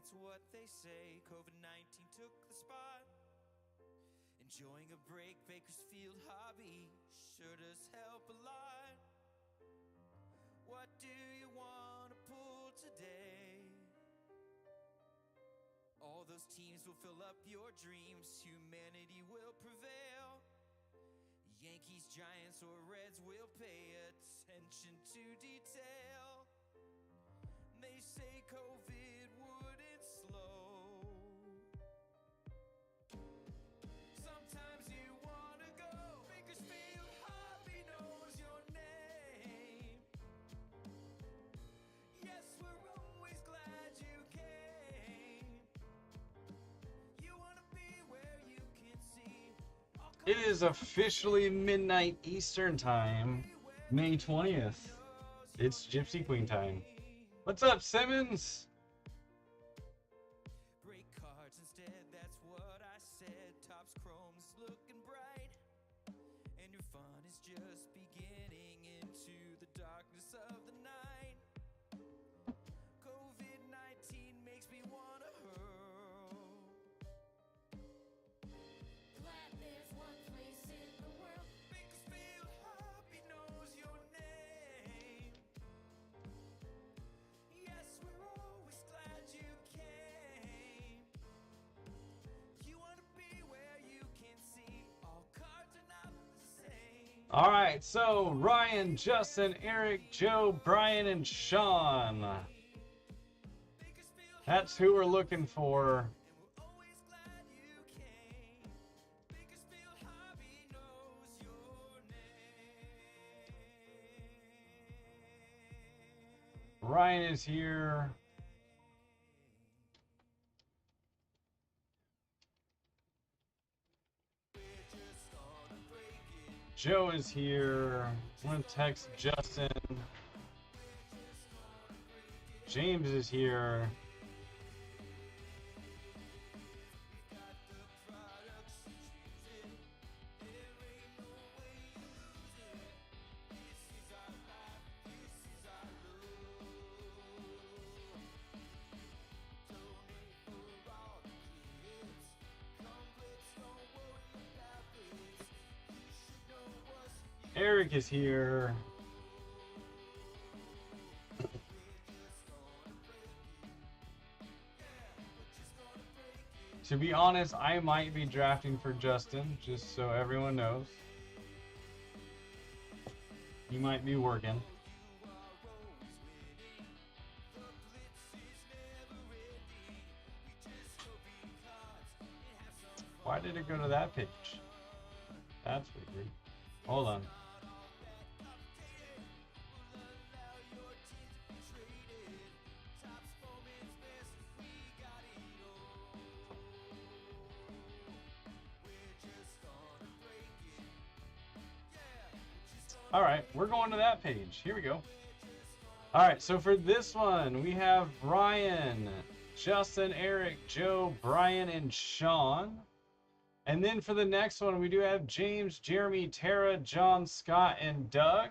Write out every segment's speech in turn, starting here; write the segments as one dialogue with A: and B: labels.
A: That's what they say. COVID-19 took the spot. Enjoying a break, Bakersfield hobby sure does help a lot. What do you want to pull today? All those teams will fill up your dreams. Humanity will prevail. Yankees, Giants, or Reds will pay attention to detail. They say COVID wouldn't slow. Sometimes you want to go. Bakersfield Hobby knows your name. Yes, we're always glad you came. You want to be where you can see.
B: It is officially midnight Eastern time, May 20th. It's Gypsy Queen time. What's up, Simmons?
A: Break cards instead, that's what I said. Topps Chrome's looking bright, and your fun is just beginning into the darkness of the night. COVID-19 makes me want to hurl. Glad there's one place in the world. Bakersfield Hobby knows your name. Yes, we're always glad you came. You want to be where you can see. All cards are not the same.
B: All right, so Ryan, Justin, Eric, Joe, Brian, and Sean. That's who we're looking for.
A: And we're always glad you came. Bakersfield Hobby knows your name.
B: Ryan is here. Joe is here. I'm gonna text Justin. James is here. Eric is here. To be honest, I might be drafting for Justin, just so everyone knows. He might be working. Why did it go to that page? That's weird. Hold on. All right, we're going to that page. Here we go. All right, so for this one, we have Ryan, Justin, Eric, Joe, Brian, and Sean. And then for the next one, we do have James, Jeremy, Tara, John, Scott, and Doug.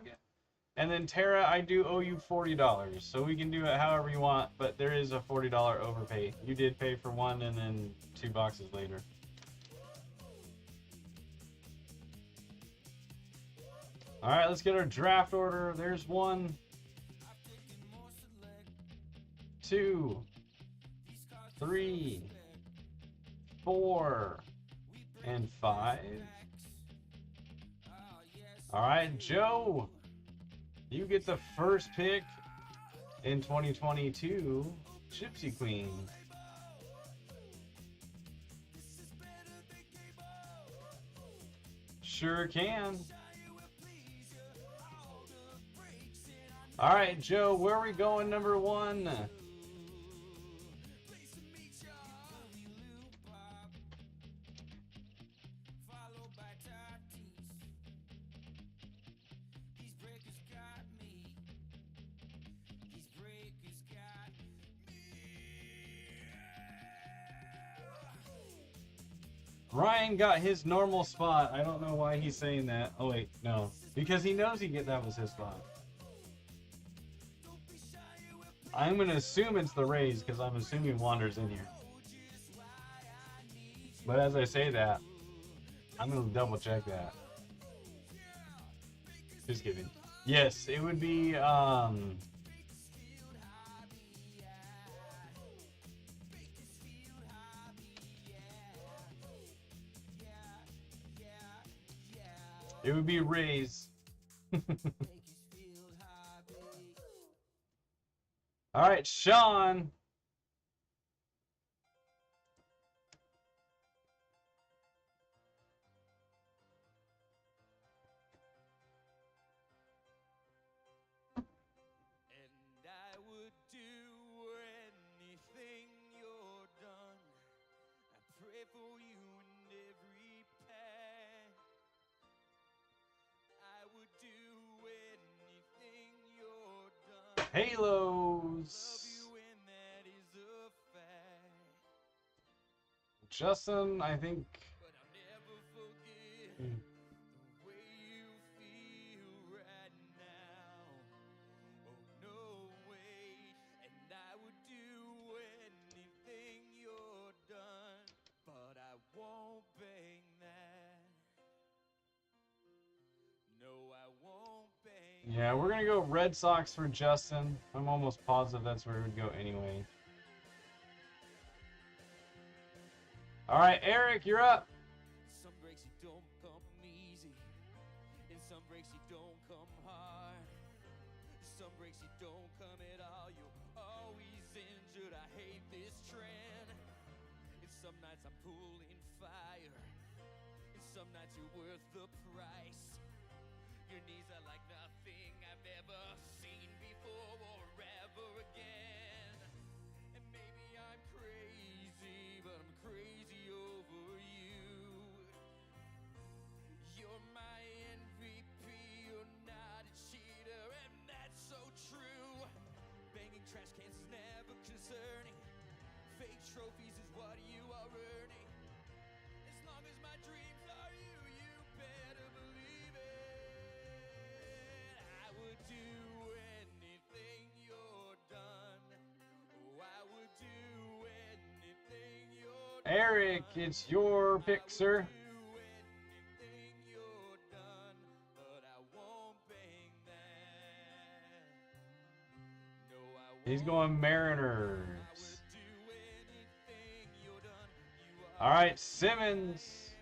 B: And then Tara, I do owe you $40. So we can do it however you want, but there is a $40 overpay. You did pay for one and then 2 boxes later. All right, let's get our draft order. There's 1, 2, 3, 4, and 5. All right, Joe, you get the first pick in 2022 Gypsy Queen. Sure can. All right, Joe, where are we going, number 1? Ryan got his normal spot. I don't know why he's saying that. Oh, wait, no. Because he knows that was his spot. I'm going to assume it's the Rays because I'm assuming Wander's in here. But as I say that, I'm going to double check that. Just kidding. Yes, it would be, it would be Rays. All right, Sean.
A: And I would do anything you're done. I pray for you in every path. I would do anything you're done.
B: Halos.
A: Love you and that is a fact.
B: Justin, I think.
A: But I'll never forget the way you feel right now. Oh no way. And I would do anything you're done, but I won't bang that. No, I won't bang.
B: Yeah, we're going to go Red Sox for Justin. I'm almost positive that's where it would go anyway. All right, Eric, you're up.
A: Some breaks you don't come easy, and some breaks you don't come hard. Some breaks you don't come at all. You're always injured. I hate this trend. And some nights I'm pulling fire, and some nights you're worth the price. Your knees are like nothing I've ever seen before or ever again. And maybe I'm crazy, but I'm crazy over you. You're my MVP, you're not a cheater, and that's so true. Banging trash cans is never concerning. Fake trophies is what you are earning. As long as my dreams are you, you better believe it. I would do anything you're done. Oh, I would do anything you're done.
B: Eric, it's your pick, sir. He's going Mariners. All right, Simmons.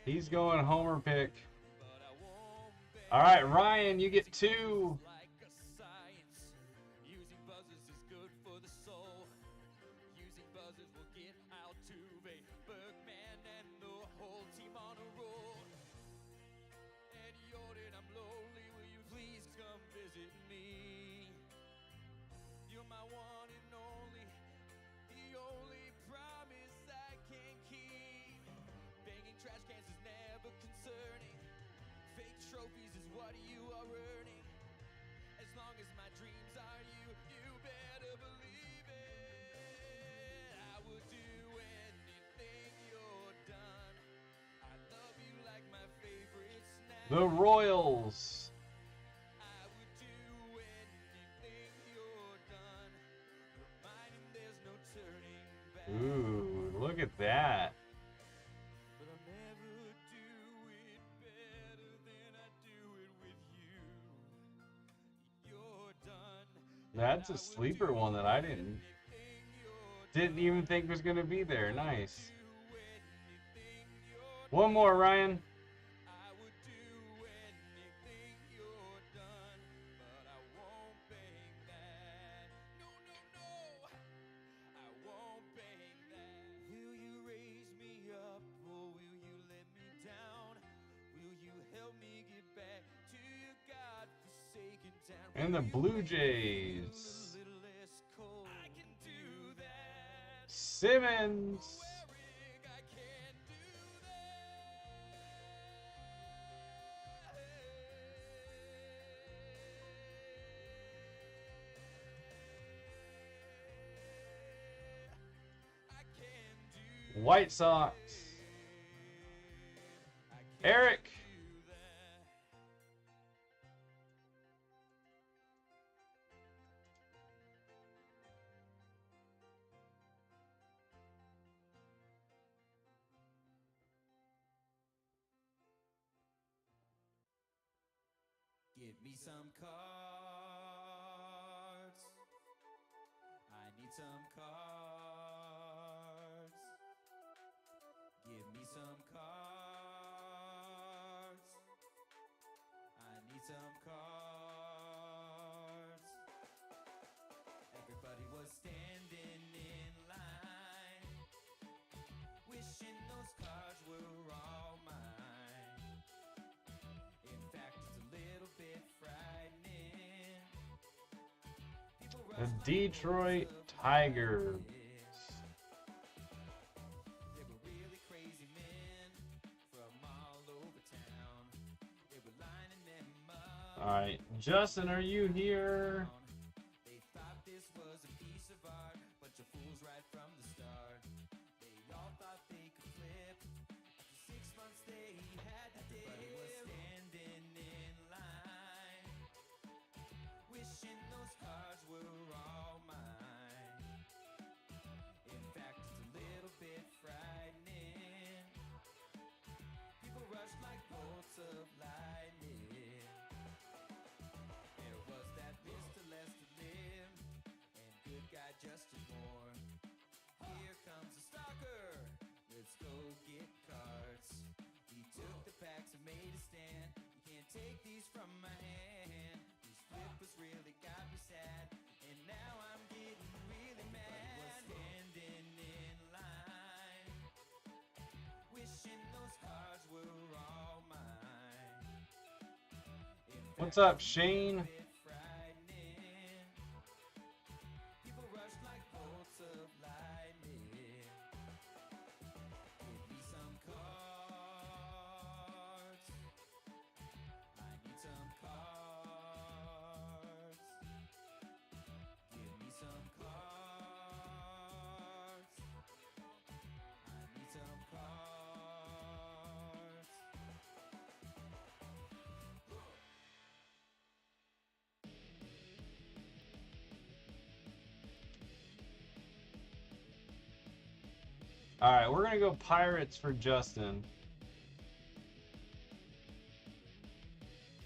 B: He's going homer pick. All right, Ryan, you get 2.
A: Using buzzers is good for the soul. Using buzzers will get Altuve, Bergman, and the whole team on a roll. And Jordan, I'm lonely. Will you please come visit me? You're my one and only, the only promise I can keep. Banging trash cans is never concerning. Fake trophies is what you are earning. As long as my dreams are you, you better believe it. I would do anything you're done. I love you like my favorite snack.
B: The Royals.
A: I would do anything you're done. Reminding there's no turning back.
B: Ooh, look at that.
A: But I'll never do it better than I do it with you. You're done.
B: That's a sleeper one that I didn't even think was going to be there. Nice. One more, Ryan.
A: I would do anything you're done, but I won't bang that. No, no, no, I won't bang that. Will you raise me up or will you let me down? Will you help me get back to your God-forsaken town?
B: And the Blue Jays.
A: A little less cold. I can do that.
B: Simmons.
A: Eric, I can do that. I can do.
B: White Sox. Eric.
A: Give me some cards. I need some cards. Give me some cards. I need some cards. Everybody was standing in line, wishing those cards were all mine. In fact, it's a little bit frightening.
B: The Detroit Tigers.
A: They were really crazy men from all over town. They were lining them up.
B: All right, Justin, are you here?
A: They thought this was a piece of art, bunch of fools right from the start. They all thought they could flip. After 6 months they had to dip. Everybody was standing in line, wishing those cards were all mine. In fact, it's a little bit frightening. People rushed like bolts of lightning. There was that Mr. Lester Lim and good guy Justin Moore. Here comes a stalker. Let's go get cards. He took the packs and made a stand. You can't take these from my hand. These flippers really got me sad, and now I'm getting really mad. Was standing in line, wishing those cards were all mine. In
B: What's
A: fact,
B: up, Shane?
A: bit frightening. People rush like bolts of lightning. Give me some cards. I need some cards. Give me some cards. I need some cards.
B: All right, we're gonna go Pirates for Justin.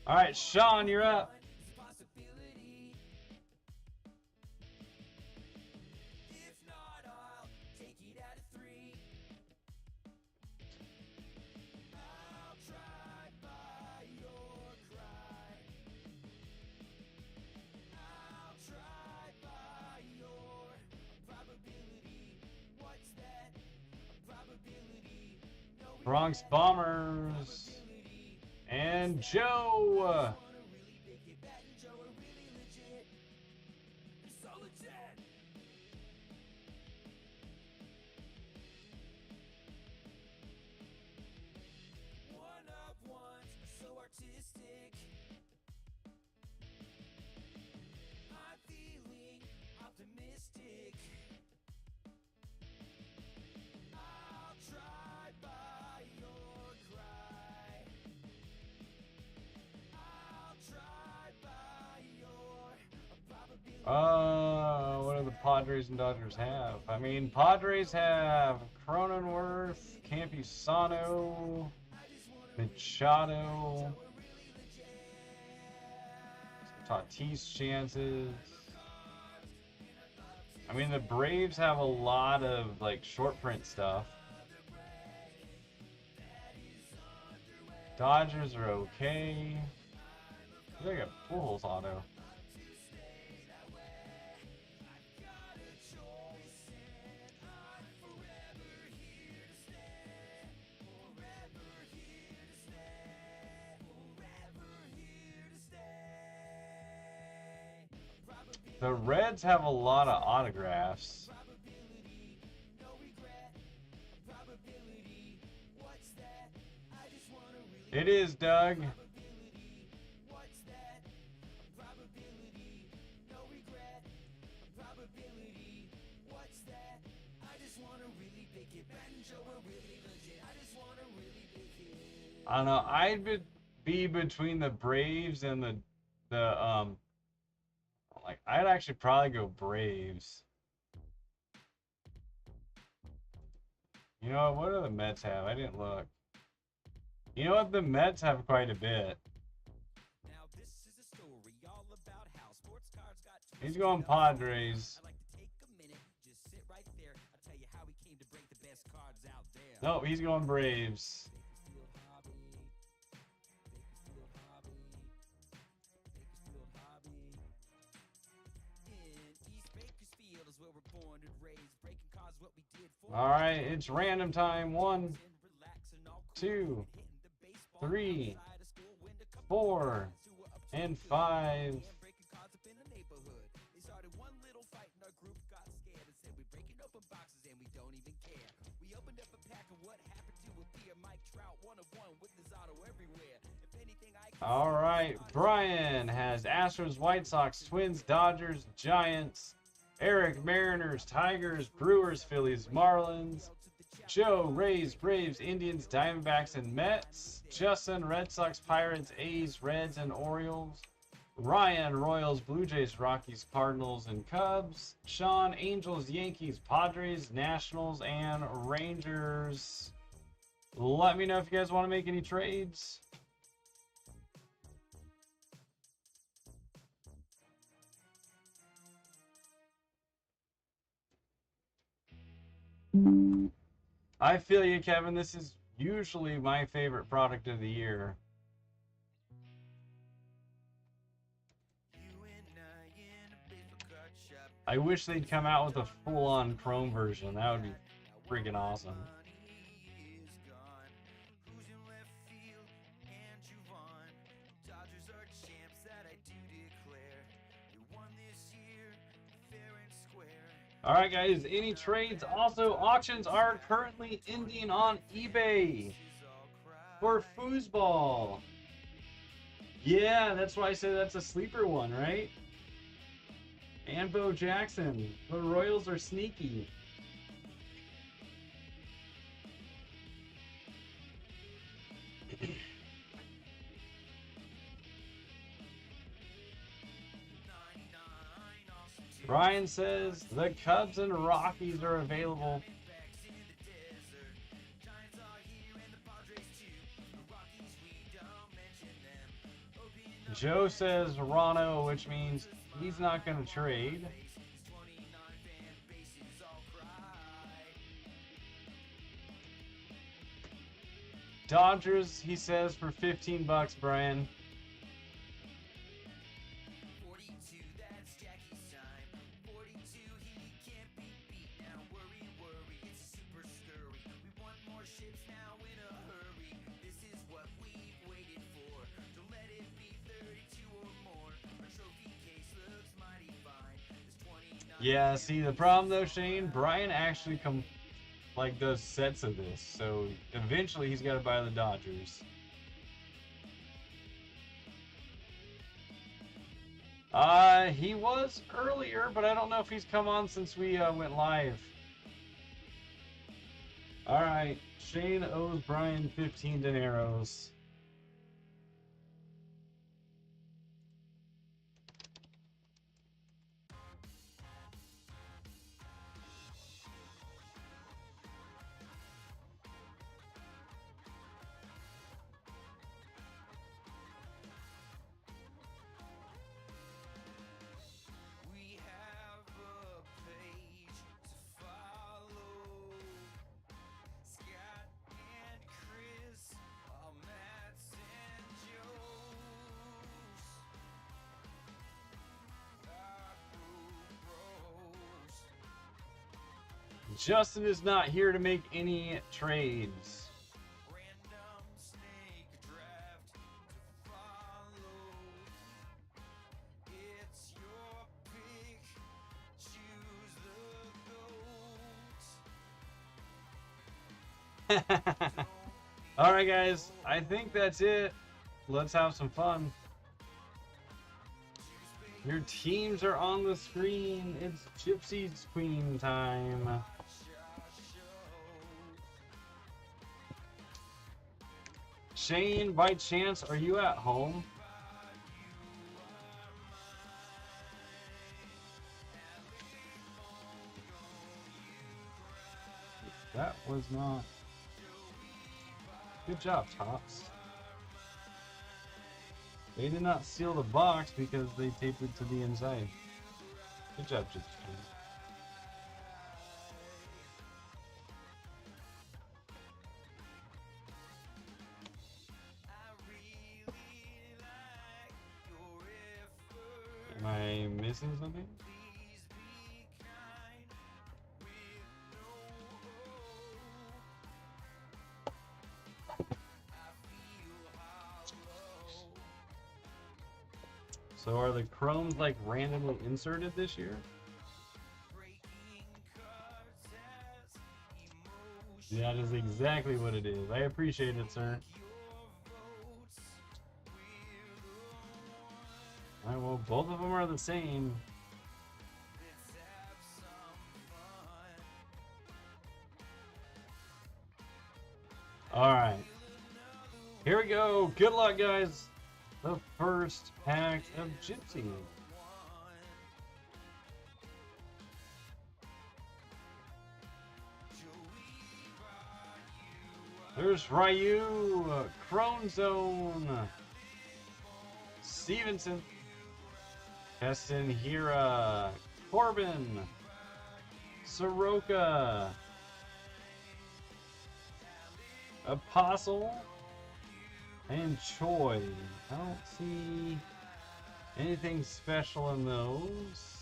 B: All right, Sean, you're up.
A: It's a possibility. If not, I'll take it out of 3. I'll try by your cry. I'll try by your probability. What's that? A probability. No, we
B: Bronx
A: can't.
B: Bombers. And Joe.
A: Wanna really big it bad and Joe are really legit. You're so legit. One up ones are so artistic. I'm feeling optimistic. I'll try by your cry. I'll try by your probability.
B: What do the Padres and Dodgers have? I mean, Padres have Cronenworth, Campusano, Machado, Tatis chances. I mean, the Braves have a lot of like short print stuff. Dodgers are okay. I think I got Pujols auto. The Reds have a lot of autographs. It is, Doug. I don't know. I'd be between the Braves and the like I'd actually probably go Braves. You know what do the Mets have? I didn't look. You know what? The Mets have quite a bit.
A: Now this is a story all about how sports cards got
B: He's going Padres.
A: I'd like to take a minute, just sit right there. I'll tell you how he came to break the best cards out there.
B: No, he's going Braves.
A: Bakersfield Hobby. Bakersfield Hobby. Bakersfield Hobby. In East Bakersfield is where we're born and raised. Breaking cards what we did for.
B: All right, it's random time. 1, 2, 3, 4, and 5.
A: Breaking cards up in the neighborhood. They started one little fight in our group, got scared and said we're breaking open boxes and we don't even care. We opened up a pack and what happened to appear? Mike Trout, 1 of 1 with his auto everywhere. If anything,
B: All right, Brian has Astros, White Sox, Twins, Dodgers, Giants. Eric, Mariners, Tigers, Brewers, Phillies, Marlins. Joe, Rays, Braves, Indians, Diamondbacks, and Mets. Justin, Red Sox, Pirates, A's, Reds, and Orioles. Ryan, Royals, Blue Jays, Rockies, Cardinals, and Cubs. Sean, Angels, Yankees, Padres, Nationals, and Rangers. Let me know if you guys want to make any trades. I feel you, Kevin. This is usually my favorite product of the year. I wish they'd come out with a full-on Chrome version. That would be freaking awesome. All right, guys, any trades? Also, auctions are currently ending on eBay for foosball. Yeah, that's why I said that's a sleeper one, right? And Bo Jackson. The Royals are sneaky. Brian says the Cubs and Rockies are available. Joe says Rano, which means he's not going to trade. Dodgers, he says, for 15 bucks, Brian. Yeah, see, the problem though, Shane, Brian actually does sets of this, so eventually he's got to buy the Dodgers. He was earlier, but I don't know if he's come on since we went live. All right, Shane owes Brian 15 dineros. Justin is not here to make any trades. All right, guys, I think that's it. Let's have some fun. Your teams are on the screen. It's Gypsy's Queen time. Shane, by chance, are you at home? That was not... Good job, Tops. They did not seal the box because they taped it to the inside. Good job, Gypsy. Am I missing something? So are the chromes like randomly inserted this year? That is exactly what it is. I appreciate it, sir. Alright, well, both of them are the same. Alright. Here we go. Good luck, guys. The first pack of Gypsy. There's Ryu, Crone Zone, Stevenson, Keston Hira, Corbin, Soroka, Apostle, and Choi. I don't see anything special in those.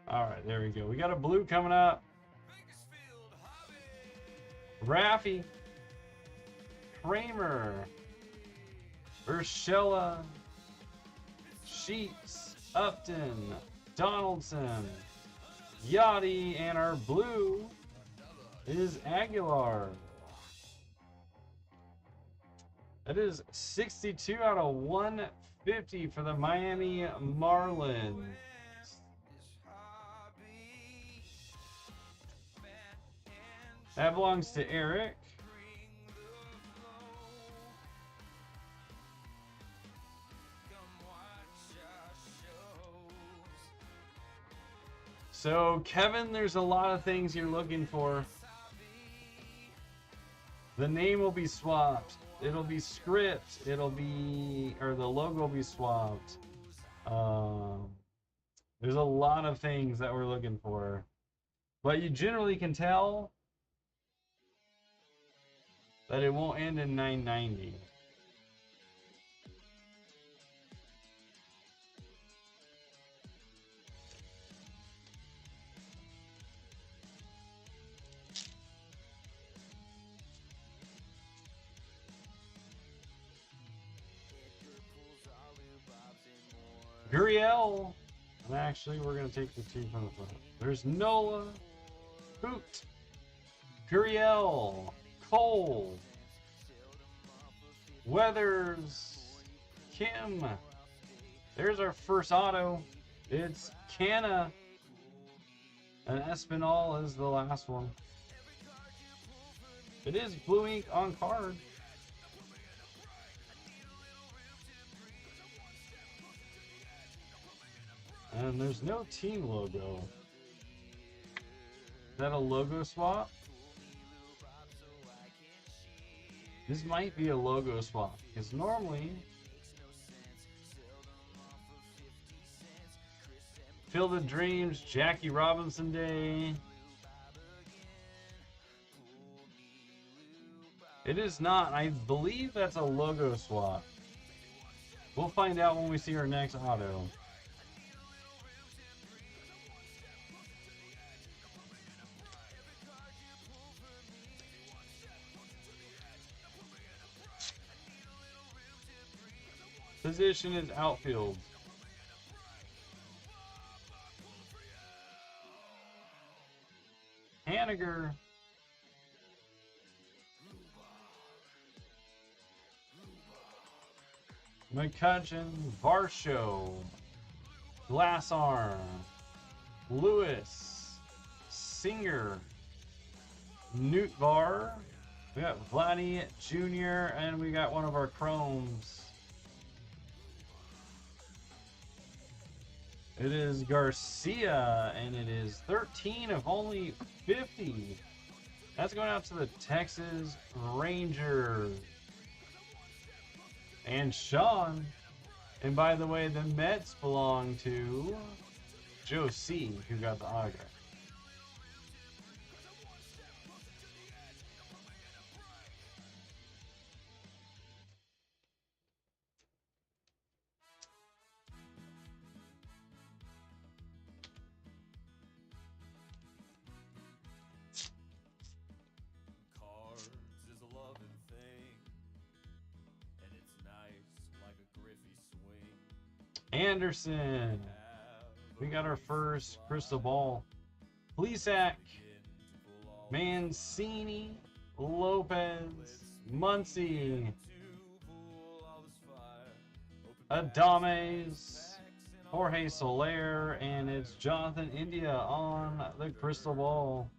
B: Alright, there we go. We got a blue coming up. Raffy, Kramer, Urshela, Sheets, Upton, Donaldson, Yachty, and our blue is Aguilar. That is 62 out of 150 for the Miami Marlins. That belongs to Eric. So, Kevin, there's a lot of things you're looking for. The name will be swapped. It'll be script. It'll be, or the logo will be swapped. There's a lot of things that we're looking for. But you generally can tell that it won't end in 990. Guriel. And actually, we're going to take the two from the front. There's Nola, Hoot, Guriel, Cole, Weathers, Kim. There's our first auto. It's Canna. And Espinal is the last one. It is blue ink on card. And there's no team logo. Is that a logo swap? This might be a logo swap, because normally Field of Dreams, Jackie Robinson Day. It is not. I believe that's a logo swap. We'll find out when we see our next auto. Position is outfield. Haniger. McCutcheon, Varsho, Glassarm, Lewis, Singer, Newtvar. We got Vladdy Jr. and we got one of our Chromes. It is Garcia, and it is 13 of only 50. That's going out to the Texas Rangers. And Sean. And by the way, the Mets belong to Joe C., who got the autograph. Anderson. We got our first crystal ball. Plesac, Mancini, Lopez, Muncy, Adames, Jorge Soler, and it's Jonathan India on the crystal ball.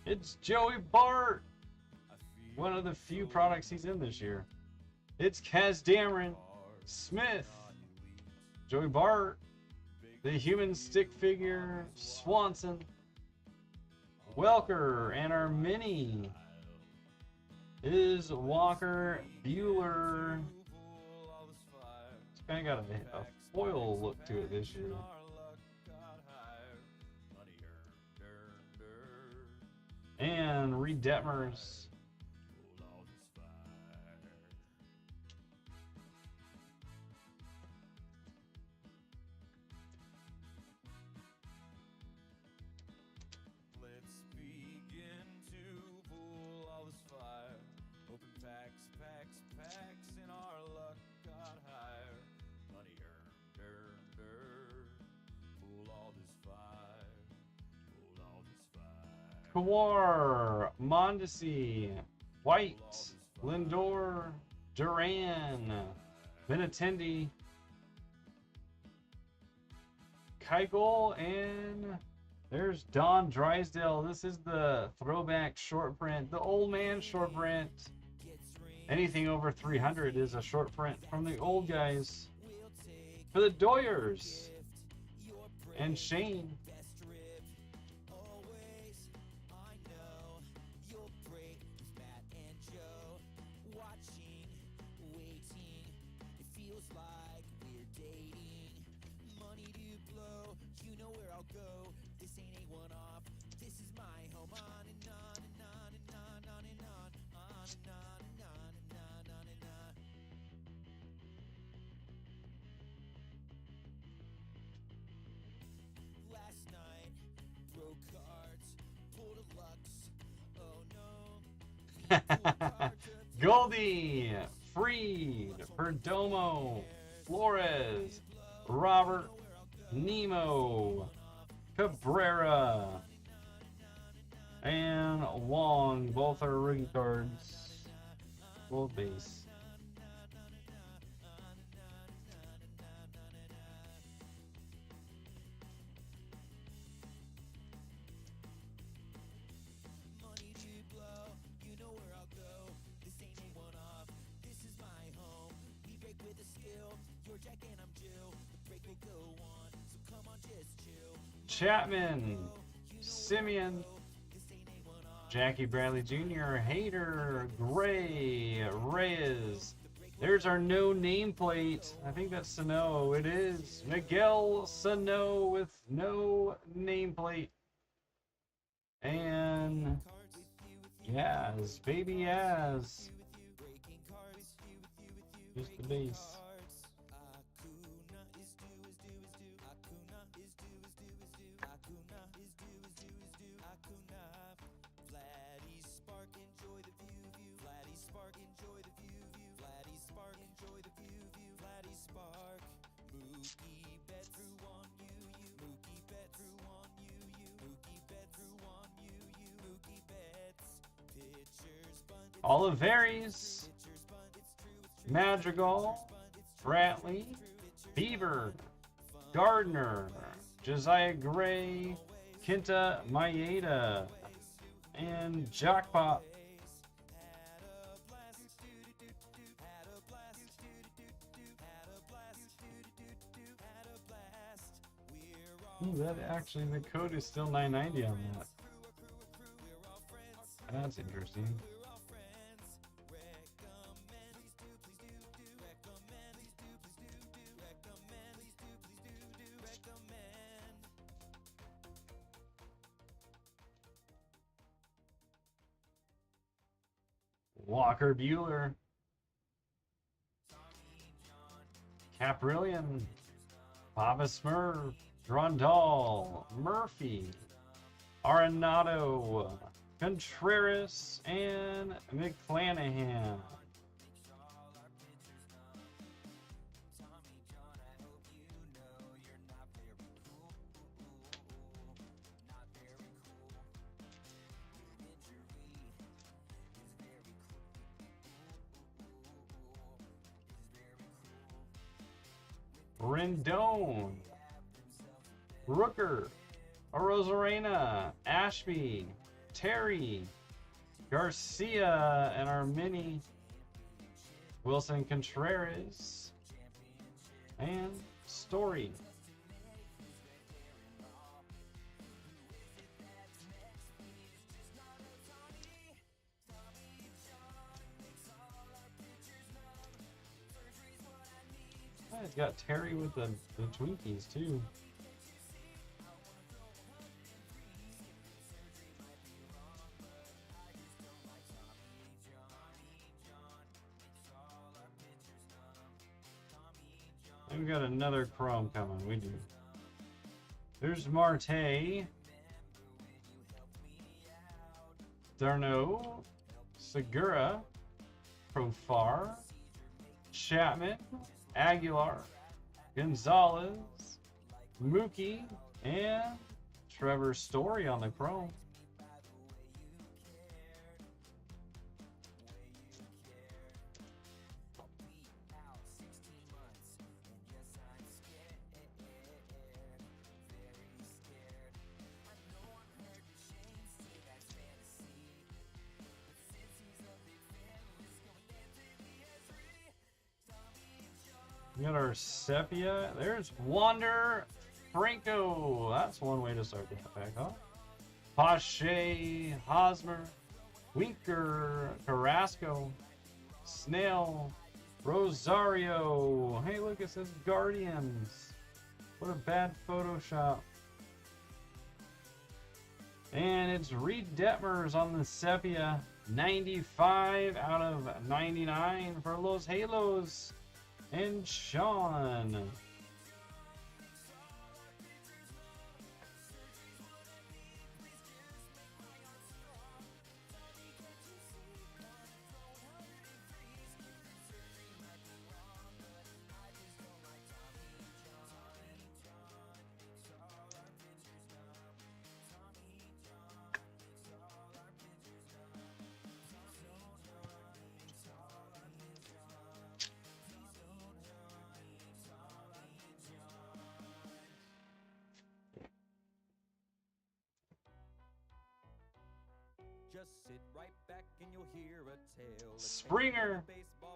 B: It's Joey Bart, one of the few products he's in this year. It's Kaz Dameron, Smith, Joey Bart, the human stick figure, Swanson, Welker, and our mini is Walker Buehler. It's kind of got a foil look to it this year. And Reed Detmers.
A: Let's begin to pull all this fire. Open packs, and our luck got higher. Money earned. Pull all this fire.
B: Kawar, Mondesi, White, Lindor, Duran, Benintendi, Keuchel, and there's Don Drysdale. This is the throwback short print, the old man short print. Anything over 300 is a short print from the old guys. For the Doyers and Shane. Goldie, Freed, Perdomo, Flores, Robert, Nemo, Cabrera, and Wong. Both are rookie cards. Both base. Chapman, Simeon, Jackie Bradley Jr., Hader, Gray, Reyes. There's our no nameplate. I think that's Sano. It is Miguel Sano with no nameplate. And Yaz, baby Yaz. Just the base. Oliveris, Madrigal, Brantley, Beaver, Gardner, Josiah Gray, Kinta Maeda, and Jackpot. Ooh, that actually, the code is still 990 on that. That's interesting. Walker Bueller, Caprillion, Papa Smurf, Grandal, Murphy, Arenado, Contreras, and McClanahan. Rendon, Rooker, Arozarena, Ashby, Terry, Garcia, and our mini Wilson Contreras, and Story. It's got Terry with the Twinkies too. And we got another Chrome coming. We do. There's Marte, Darno, Segura, Profar, Chapman, Aguilar, Gonzalez, Mookie, and Trevor Story on the Chrome. We got our Sepia. There's Wander Franco. That's one way to start that pack off. Pache, Hosmer, Winker, Carrasco, Snail, Rosario. Hey, look, it says Guardians. What a bad Photoshop. And it's Reed Detmers on the Sepia. 95 out of 99 for Los Halos. And Sean.
A: Just sit right back and you'll hear a tale.
B: Springer,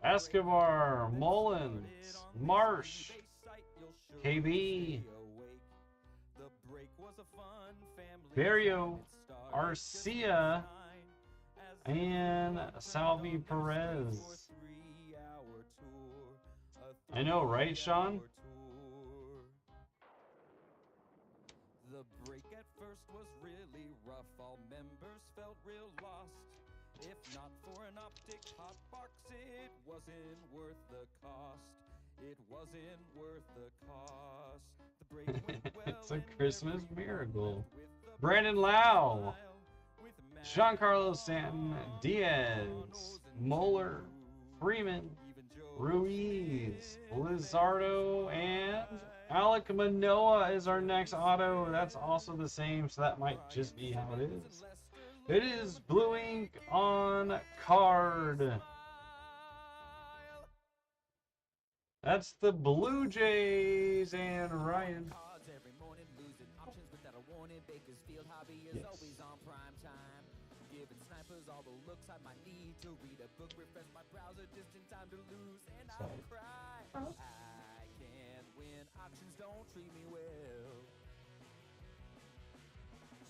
B: Escobar, Mullins, Marsh, KB, Barrio, Arcia, and Salvi Perez. I know, right, Sean?
A: The break at first was really rough. All members felt real lost. If not for an optic hot box, it wasn't worth the cost. It wasn't worth the cost. The break went well.
B: It's a Christmas miracle. Brandon Lau, Giancarlo Stanton, Diaz, Moeller, Freeman, Ruiz, Lizardo, and Alec Manoa is our next auto. That's also the same, so that might just be how it is. It is blue ink on card. That's the Blue Jays and Ryan. Yes.
A: All the looks I might need to read a book, refresh my browser just in time to lose, and I cry. I can't win, auctions don't treat me well.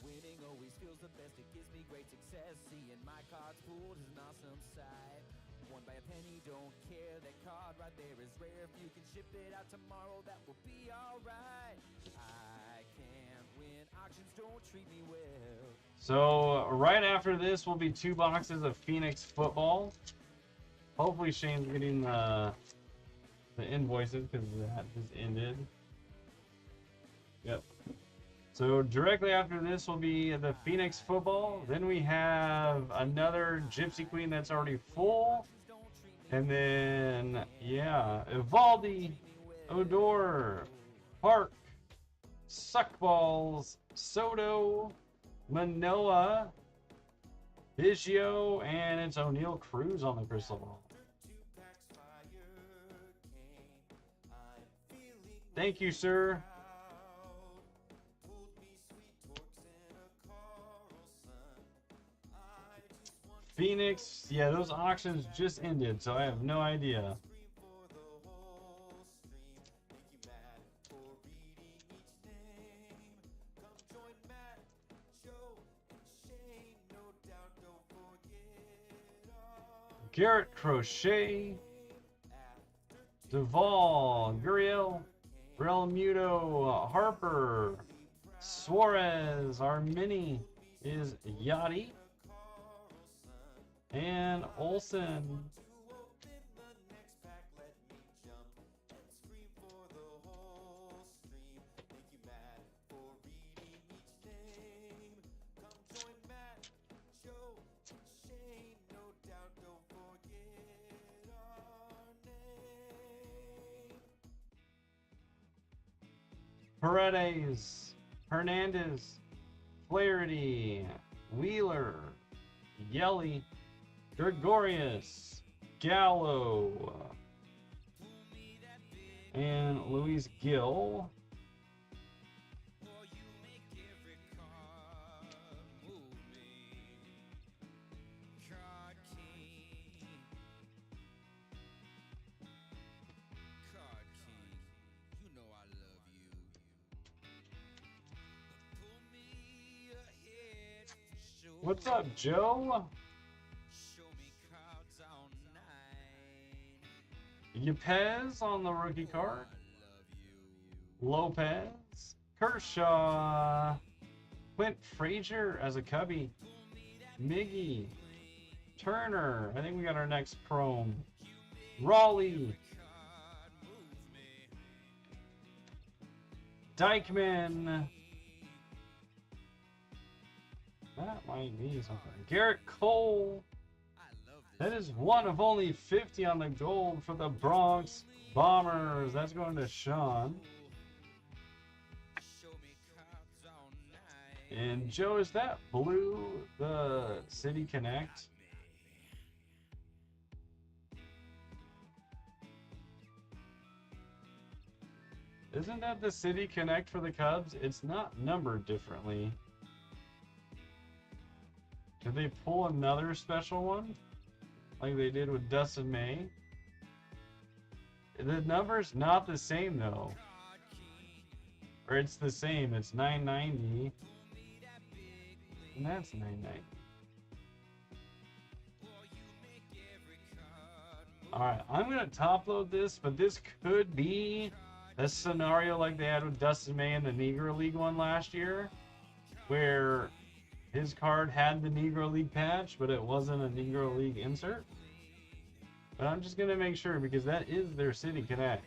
A: Winning always feels the best, it gives me great success. Seeing my cards pulled is an awesome sight. Won by a penny, don't care, that card right there is rare. If you can ship it out tomorrow, that will be alright. I can't win, auctions don't treat me well.
B: So right after this will be 2 boxes of Phoenix football. Hopefully Shane's getting the invoices because that just ended. Yep. So directly after this will be the Phoenix football. Then we have another Gypsy Queen that's already full. And then, yeah, Evaldi, Odor, Park, Suckballs, Soto, Manoa, Biggio, and it's O'Neal Cruz on the crystal ball. Thank you, sir. Phoenix, yeah, those auctions just ended, so I have no idea. Garrett Crochet, Duvall, Gurriel, Realmuto, Harper, Suarez, our mini is Yachty, and Olsen. Paredes, Hernandez, Flaherty, Wheeler, Yelly, Gregorius, Gallo, and Luis Gill. What's up, Joe? Yepez on the rookie card. Lopez. Kershaw. Clint Frazier as a Cubby. Miggy. Turner. I think we got our next Chrome. Raleigh. Dykeman. That might be something. Garrett Cole. That is one of only 50 on the gold for the Bronx Bombers. That's going to Sean. And Joe, is that blue the City Connect? Isn't that the City Connect for the Cubs? It's not numbered differently. Did they pull another special one? Like they did with Dustin May? The number's not the same though. Or it's the same, it's 990. And that's 990. Alright, I'm gonna top load this, but this could be a scenario like they had with Dustin May in the Negro League one last year, where his card had the Negro League patch, but it wasn't a Negro League insert. But I'm just going to make sure because that is their City Connect.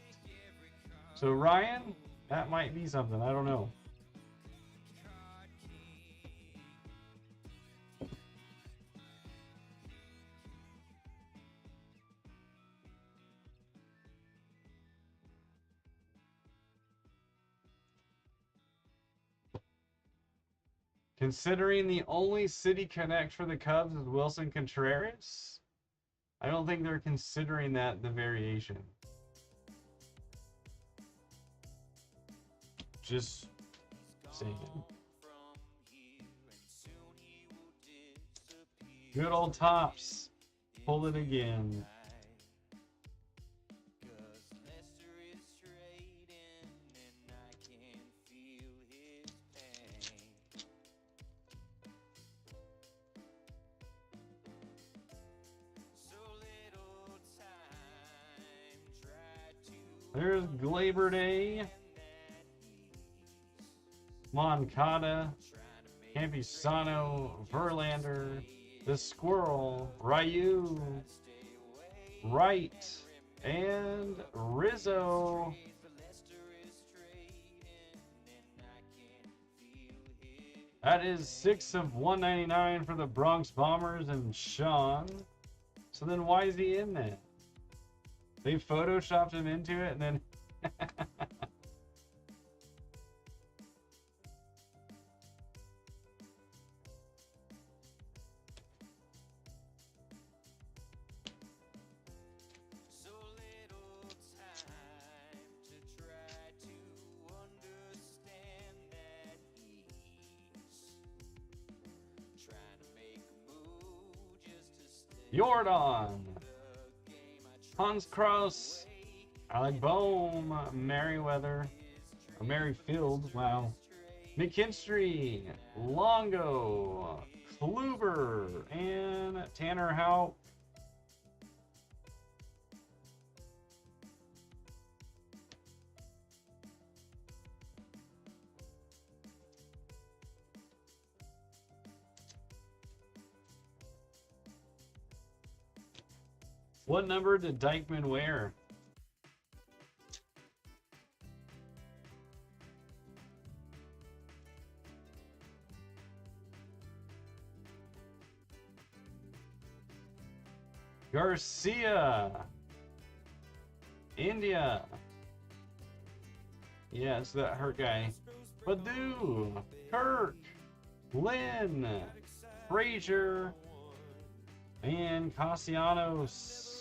B: So Ryan, that might be something. I don't know. Considering the only City Connect for the Cubs is Wilson Contreras, I don't think they're considering that the variation. Just saying. Good old Tops. Pull it again. There's Glaber Day, Moncada, Campusano, Verlander, the Squirrel, Ryu, Wright, and Rizzo. That is 6 of 199 for the Bronx Bombers and Sean. So then why is he in that? They photoshopped him into it and then... Jordan, Hans Kraus, Alec Bohm, Merriweather, or Merrifield, wow, McKinstry, Longo, Kluber, and Tanner Houck. What number did Dykeman wear? Garcia. India. Yeah, it's that hurt guy. Badu. Kirk. Lynn. Frazier. And Castellanos.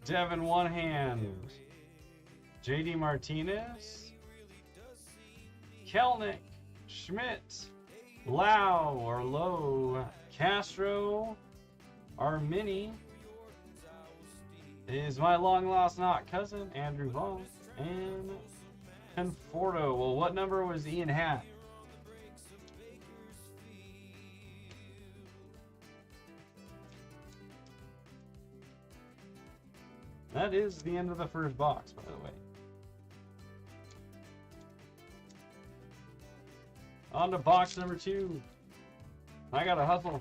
B: Devin One Hand, JD Martinez, Kelnick, Schmidt, Lau or Low, Castro, Armini is my long lost not cousin, Andrew Vaughn, and Conforto. Well, what number was Ian Hatt? That is the end of the first box, by the way. On to box number 2. I gotta hustle.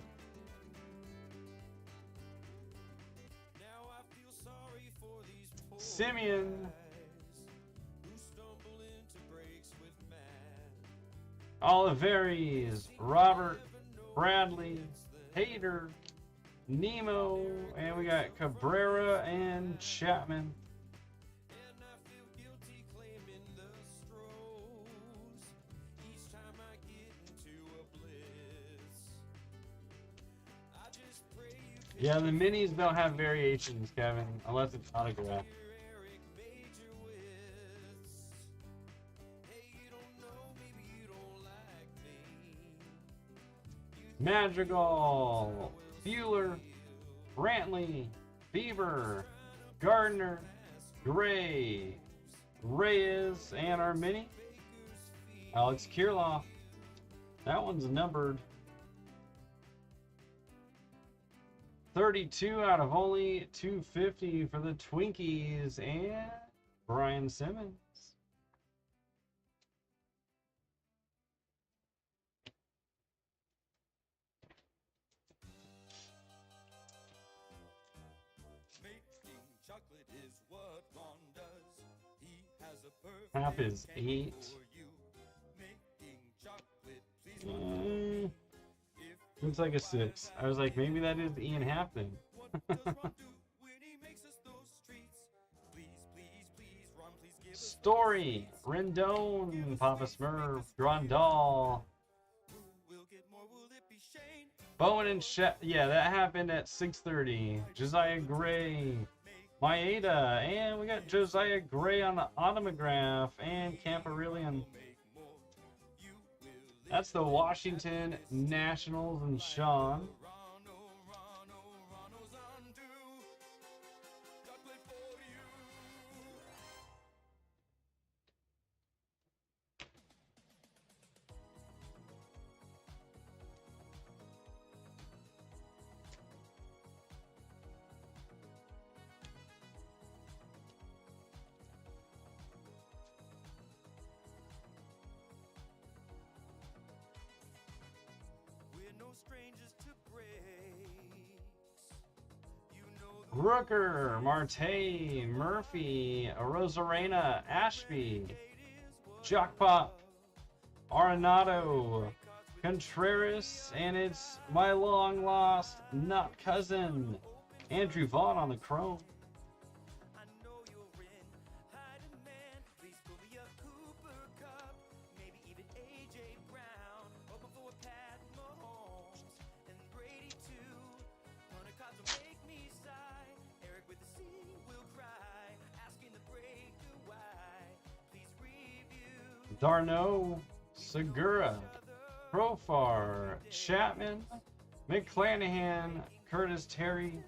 B: Simeon. Oliveris, Robert, Bradley, Hader, Nemo, and we got Cabrera and Chapman. Yeah, the minis don't have variations, Kevin, unless it's autographed. Madrigal, Bueller, Brantley, Bieber, Gardner, Gray, Reyes, and our mini, Alex Kirilloff. That one's numbered 32 out of only 250 for the Twinkies and Brian Simmons. Half is 8. Looks like a 6. I was like, maybe that is Ian Hampton. Story, Rendon, Papa Smurf, Grandal, Bowen and yeah, that happened at 6:30. Josiah Gray, Maeda, and we got Josiah Gray on the autograph and Camperillion. That's the Washington Nationals and Sean. Rooker, Marte, Murphy, Rosarena, Ashby, Jockpop, Arenado, Contreras, and it's my long lost not cousin, Andrew Vaughn on the chrome. Darno, Segura, Profar, Chapman, McClanahan, Curtis Terry,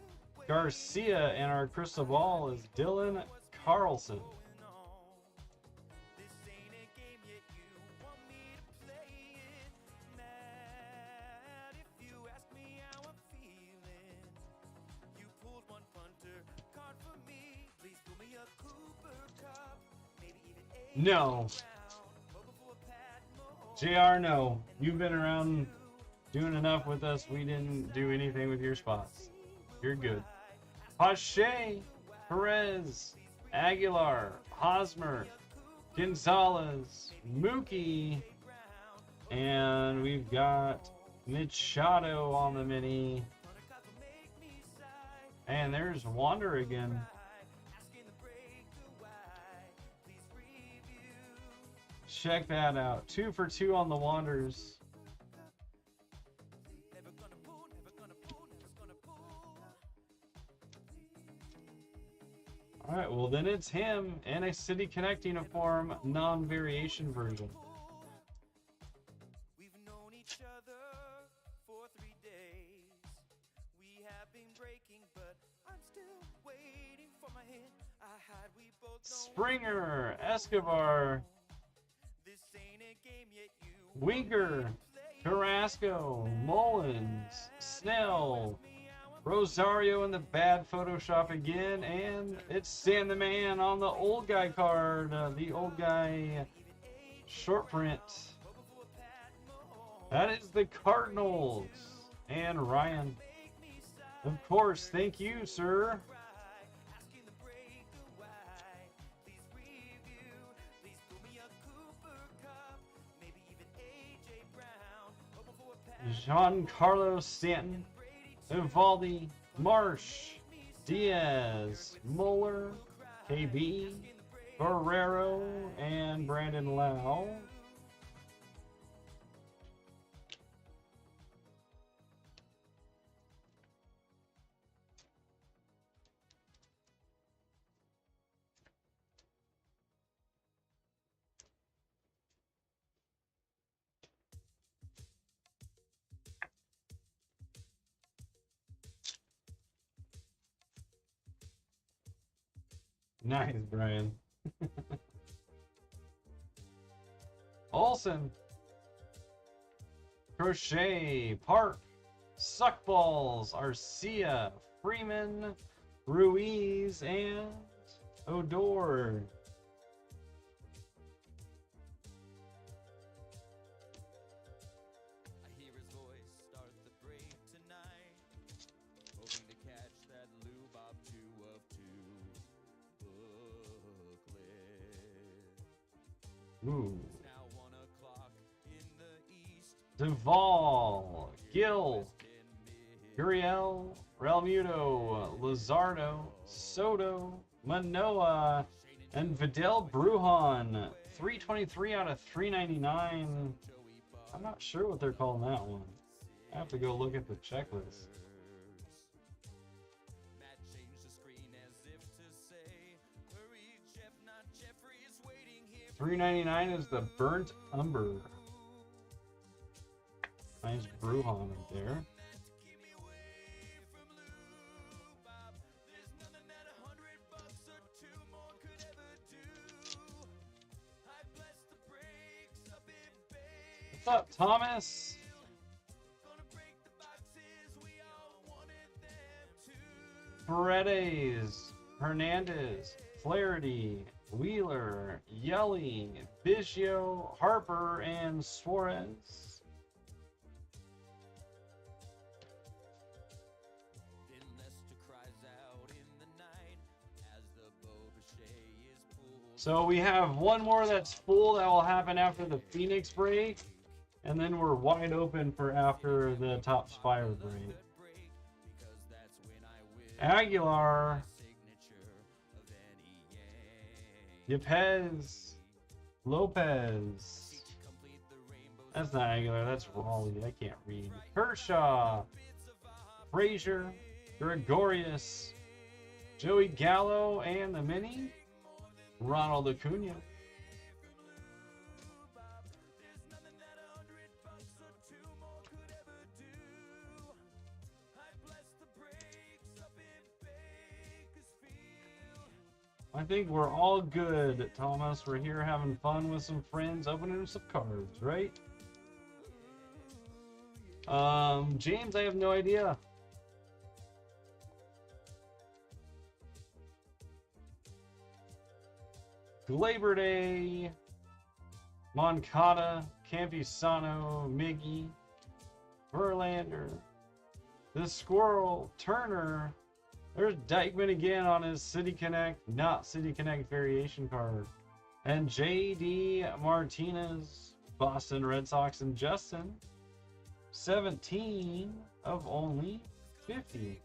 B: Garcia, and our crystal ball is Dylan Carlson. No. JR, no. You've been around doing enough with us. We didn't do anything with your spots. You're good. Pache, Perez, Aguilar, Hosmer, Gonzalez, Mookie, and we've got Machado on the mini. And there's Wander again. Check that out. 2 for 2 on the Wanderers. All right, well then it's him and a City Connect uniform non-variation version. We've known each other for 3 days. We have been breaking, but I'm still waiting for my hit. We both Springer, Escobar, Winker, Carrasco, Mullins, Snell, Rosario in the bad Photoshop again, and it's Stan the Man on the old guy card, the old guy short print. That is the Cardinals and Ryan. Of course, thank you, sir. Giancarlo Stanton, Evaldi, Marsh, Diaz, Mueller, KB, Guerrero, and Brandon Lau. Nice, Brian. Olsen, Crochet, Park, Suckballs, Arcia, Freeman, Ruiz, and Odor. Ooh. Duvall, Gil, Guriel, Realmuto, Luzardo, Soto, Manoa, and Vidal Brujan. 323 out of 399. I'm not sure what they're calling that one. I have to go look at the checklist. 399 is the Burnt Umber. Nice Brujan right there. What's up, Thomas? Paredes, Hernandez, Flaherty, Wheeler, Yelly, Biggio, Harper, and Suarez. So we have one more that's full that will happen after the Phoenix break, and then we're wide open for after the Top Spire break. Aguilar, Yepez, Lopez. That's not Aguilar, that's Raleigh. I can't read. Kershaw, Frazier, Gregorius, Joey Gallo, and the mini, Ronald Acuna. I think we're all good, Thomas. We're here having fun with some friends, opening some cards, right? James, I have no idea. Labor Day, Moncada, Campusano, Miggy, Verlander, the Squirrel, Turner. There's Dykeman again on his City Connect, not City Connect variation card. And J.D. Martinez, Boston Red Sox, and Justin. 17 of only 50.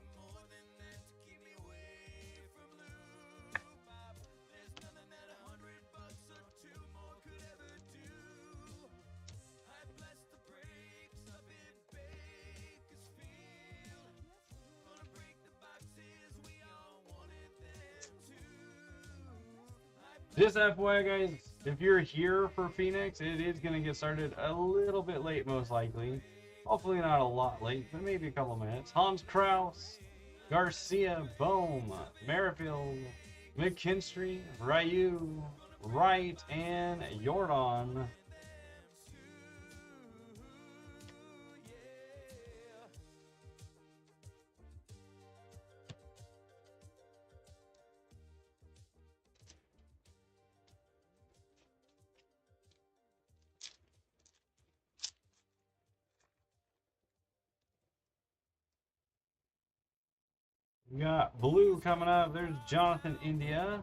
B: Just FYI, guys, if you're here for Phoenix, it is going to get started a little bit late, most likely. Hopefully not a lot late, but maybe a couple minutes. Hans Kraus, Garcia, Bohm, Merrifield, McKinstry, Ryu, Wright, and Jordan. We got blue coming up. There's Jonathan India.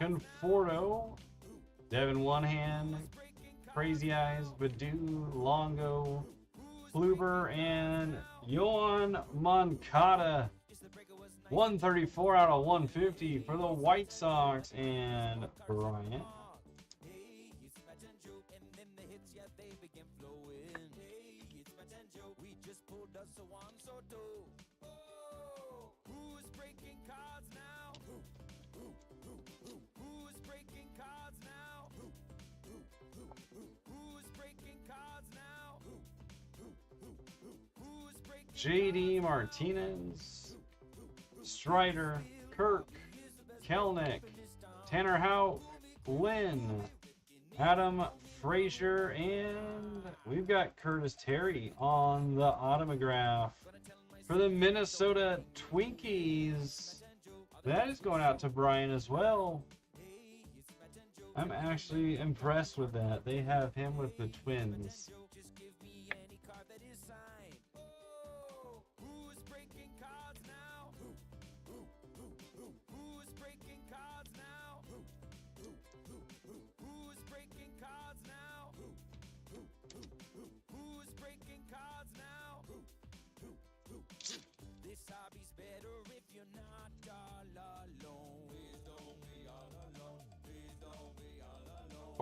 B: Conforto. Devin One Hand. Crazy Eyes. Badu. Longo. Kluber. And Yohan Moncada. 134 out of 150 for the White Sox and Bryant. J.D. Martinez, Strider, Kirk, Kelnick, Tanner Houck, Lynn, Adam Frazier, and we've got Curtis Terry on the autograph for the Minnesota Twinkies. That is going out to Brian as well. I'm actually impressed with that. They have him with the Twins.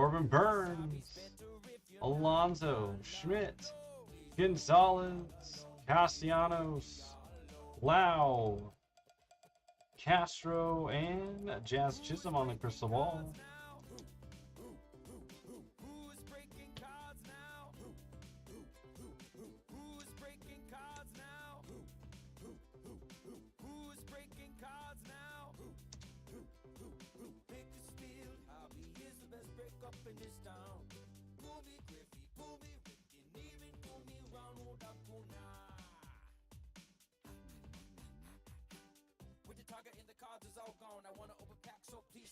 B: Corbin Burns, Alonzo, Schmidt, Gonzalez, Castellanos, Lau, Castro, and Jazz Chisholm on the crystal ball.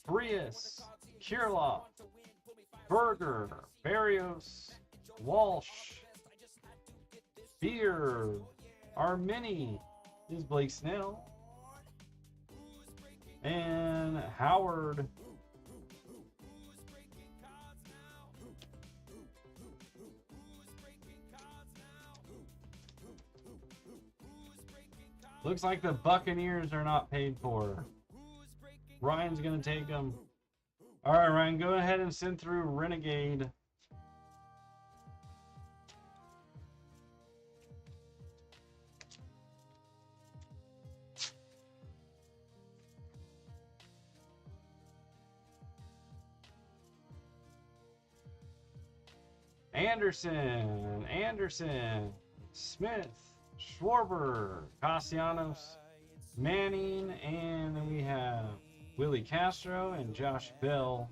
B: Frias, Kirilloff, Berger, Barrios, Walsh, Beer, Armini is Blake Snell, and Howard. Looks like the Buccaneers are not paid for. Ryan's going to take them. All right, Ryan, go ahead and send through Renegade. Anderson, Smith, Schwarber, Castellanos, Manning, and then we have Willie Castro and Josh Bell.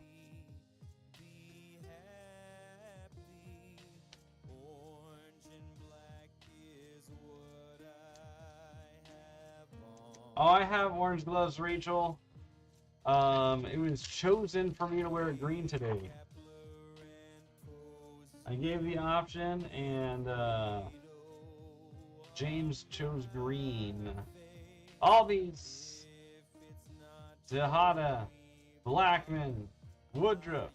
B: Oh, I have orange gloves, Rachel. It was chosen for me to wear green today. I gave the option, and James chose green. Albies, Tejada, Blackman, Woodruff,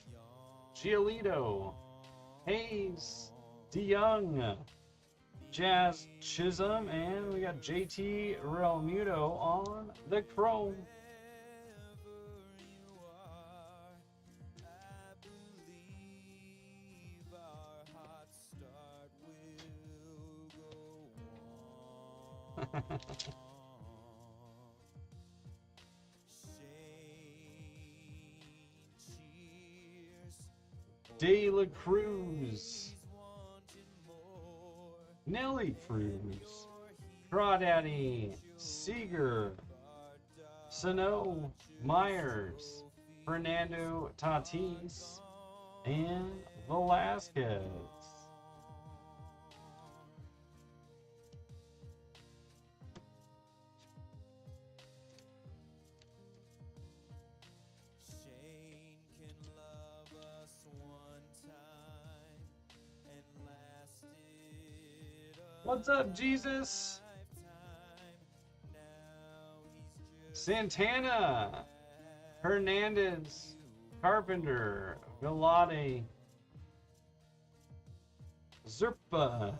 B: Giolito, Hayes, DeYoung, Jazz Chisholm, and we got JT Realmuto on the chrome. De La Cruz, Nelly Cruz, Crawdaddy, Seager, Sano, Myers, Fernando Tatis, and Velasquez. What's up, Jesus? Santana, Hernandez, Carpenter, Vilade, Zerpa,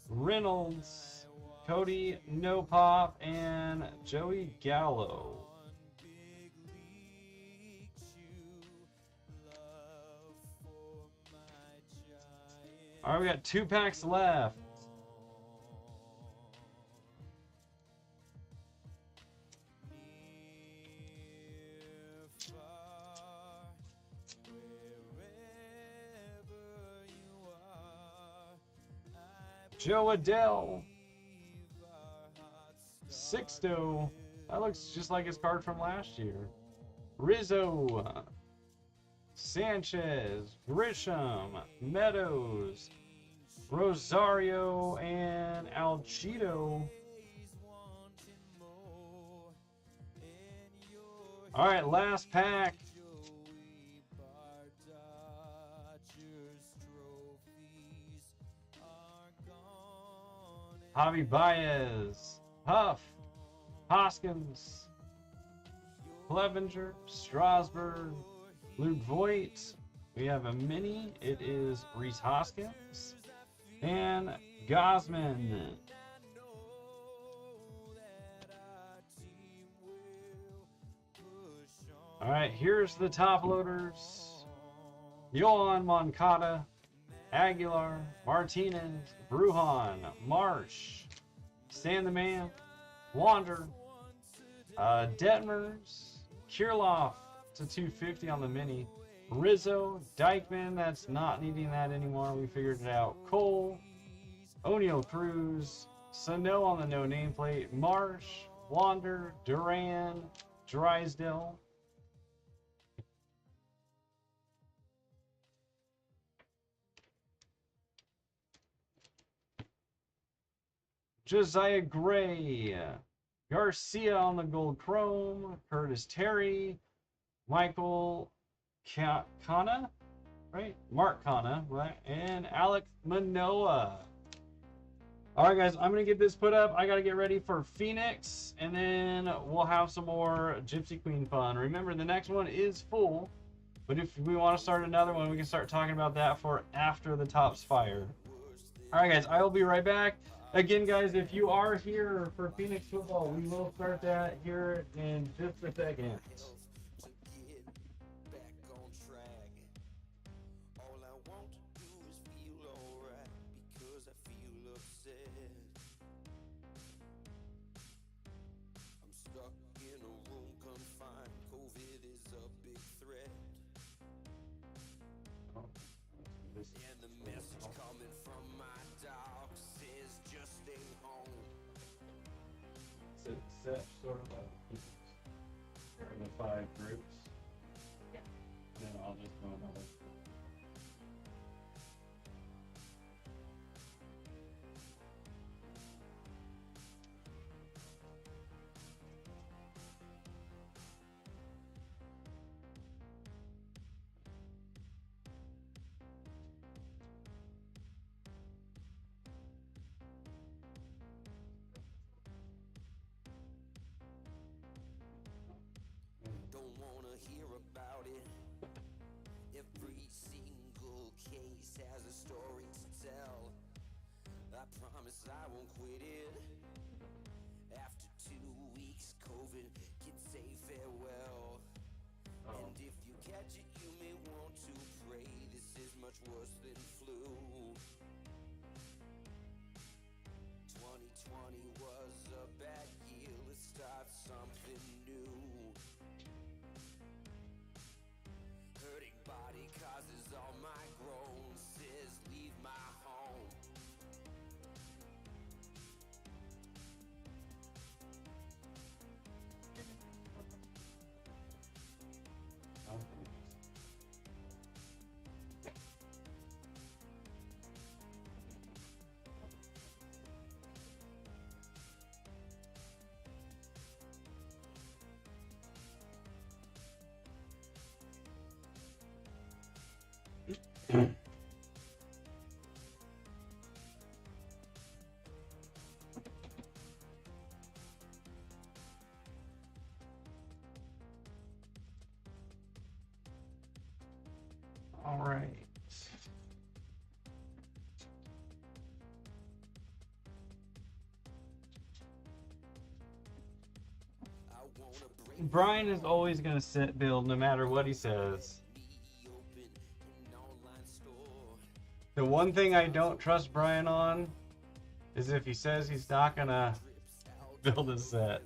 B: Reynolds, Cody No Pop, and Joey Gallo. All right, we got 2 packs left. Joe Adell, Sixto, that looks just like his card from last year. Rizzo, Sanchez, Grisham, Meadows, Rosario, and Alcido. All right, last pack. Javi Baez, Huff, Hoskins, Clevenger, Strasburg, Luke Voigt. We have a mini. It is Rhys Hoskins and Gosman. All right, here's the top loaders. Yohan Moncada, Aguilar, Martinez, Brujan, Marsh, Stan the Man, Wander, Detmers, Kirilloff to 250 on the mini, Rizzo, Dykeman, that's not needing that anymore, we figured it out, Cole, O'Neal Cruz, Sano on the no nameplate, Marsh, Wander, Duran, Drysdale, Josiah Gray, Garcia on the gold chrome, Curtis Terry, Michael Kana, right? Mark Kana, right? And Alec Manoa. All right, guys, I'm going to get this put up. I got to get ready for Phoenix, and then we'll have some more Gypsy Queen fun. Remember, the next one is full, but if we want to start another one, we can start talking about that for after the tops fire. All right, guys, I will be right back. Again, guys, if you are here for Phoenix football, we will start that here in just a second. Set sort of in the 5 groups. Yeah. And then I'll just go another.
A: I won't quit it. After 2 weeks, COVID can say farewell. And if you catch it, you may want to pray. This is much worse than flu. 2020 was a bad year. Let's start something new. Hurting body causes all my groans. Says leave my home. All right. Brian is always going to sit build no matter what he says. The one thing I don't trust Brian on is if he says he's not going to build a set.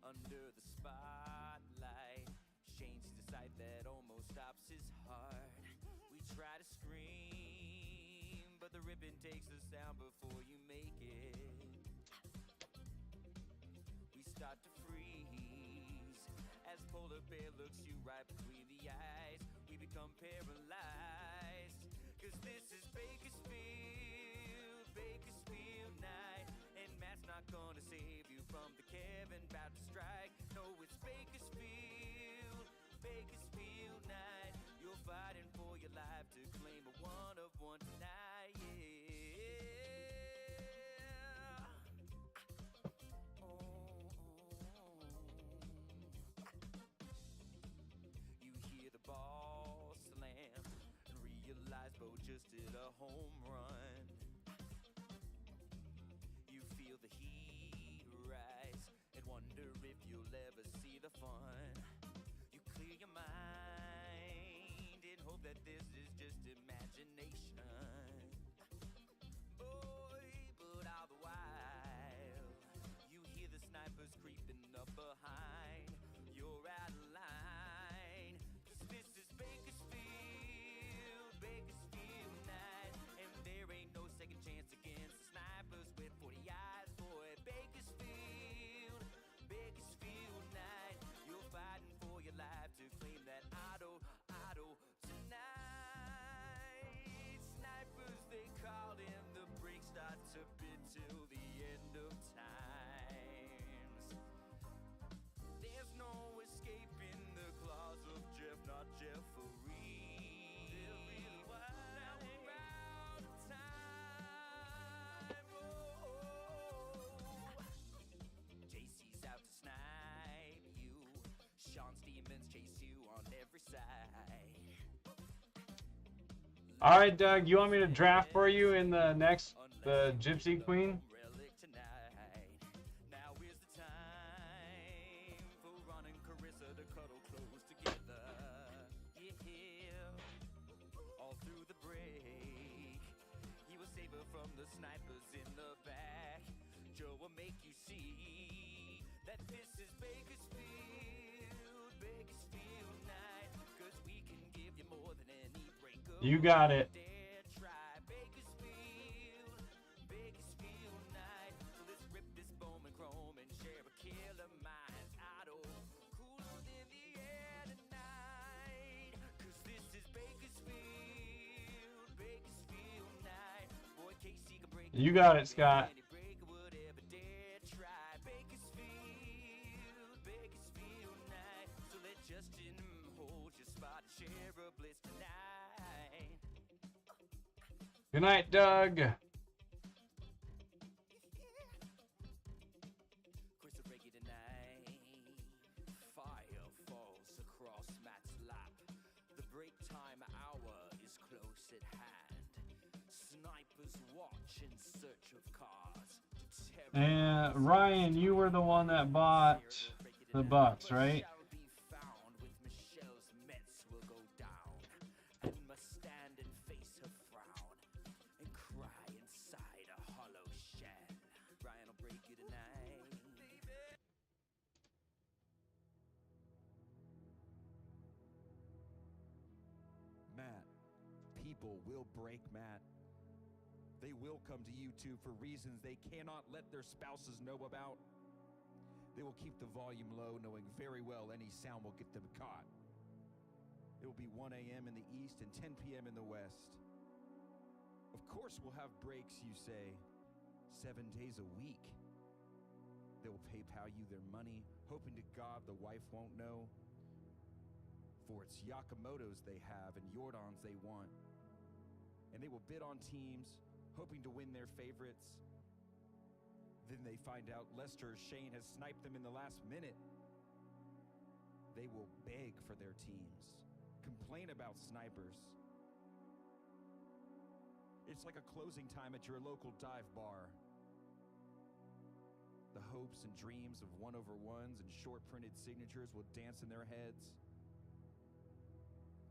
A: under the spotlight. Shane's the sight that almost stops his heart. We try to scream, but the ribbon takes the sound before you make it. We start to freeze as polar bear looks you right between the eyes. We become paralyzed, 'cause this is Bakersfield night. And Matt's not gonna save you from the Kevin about to strike. No, it's Bakersfield night. You're fighting for your life to claim a one of one tonight, yeah. You hear the ball slam and realize Bo just did a home run. You feel the heat rise and wonder if you'll ever see the fun. You clear your mind and hope that this is just imagination. Boy, but all the while you hear the snipers creeping up behind. You're out of line, 'cause this is Bakersfield night. And there ain't no second chance against the snipers with 40 eyes. Boy, Bakersfield night. You're fighting for your life to claim that auto tonight. Snipers, they call him. The break starts to bid till the end of times. There's no escaping the claws of Jeff, not Jeffrey. Now we're out of time. JC's out to snipe you. Sean's demons chase you on every side.
B: All right, Doug, you want me to draft for you in the next, the Gypsy Queen?
A: Now is the time for Ron and Carissa to cuddle close together. Yeah, all through the break, he will save her from the snipers in the back. Joe will make you see that this is Bakersfield night, 'cause we can give you more than any break.
B: You got it.
A: Try Bakersfield night. So let's rip this bone and chrome and share a killer mind. Auto cooler than the air tonight, 'cause this is Bakersfield night. Boy, Casey can break.
B: You got it, Scott.
A: Any breaker would ever dare try Bakersfield night. So let Justin hold your spot and share a Blitz tonight.
B: Good night, Doug.
A: Chris Reggie tonight. Fire falls across Matt's lap. The break time hour is close at hand. Snipers watch in search of cars.
B: And Ryan, you were the one that bought the Bucks, right?
A: Shall be found with Michelle's Mets will go down, and must stand and face her frown and cry inside a hollow shell. Ryan will break you tonight.
C: Matt, people will break Matt. They will come to YouTube for reasons they cannot let their spouses know about. They will keep the volume low, knowing very well any sound will get them caught. It will be 1 a.m. in the east and 10 p.m. in the west. Of course we'll have breaks, you say, 7 days a week. They will PayPal you their money, hoping to God the wife won't know. For it's Yakamoto's they have and Jordan's they want. And they will bid on teams, hoping to win their favorites. Then they find out Lester or Shane has sniped them in the last minute. They will beg for their teams, complain about snipers. It's like a closing time at your local dive bar. The hopes and dreams of 1/1s and short printed signatures will dance in their heads.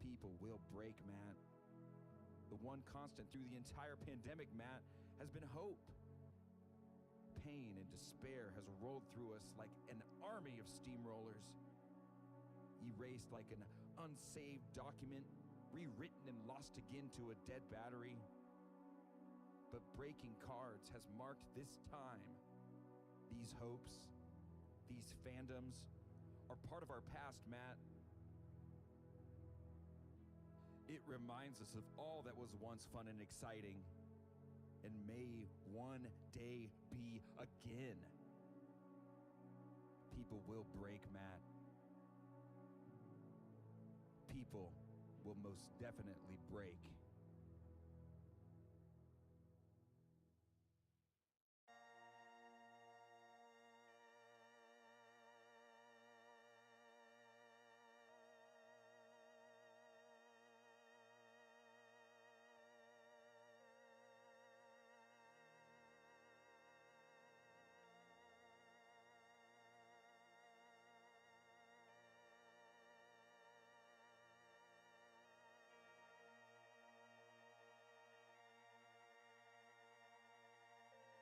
C: People will break Matt. The one constant through the entire pandemic, Matt, has been hope. pain and despair has rolled through us like an army of steamrollers. Erased like an unsaved document, rewritten and lost again to a dead battery. But breaking cards has marked this time. These hopes, these fandoms, are part of our past, Matt. It reminds us of all that was once fun and exciting, and may one day be again. People will break, Matt. People will most definitely break.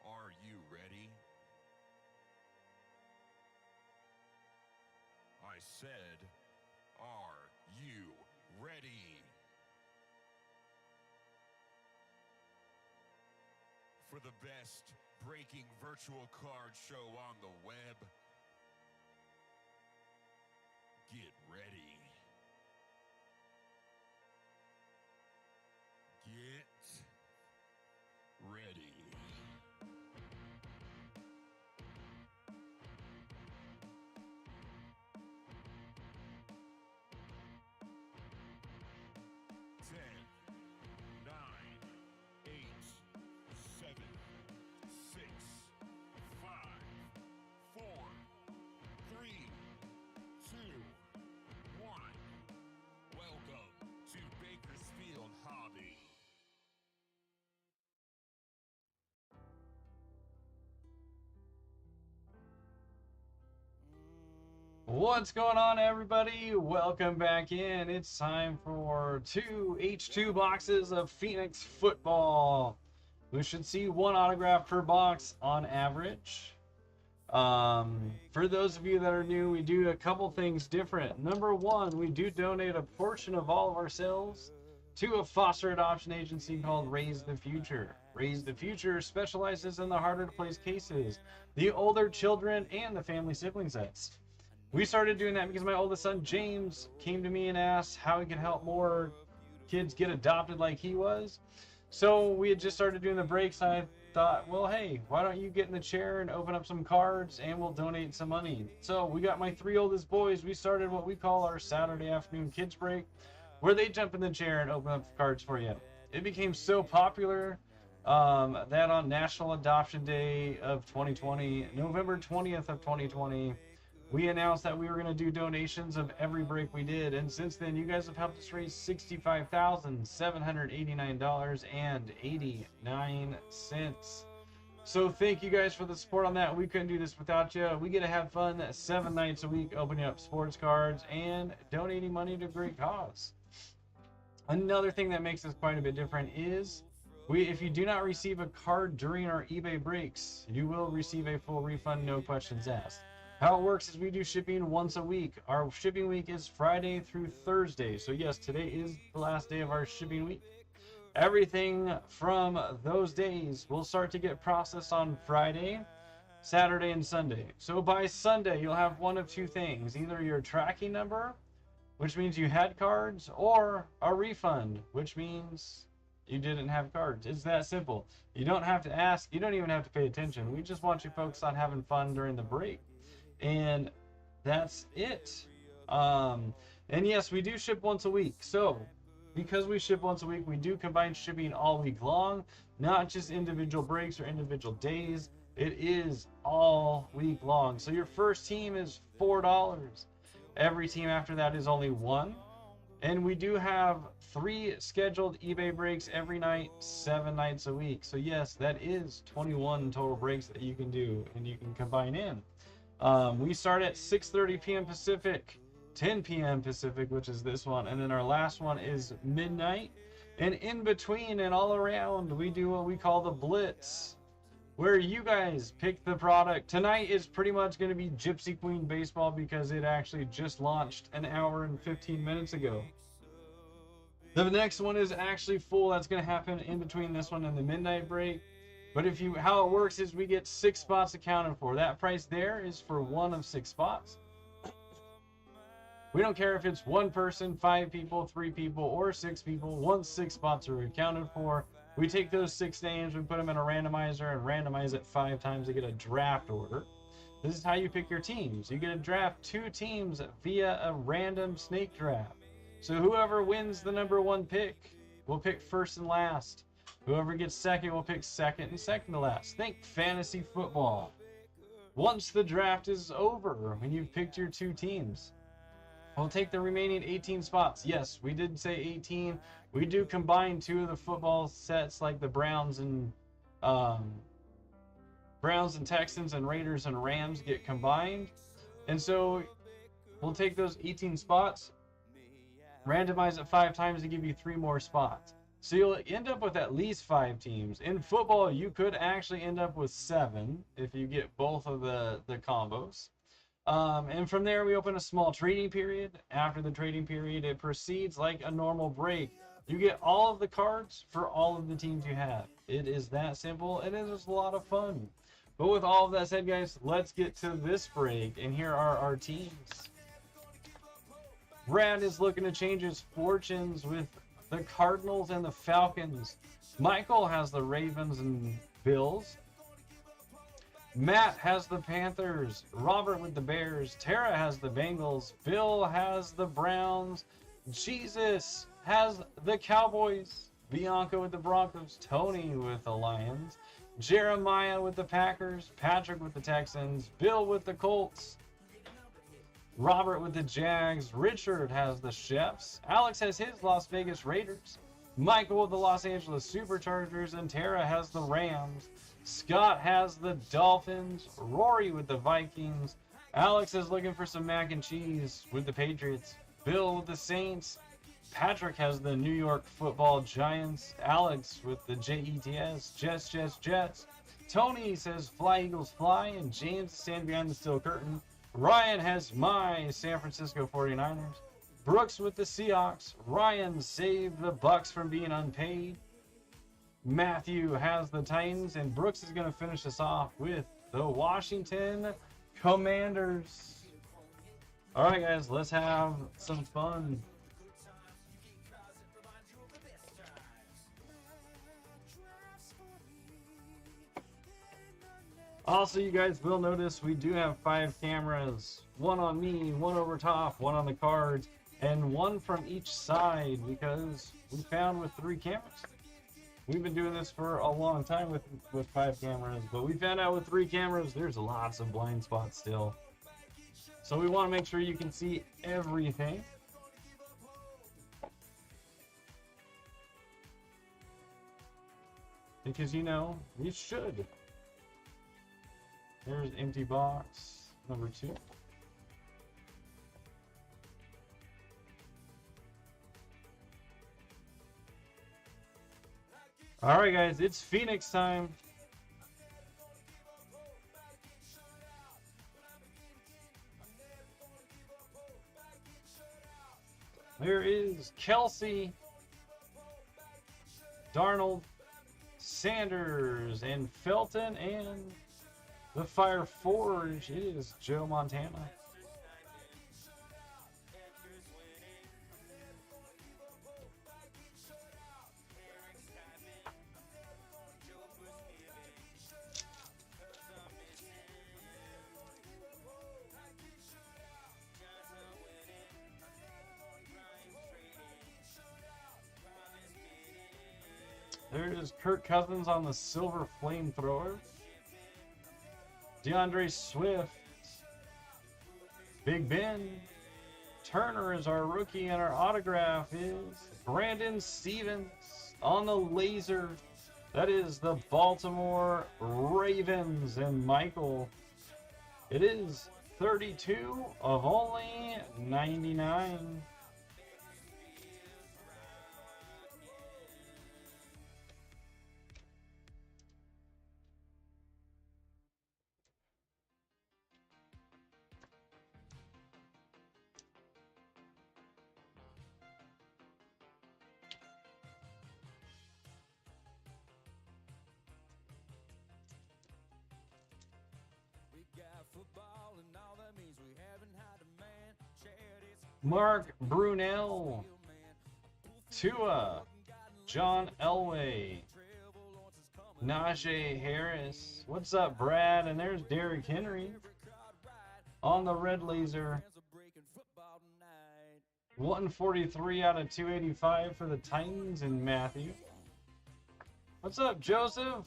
D: Are you ready? I said, are you ready? For the best breaking virtual card show on the web, get ready. Get ready.
B: What's going on, everybody? Welcome back in. It's time for 2 H2 boxes of Phoenix football. We should see one autograph per box on average. For those of you that are new, we do a couple things different. Number one, we do donate a portion of all of our sales to a foster adoption agency called Raise the Future. Raise the Future specializes in the harder to place cases, the older children, and the family sibling sets. We started doing that because my oldest son, James, came to me and asked how he could help more kids get adopted like he was. So we had just started doing the breaks, and I thought, well, hey, why don't you get in the chair and open up some cards, and we'll donate some money. So we got my 3 oldest boys. We started what we call our Saturday afternoon kids break, where they jump in the chair and open up the cards for you. It became so popular that on National Adoption Day of 2020, November 20th of 2020, we announced that we were going to do donations of every break we did, and since then you guys have helped us raise $65,789.89. So thank you guys for the support on that. We couldn't do this without you. We get to have fun 7 nights a week opening up sports cards and donating money to a great cause. Another thing that makes us quite a bit different is if you do not receive a card during our eBay breaks, you will receive a full refund, no questions asked. How it works is we do shipping once a week. Our shipping week is Friday through Thursday. So yes, today is the last day of our shipping week. Everything from those days will start to get processed on Friday, Saturday, and Sunday. So by Sunday, you'll have one of 2 things. Either your tracking number, which means you had cards, or a refund, which means you didn't have cards. It's that simple. You don't have to ask. You don't even have to pay attention. We just want you focused on having fun during the break. And that's it. And yes, we do ship once a week. So because we ship once a week, we do combine shipping all week long, not just individual breaks or individual days. It is all week long. So your first team is $4. Every team after that is only $1. And we do have 3 scheduled eBay breaks every night, 7 nights a week. So yes, that is 21 total breaks that you can do and you can combine in. We start at 6:30 p.m. Pacific, 10 p.m. Pacific, which is this one, and then our last one is midnight. And in between and all around, we do what we call the Blitz. where you guys pick the product. Tonight is pretty much going to be Gypsy Queen Baseball because it actually just launched an hour and 15 minutes ago. The next one is actually full. That's going to happen in between this one and the midnight break. But how it works is we get 6 spots accounted for. That price there is for one of 6 spots. We don't care if it's 1 person, 5 people, 3 people, or 6 people. Once 6 spots are accounted for, we take those 6 names, we put them in a randomizer and randomize it 5 times to get a draft order. This is how you pick your teams. You get to draft 2 teams via a random snake draft. So whoever wins the number 1 pick will pick first and last. Whoever gets second will pick second and second to last. Think fantasy football. Once the draft is over, when you've picked your 2 teams, we'll take the remaining 18 spots. Yes, we did say 18. We do combine 2 of the football sets, like the Browns and Texans and Raiders and Rams get combined. And so we'll take those 18 spots, randomize it 5 times to give you 3 more spots. So you'll end up with at least 5 teams. In football, you could actually end up with 7 if you get both of the combos. And from there, we open a small trading period. After the trading period, it proceeds like a normal break. You get all of the cards for all of the teams you have. It is that simple, and it is a lot of fun. But with all of that said, guys, let's get to this break, and here are our teams. Brad is looking to change his fortunes with the Cardinals and the Falcons. Michael has the Ravens and Bills. Matt has the Panthers. Robert with the Bears. Tara has the Bengals. Bill has the Browns. Jesus has the Cowboys. Bianca with the Broncos. Tony with the Lions. Jeremiah with the Packers. Patrick with the Texans. Bill with the Colts. Robert with the Jags. Richard has the Chefs. Alex has his Las Vegas Raiders. Michael with the Los Angeles Superchargers. And Tara has the Rams. Scott has the Dolphins. Rory with the Vikings. Alex is looking for some mac and cheese with the Patriots. Bill with the Saints. Patrick has the New York Football Giants. Alex with the Jets. Jets. Tony says Fly Eagles Fly. And James stand behind the steel curtain. Ryan has my San Francisco 49ers. Brooks with the Seahawks. Ryan saved the Bucks from being unpaid. Matthew has the Titans, and Brooks is going to finish us off with the Washington Commanders. All right, guys, let's have some fun. Also, you guys will notice we do have 5 cameras. 1 on me, 1 over top, 1 on the cards, and 1 from each side because we found with 3 cameras. We've been doing this for a long time with 5 cameras, but we found out with 3 cameras, there's lots of blind spots still. So we want to make sure you can see everything. Because, you know, you should. There's empty box number 2. All right, guys, it's Phoenix time. There is Kelsey, Darnold, Sanders, and Felton, and the Fire Forge is Joe Montana. There's Kirk Cousins on the Silver Flamethrower. DeAndre Swift. Big Ben. Turner is our rookie, and our autograph is Brandon Stevens on the laser. That is the Baltimore Ravens. And Michael, it is 32 of only 99. Mark Brunel, Tua, John Elway, Najee Harris. What's up, Brad? And there's Derrick Henry on the red laser. 143 out of 285 for the Titans and Matthew. What's up, Joseph?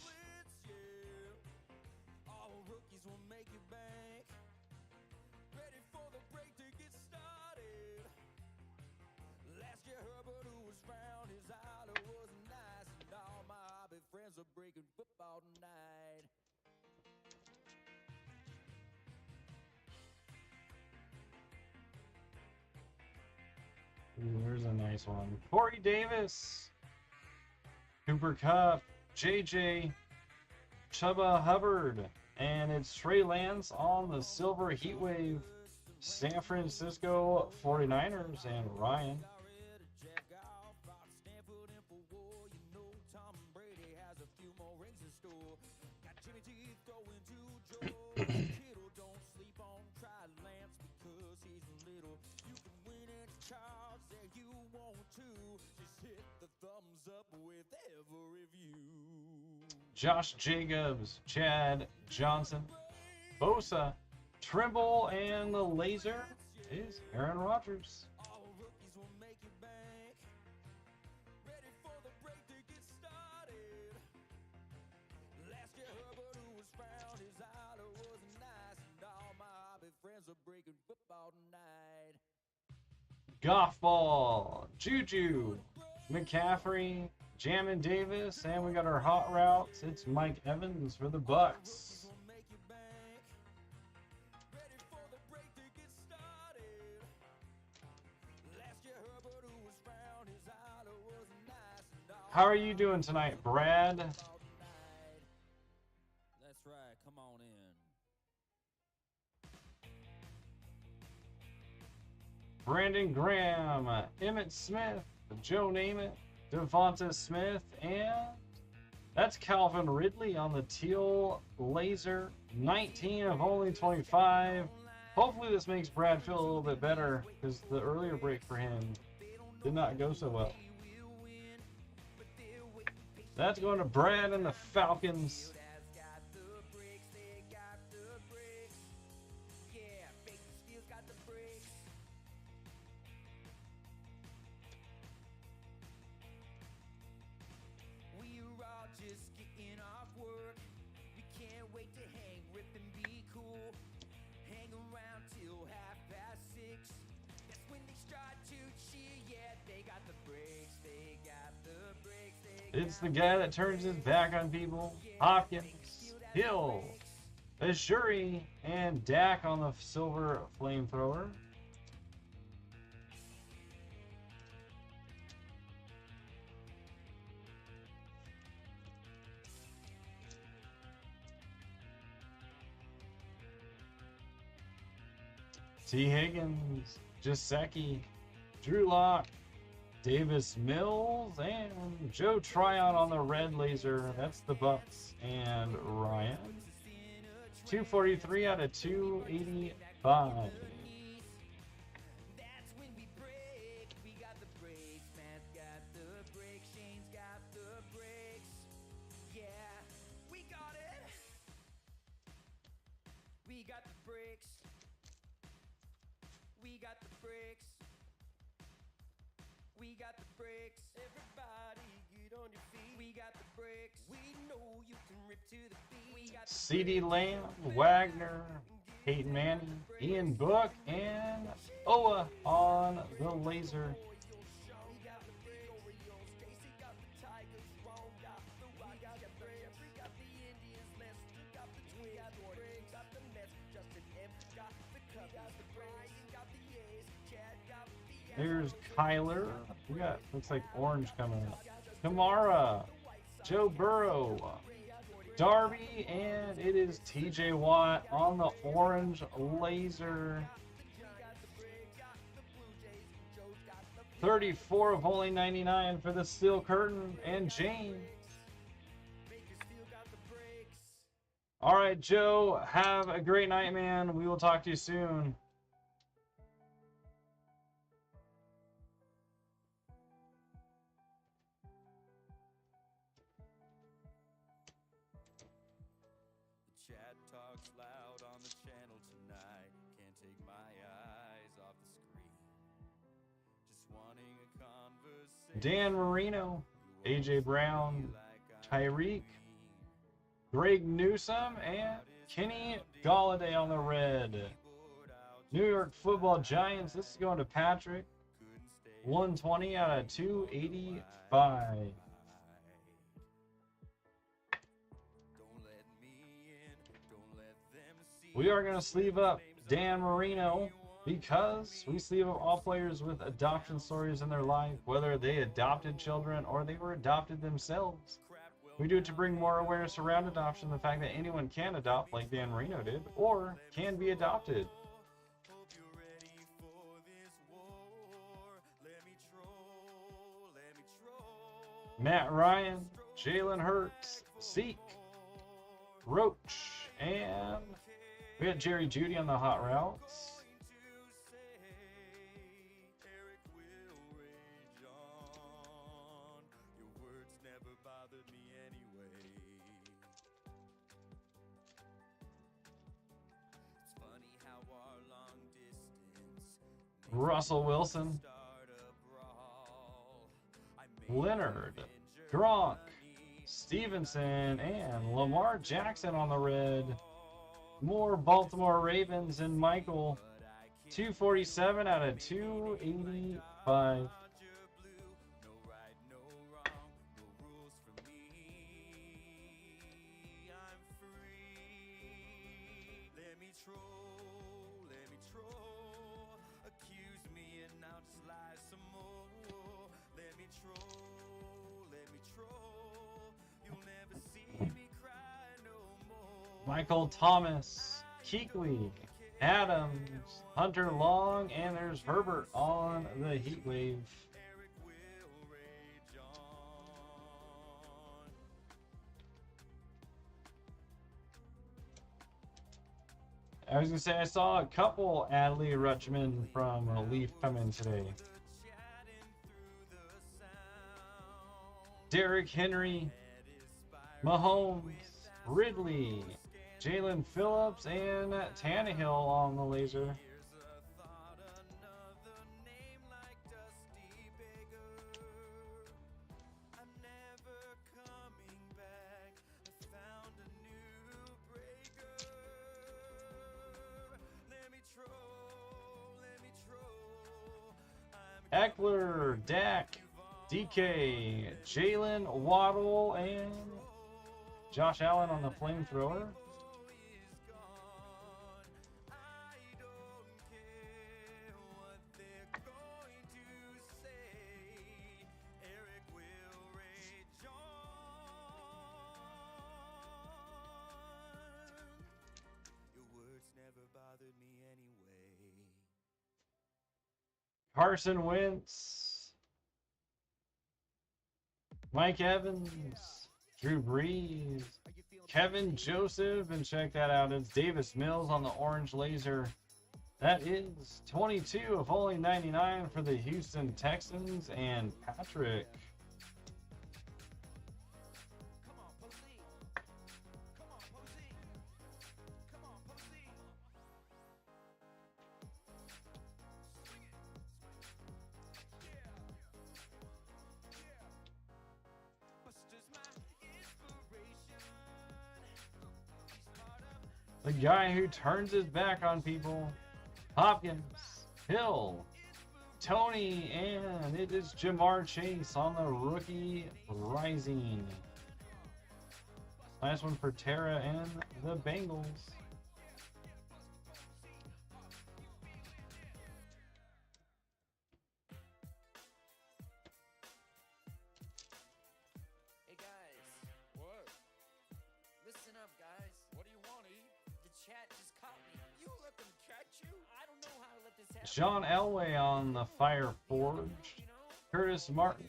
B: Ooh, there's a nice one. Corey Davis, Cooper Kupp, JJ, Chuba Hubbard, and it's Trey Lance on the silver heatwave. San Francisco 49ers and Ryan. Josh Jacobs, Chad Johnson, Bosa, Trimble, and the laser is Aaron Rodgers. Golf ball, Juju, McCaffrey, Jamin Davis, and we got our hot routes. It's Mike Evans for the Bucks. How are you doing tonight, Brad?
C: That's right. Come on in.
B: Brandon Graham, Emmett Smith, Joe Namath, Devonta Smith, and that's Calvin Ridley on the teal laser. 19 of only 25. Hopefully this makes Brad feel a little bit better because the earlier break for him did not go so well. That's going to Brad and the Falcons. It's the guy that turns his back on people. Hopkins, Hill, Ashuri, and Dak on the silver flamethrower. T. Higgins, Jaceki, Drew Lock, Davis Mills, and Joe Tryon on the red laser. That's the Bucks and Ryan. 243 out of 285. CeeDee Lamb, Wagner, Peyton Manning, Ian Book, and Oa on the laser. There's Kyler. We got, looks like orange coming up. Kamara, Joe Burrow, Darby, and it is TJ Watt on the orange laser. 34 of only 99 for the Steel Curtain and James. All right, Joe, have a great night, man. We will talk to you soon.
A: talks loud on the channel tonight. Can't take my eyes off the screen. Just wanting a conversation.
B: Dan Marino, AJ Brown, Tyreek, Greg Newsome, and Kenny Galladay on the red. New York Football Giants. This is going to Patrick. 120 out of 285. We are going to sleeve up Dan Marino because we sleeve up all players with adoption stories in their life, whether they adopted children or they were adopted themselves. We do it to bring more awareness around adoption, the fact that anyone can adopt like Dan Marino did, or can be adopted. Matt Ryan, Jalen Hurts, Zeke, Roach, and we got Jerry Jeudy on the hot routes. Russell Wilson, Leonard, Gronk, Stevenson, and Lamar Jackson on the red. More Baltimore Ravens and Michael. 247 out of 285. Michael Thomas, Kuechly, Adams, Hunter Long, and there's Herbert on the heat wave. I was going to say, I saw a couple Adley Rutschman from Leaf come in today. Derrick Henry, Mahomes, Ridley, Jalen Phillips, and Tannehill on the laser. Eckler, Dak, DK, Jalen Waddle, and Josh Allen on the flamethrower. Carson Wentz, Mike Evans, Drew Brees, Kevin Joseph, and check that out. It's Davis Mills on the orange laser. That is 22 of only 99 for the Houston Texans and Patrick. The guy who turns his back on people, Hopkins, Hill, Tony, and it is Jamar Chase on the rookie rising. Last one for Tara and the Bengals.
E: Hey guys. What? Listen up, guys. What do you want, E? The chat just caught me. You let them catch you? I don't know how to let this happen.
B: Sean Elway on the Fire Forge. Curtis Martin,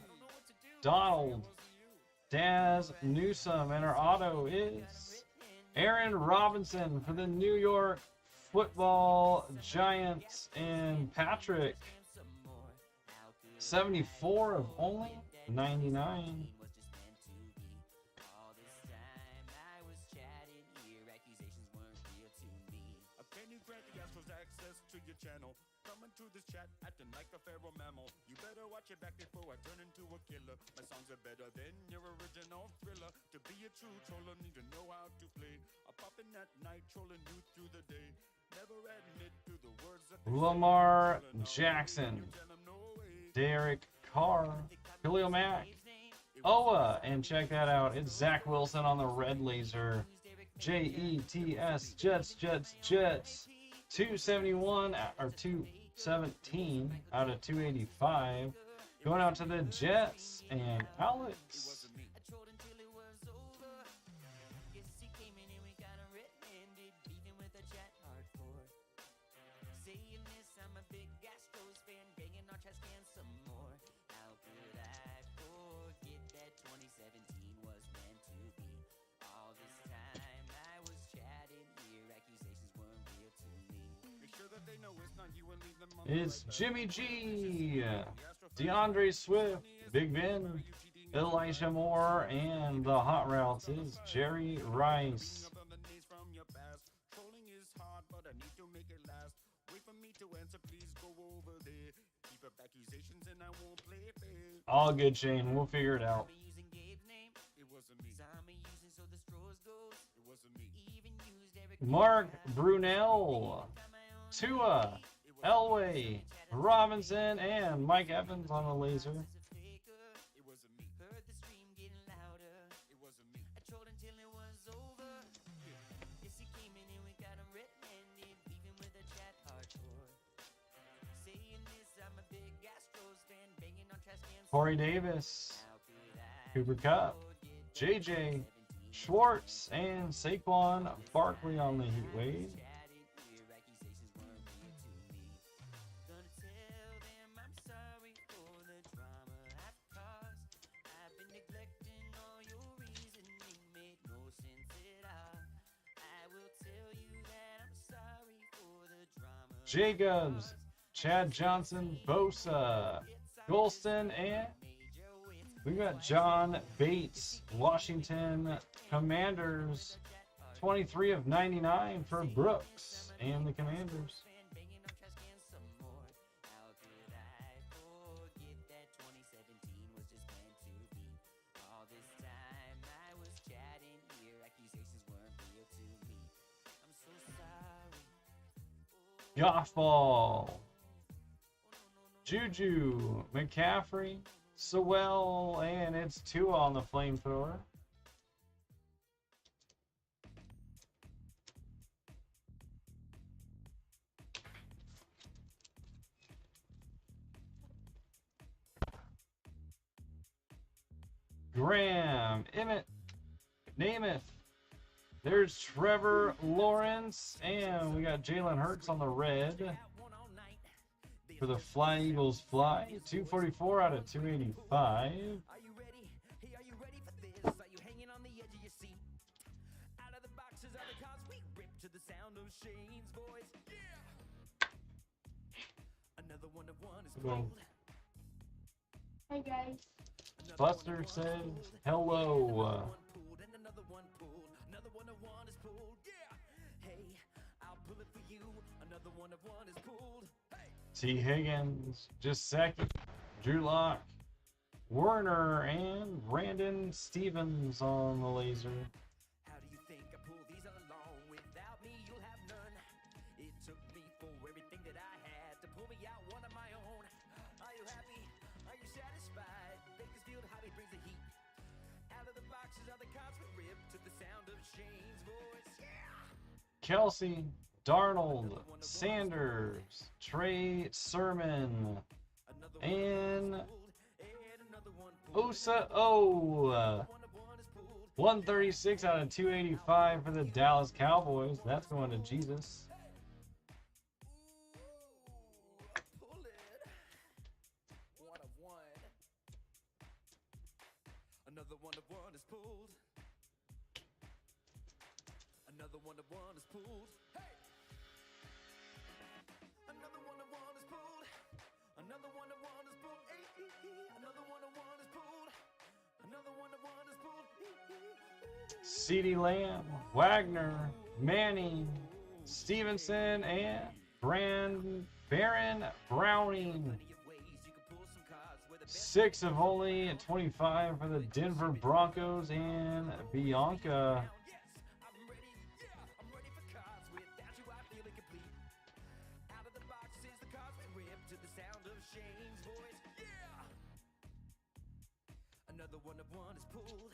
B: Donald, Daz Newsome, and our auto is Aaron Robinson for the New York Football Giants and Patrick. 74 of only 99.
C: chat, acting like a feral mammal. You better watch your back before I turn into a killer. My songs are better than your original thriller. To be a true troller, need to know how to play. I pop in at night, trolling you through the day. Never admit to the words that they
B: Lamar
C: say.
B: Jackson,
C: You tell 'em no way.
B: Derek Carr, Khalil Mack, Oa, and check that out. It's Zach Wilson on the red laser. Jets, Jets, Jets, Jets. 271 or 217 out of 285. Going out to the Jets and Alex.
A: I told until it was over. Yes, he came in and we got him red-handed, beating with a chat hardcore. Saying this, I'm a big Astros fan, banging on chest and some more. How could I forget that 2017 was meant to be? All this time I was chatting here, accusations weren't real to me.
C: Make sure that they know it's not you and leave them on
B: It's Jimmy G, DeAndre Swift, Big Ben, Elijah Moore, and the Hot Routes is Jerry Rice.
C: Trolling is hard, but I need to make it last. Wait for me to answer, please go over there. Keep up accusations and I won't play fair.
B: All good, Shane. We'll figure it out.
A: Saw me using Gabe's name,
C: It wasn't me.
A: saw me using so the straws goes.
C: It wasn't me.
A: Even used Eric
B: Mark Brunell, Tua, Elway, Robinson, and Mike Evans on the laser.
C: It wasn't me.
A: Heard the stream getting louder.
C: It wasn't me.
A: I trolled until it was over. Yes, he came in and we got him red-handed, beefing with a chat hardcore. Saying this, I'm a big Astros fan, banging on trash cans.
B: Corey Davis,
A: How could I
B: Cooper Cup,
A: forget
B: JJ,
A: 17
B: Schwartz, and Saquon Barkley on the heat wave.
A: chatted here, accusations weren't real to me. Gonna tell them I'm sorry for the drama I've caused. I've been neglecting all your reasoning, made no sense at all. I will tell you that I'm sorry for the drama.
B: Jacobs, Chad Johnson, Bosa, Golston, and we got John Bates, Washington Commanders, 23 of 99 for Brooks and the Commanders.
A: Banging on trash cans some more. How could I forget that 2017 was just meant to be? All this time I was chatting here, accusations weren't real to me. I'm so sorry.
B: Goff ball, Juju, McCaffrey, Sewell, and it's Tua on the flamethrower. Graham, Emmett, Namath. There's Trevor Lawrence, and we got Jalen Hurts on the red for the Fly Eagles Fly. 244 out of 285.
A: Are you ready? Hey, are you ready for this? Are you hanging on the edge of your seat? Out of the boxes are the cards we rip to the sound of Shane's voice. Yeah! Another one of one is
B: Well,
A: pulled.
F: Hey guys.
B: Buster says hello.
A: One pulled and another one pulled. Another one of one is pulled. Yeah! Hey, I'll pull it for you. Another one of one is pulled. Hey!
B: T. Higgins, just second. Drew Lock, Werner, and Brandon Stevens on the laser.
A: How do you think I pull these along? Without me, you'll have none. It took me for everything that I had to pull me out one of my own. Are you happy? Are you satisfied? Bakersfield Hobby brings the heat. Out of the boxes are the cards we rip to the sound of Shane's voice. Yeah!
B: Kelsey, Darnold, Sanders, Trey Sermon,
A: Another
B: and
A: pulled, and another one pulled.
B: Osa O.
A: One of one is pulled.
B: 136 out of 285 for the Dallas Cowboys. That's going to Jesus.
A: Pull it. One of one. Another one of one is pulled. Another one of one is pulled. Hey! Another one of one is pulled. Another one of one is pulled. Another one of one is pulled. Another one of one is pulled.
B: CeeDee Lamb, Wagner, Manning, Stevenson, and Baron Browning. 6 of only 25 for the Denver Broncos and Bianca.
A: Another one of one is pulled.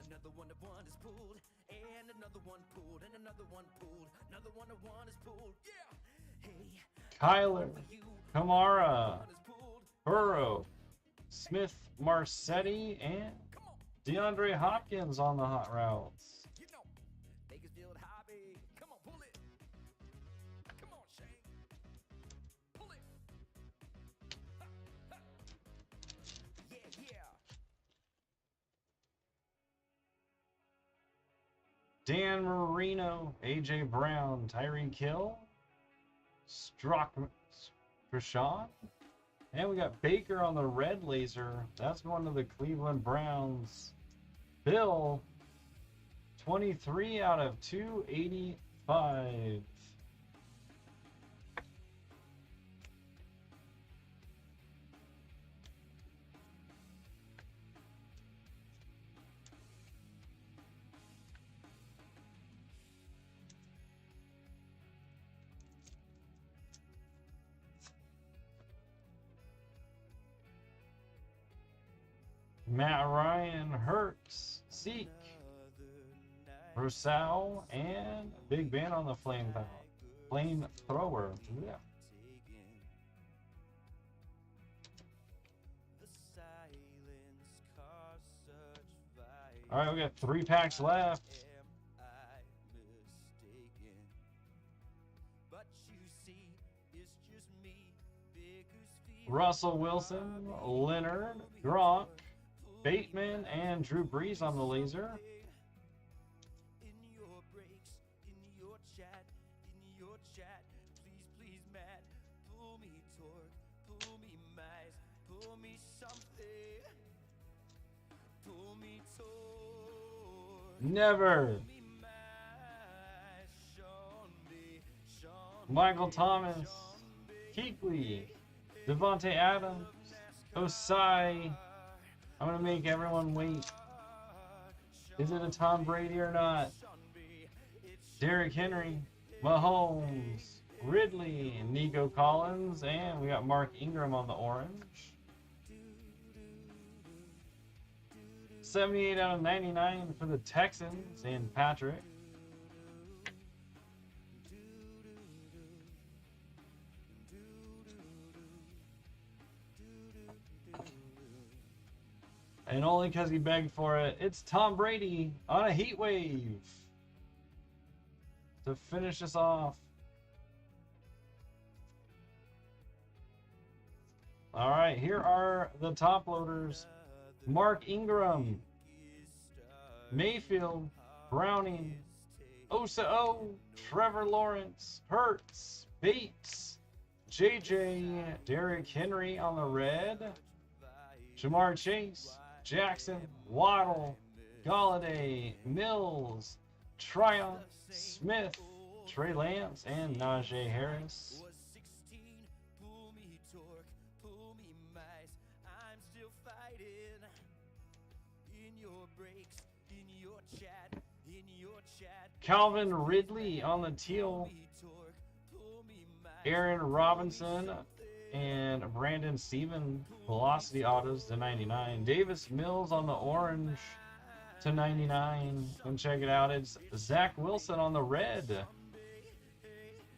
A: Another one of one is pulled. And another one pulled. And another one pulled. Another one of one is pulled. Yeah. Hey.
B: Kyler, Kamara, Burrow, Smith, Marsetti, and DeAndre Hopkins on the hot routes.
A: You know, Bakersfield hobby. Come on, pull it. Come on, Shane. Pull it. Ha, ha. Yeah, yeah.
B: Dan Marino, AJ Brown, Tyreek Hill, Rashawn, and we got Baker on the red laser. That's going to the Cleveland Browns. Bill, 23 out of 285. Matt Ryan, Hurts, Zeke, Rousseau, and Big Ben on the flamethrower. Yeah. All right, we got 3 packs left. Russell Wilson, Leonard, Gronk, Bateman, and Drew Brees on the laser.
A: In your breaks, in your chat, please, Matt, pull me torque, pull me mice, pull me something, pull me torque,
B: Never.
A: pull me mice, Sean
B: Michael Thomas, Kuechly, Devontae Adams, Osai. I'm going to make everyone wait. Is it a Tom Brady or not? Derrick Henry, Mahomes, Ridley, Nico Collins, and we got Mark Ingram on the orange. 78 out of 99 for the Texans and Patrick. And only because he begged for it, it's Tom Brady on a heat wave to finish us off. All right, here are the top loaders. Mark Ingram, Mayfield, Browning, Osa-O, Trevor Lawrence, Hurts, Bates, JJ, Derrick Henry on the red, Jamar Chase, Jackson, Waddle, Galladay, Mills, Triumph, Smith, Trey Lance, and Najee Harris.
A: pull me torque, pull me mice, I'm still fighting. In your breaks, in your chat,
B: Calvin Ridley on the teal,
A: pull me torque, pull me mice.
B: Aaron Robinson, and Brandon Steven velocity autos to 99. Davis Mills on the orange to 99. And check it out, it's Zach Wilson on the red.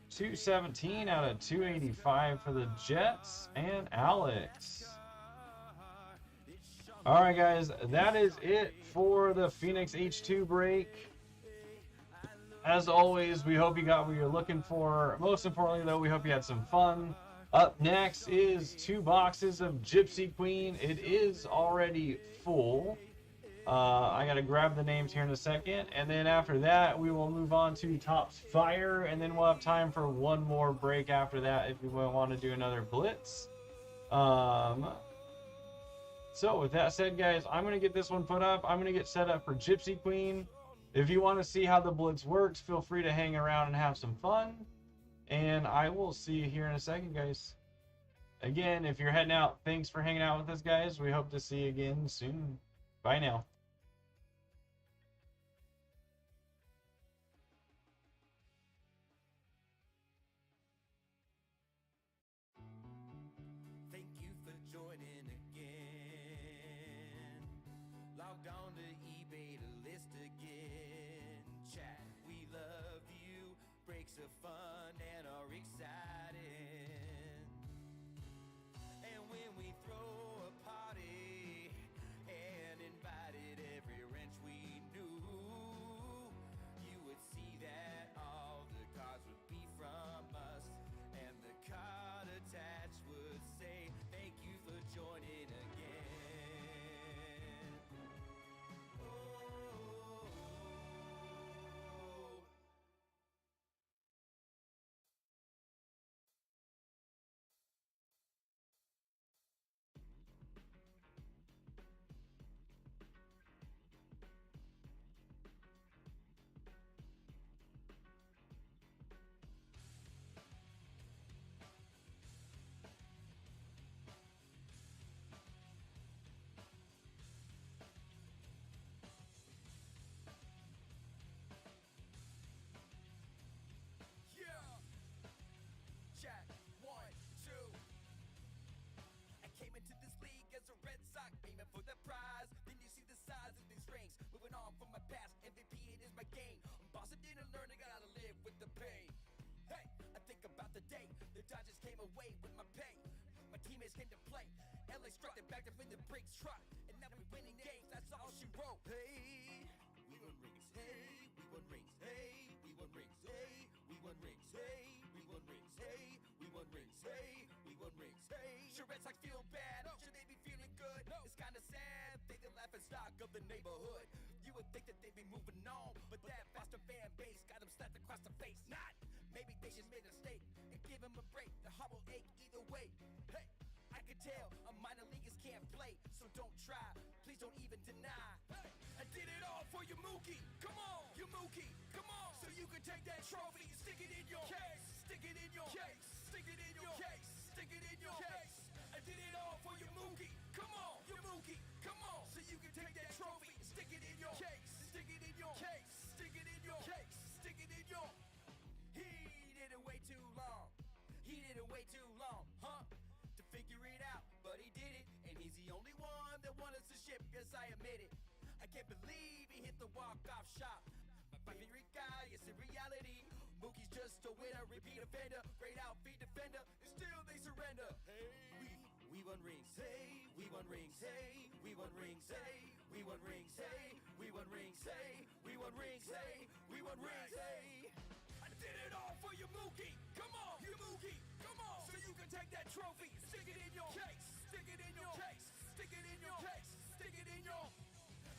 B: 217 out of 285 for the Jets and Alex. All right, guys, that is it for the Phoenix H2 break. As always, we hope you got what you're looking for. Most importantly, though, we hope you had some fun. Up next is 2 boxes of Gypsy Queen. It is already full. I got to grab the names here in a second. And then after that, we will move on to Topps Fire. And then we'll have time for one more break after that if we want to do another Blitz. So with that said, guys, I'm going to get this one put up. I'm going to get set up for Gypsy Queen. If you want to see how the Blitz works, feel free to hang around and have some fun. And I will see you here in a second, guys. Again, if you're heading out, thanks for hanging out with us, guys. We hope to see you again soon. Bye now.
A: Thank you for joining again. Logged on to eBay to list again. Chat, we love you. Breaks are fun and are exciting. And when we throw a party and invited every wrench we knew, you would see that all the cards would be from us, and the card attached would say, thank you for joining again. Oh. Yeah. Chat, 1, 2. I came into this league as a Red Sox, aiming for the prize. Then you see the size of these rings. Moving on from my past, MVP it is my game. Boston didn't learn, I gotta live with the pain. Hey, I think about the day the Dodgers came away with my pay. My teammates came to play. LA struck it back to win the Brinks truck, and now we winning games. That's all she wrote. Hey, we won rings. Hey, we won rings. Hey, we won rings. Hey, we won rings. Hey, we won rings. Hey, we won rings. Hey, we won rings. Hey, sure Red Sox feel bad. Should they be feeling good? It's kinda sad. They the laughing stock of the neighborhood. You would think that they'd be moving on, but that Boston fan base got them slapped across the face. Not. Maybe they should make a mistake and give him a break. The heart will ache either way. Hey, I can tell a minor leaguers can't play, so don't try. Please don't even deny. Hey, I did it all for you, Mookie. Come on, you Mookie. Come on, so you can take that trophy and stick it in your case. Stick it in your case. Stick it in your case. Stick it in your case. I did it all for you, Mookie. Come on, you Mookie. Come on, so you can take that trophy and stick it in your case. Stick it in your case. Stick it in your case. Stick it in your. He did it way too long. He did it way too long, huh? To figure it out, but he did it, and he's the only one that won us the ship. Yes, I admit it. I can't believe he hit the walk-off shot. My favorite guy is in reality. Mookie's just a winner, repeat offender, great outfield defender, and still they surrender. Hey, we won rings. Hey, we won rings. Hey, we won rings. Hey, we won rings. Hey, we won rings. Hey, we won rings. Hey, we won rings. Hey. I did it all for you, Mookie. Come on, you Mookie. Come on, so you can take that trophy, stick it in your case, stick it in your case, stick it in your case, stick it in your.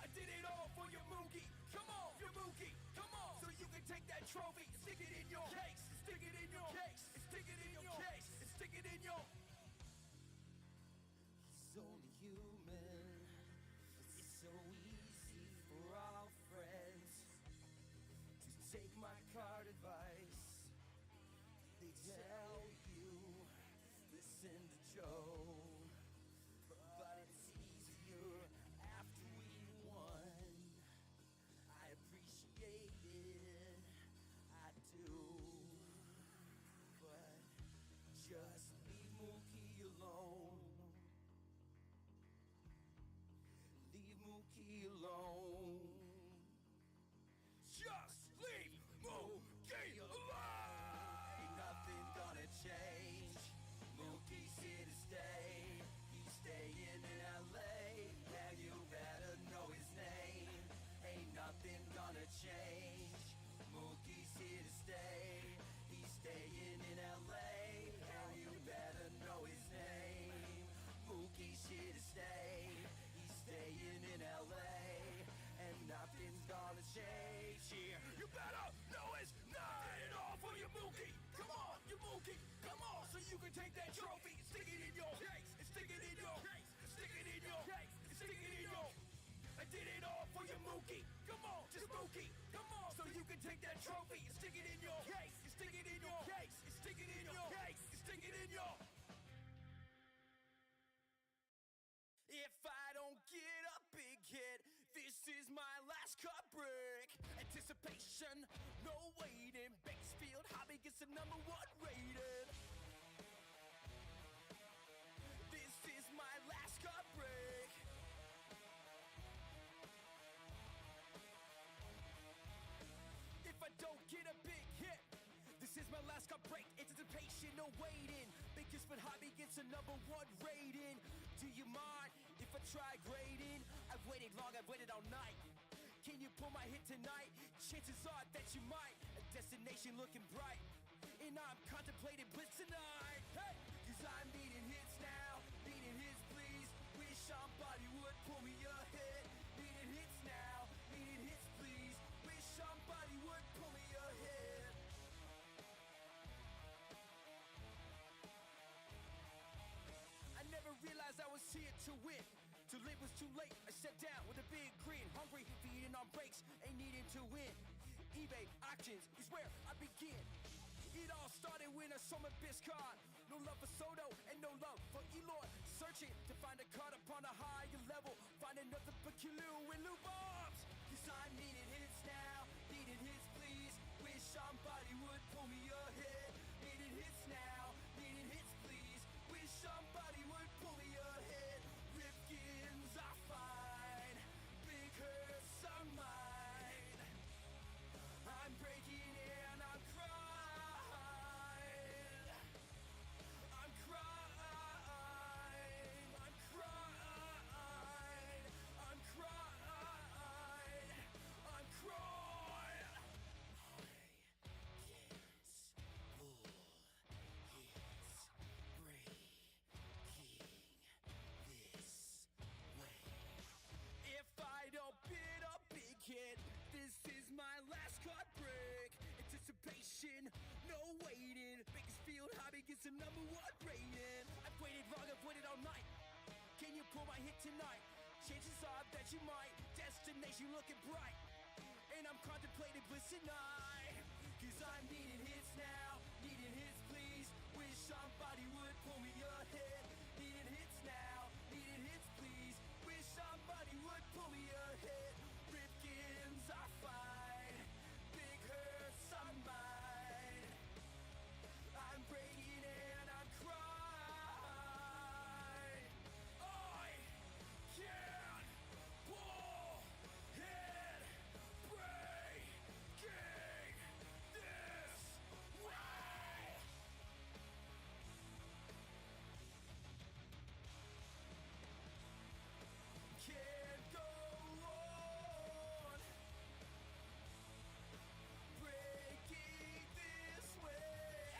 A: I did it all for you, Mookie. Come on, you Mookie. Come on, so you can take that trophy, stick it in your case, stick it in your case, stick it in your case, stick it in your. He's only human. It's so easy for our friends to take my card advice. They tell you, listen to Joe, but it's easier after we won. I appreciate it, I do, but just leave Mookie alone. Leave Mookie alone. Just leave Mookie alone. Ain't nothing gonna change. Mookie's here to stay. He's staying in LA. Yeah, you better know his name. Ain't nothing gonna change. Mookie's here to stay. He's staying in LA. Yeah, you better know his name. Mookie's here to stay. He's staying in LA. And nothing's gonna change here. You better know his name. Did it all for you, Mookie. Come on, you Mookie. Come on, so you can take that trophy and stick it in your case. And stick it in your case. Stick it in your case. Stick it in your. I did it all for you, Mookie. Come on, just Mookie. Come on, so you can take that trophy and stick it in your case. And stick it in your case. And stick
E: anticipation, no waiting. Bakersfield Hobby gets the #1 rated. This is my last cut break. If I don't get a big hit, this is my last cut break. Anticipation, no waiting. Bakersfield Hobby gets a #1 rating. Do you mind if I try grading? I've waited long, I've waited all night. Can you pull my hit tonight? Chances are that you might. A destination looking bright, and I'm contemplating Blitz tonight. Hey, 'cause I'm needing hits now, needing hits please. Wish somebody would pull me a hit. Needing hits now, needing hits please. Wish somebody would pull me a hit. I never realized I was here to win. Too late was too late. I sat down with a big grin, hungry, feeding on breaks, ain't needing to win. eBay auctions is where I begin. It all started when I saw my best card. No love for Soto and no love for Eloy. Searching to find a card upon a higher level. Finding nothing peculiar with Lou Bobs. 'Cause I'm needing hits now, needing hits please. Wish somebody would pull me a hit. Needing hits now, needing hits please. Wish somebody would pull me a hit. Ripkins are fine, big hurts are mine. I'm breaking and I'm crying. I'm crying. I'm crying. I'm crying. I'm crying. If I don't bid a big hit, this is my last cut break. Anticipation, no waiting. Bakersfield Hobby gets a #1 rating. I've waited long, I've waited all night. Can you pull my hit tonight? Chances are that you might. Destination looking bright, and I'm contemplating Blitz tonight. 'Cause I'm needing hits now, needing hits please. Wish somebody would pull me a hit. Needing hits now, needing hits please. Wish somebody would pull me a hit. Ripkins are fine, big hurts are mine. I'm breaking and I'm crying. I can't pull hit breaking this way. Can't go on breaking this way.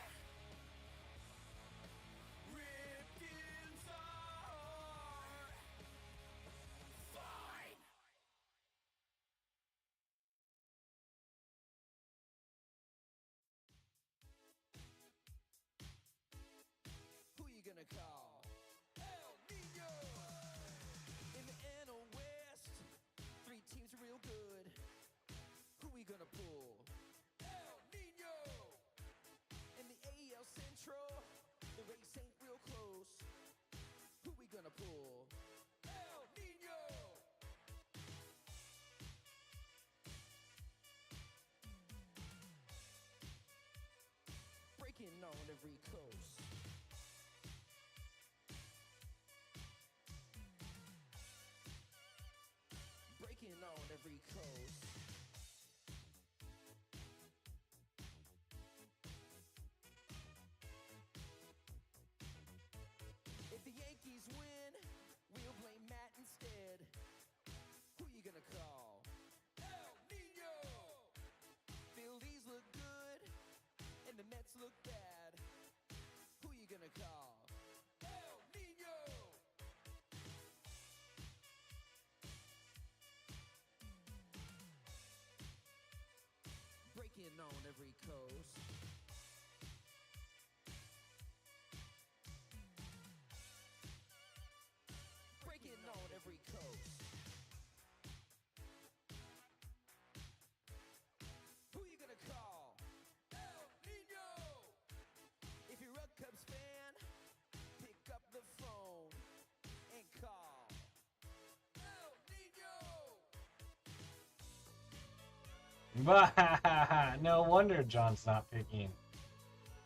E: Ripkins are fine. Who you gonna call? El Nino! In the NL West, 3 teams are real good. Who we gonna pull? El Nino! In the AL Central, the race ain't real close. Who we gonna pull? El Nino! Breaking on every coast. Breaking on every coast. If the Yankees win, we'll blame Matt instead. Who you gonna call? El Nino! Phillies look good, and the Mets look bad. Who you gonna call? El Nino! Breaking on every coast. Breaking on every coast. Who you gonna call? El Nino! If you're a Cubs fan, pick up the phone and call El Nino!
B: No wonder John's not picking.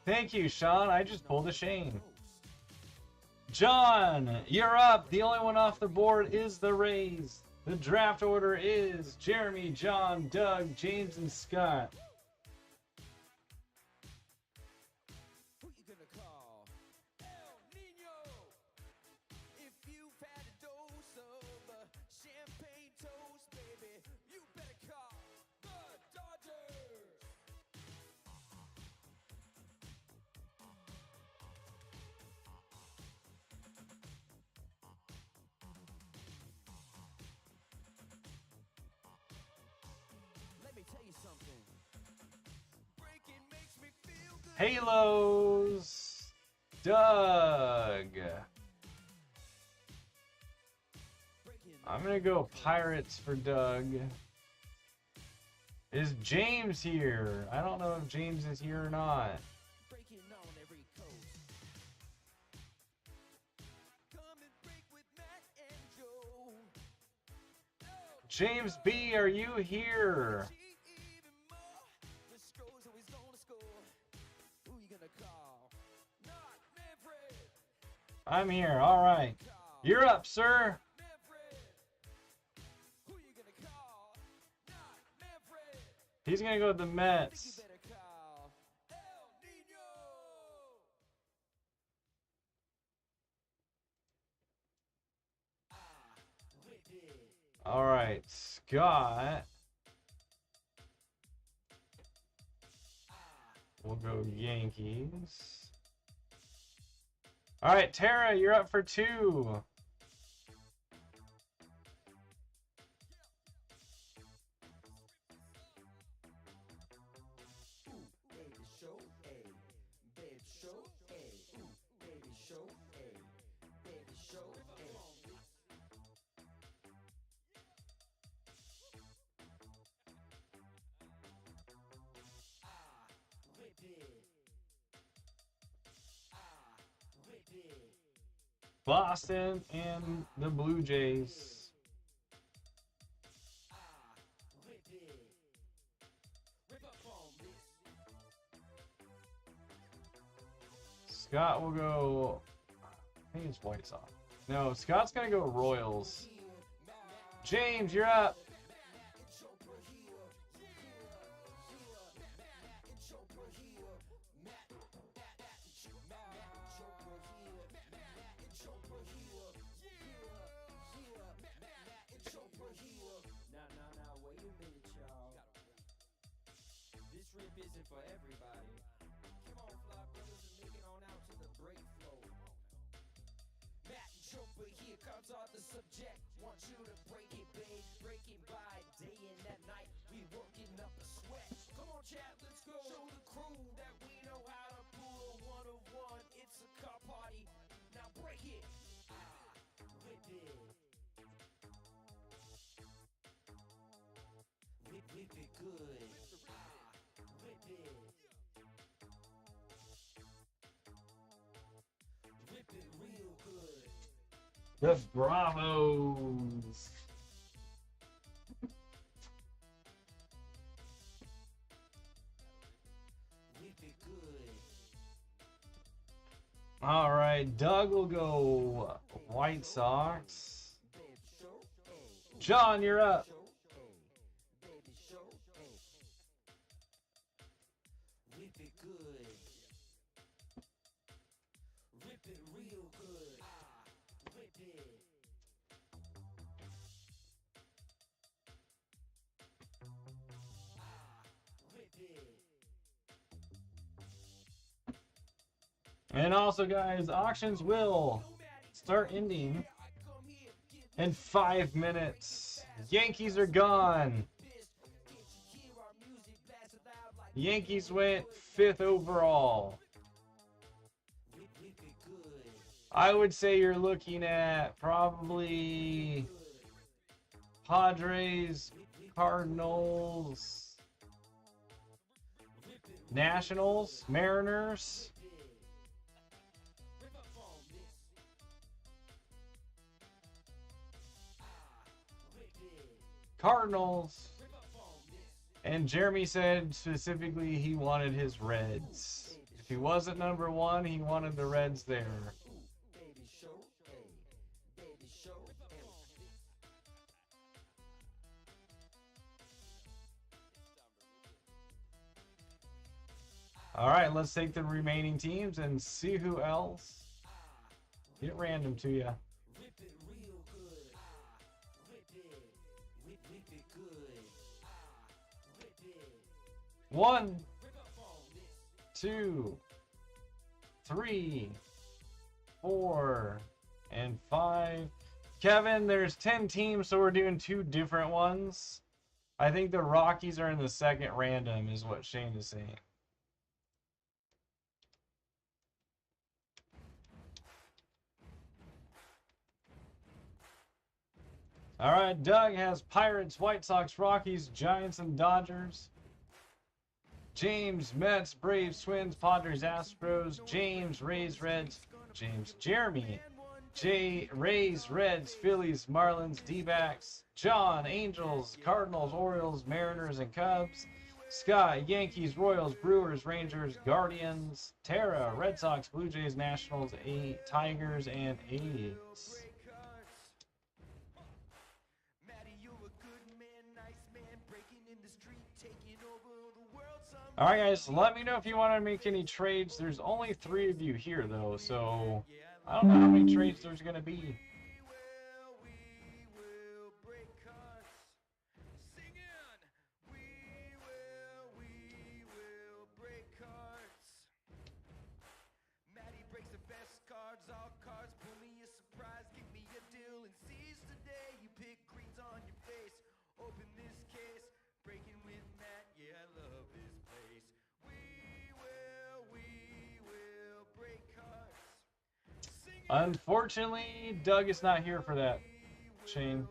B: Thank you, Sean. I just pulled a Shane. John, you're up. The only one off the board is the Rays. The draft order is Jeremy, John, Doug, James, and Scott.
E: Who you gonna call? El Nino. If you've had a dose of champagne toast, baby, you better call the Dodgers. Let me tell you something. Breaking makes me feel good.
B: Halos, Doug. I'm going to go Pirates for Doug. Is James here? I don't know if James is here or not.
E: Breaking on every coast. Come and break with Matt and Joe.
B: James B, are you here?
E: Even more. The Stros always gonna score. Who you gonna call? Not Manfred.
B: I'm here. All right. You're up, sir.
E: Manfred. Who you gonna call? Not Manfred.
B: He's going to go to the
E: You
B: Mets.
E: better call El Nino. Whip it.
B: All right, Scott. We'll go Yankees. All right, Tara, you're up for 2.
E: Baby show A, baby show A, baby show A, baby show A. Whip it. Whip it.
B: Boston and the Blue Jays.
E: Whip it. Rip up on this.
B: Scott will go. I think it's White Sox. No, Scott's gonna go Royals. James, you're up.
E: Now, wait a minute, y'all. This rip isn't for everybody. Come on, fly brothers, and make it on out to the break flow. Matt and Chopper here, cards are the subject. Want you to break it, babe. Breaking by day and at night. We working up a sweat. Come on, chat, let's go. Show the crew that we know how to pull a one-on-one. It's a car party. Now break it. Whip it. Whip it good. Whip it. Whip it real good.
B: The Bravos.
E: Whip it good.
B: All right, Doug will go White Sox.
E: Baby show A.
B: John, you're up.
E: Show A. Baby show A. Whip it good. Whip it real good. Whip it. Whip it.
B: And also, guys, auctions will start ending in 5 minutes. Yankees are gone. Yankees went 5th overall. I would say you're looking at probably Padres, Cardinals, Nationals, Mariners. Cardinals, And Jeremy said specifically he wanted his Reds. If he wasn't number one, he wanted the Reds there. All right, let's take the remaining teams and see who else. Get random to you.
E: Rip it real good. Rip it. Whip it good. Rip it.
B: 1, 2, 3, 4, and 5. Kevin, there's 10 teams, so we're doing 2 different ones. I think the Rockies are in the second random, is what Shane is saying. All right, Doug has Pirates, White Sox, Rockies, Giants, and Dodgers. James, Mets, Braves, Twins, Padres, Astros. James, Rays, Reds. James, Jeremy. Jay, Rays, Reds, Phillies, Marlins, D-backs. John, Angels, Cardinals, Orioles, Mariners, and Cubs. Scott, Yankees, Royals, Brewers, Rangers, Guardians. Tara, Red Sox, Blue Jays, Nationals, Tigers, and A's. All right, guys, let me know if you want to make any trades. There's only 3 of you here, though, so I don't know how many trades there's going to be. Unfortunately, Doug is not here for that, Shane.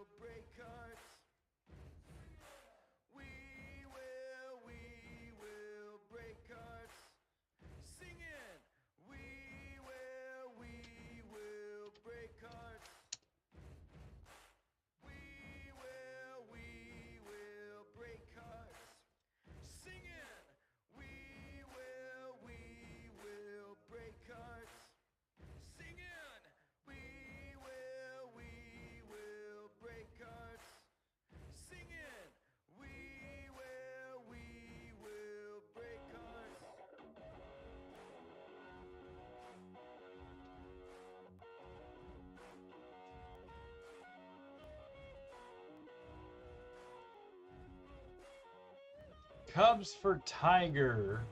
B: Cubs for Tigers.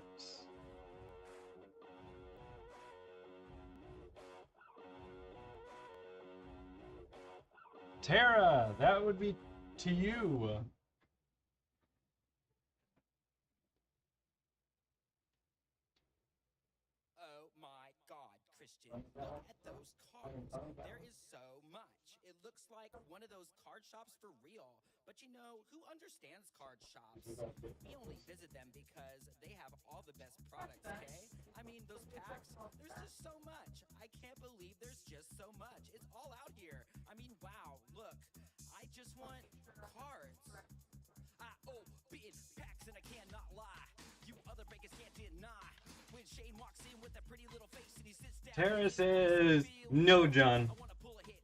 B: Tara, that would be to you.
G: Oh my God, Christian, look at those cards. There is so much. It looks like one of those card shops for real. But you know, who understands card shops? We only visit them because they have all the best products, okay? I mean, those packs, there's just so much. I can't believe there's just so much. It's all out here. I mean, wow, look. I just want cards. Bitten packs and I cannot lie. You other breakers can't deny. When Shane walks in with that pretty little face and he sits down.
B: Tara says, no, John.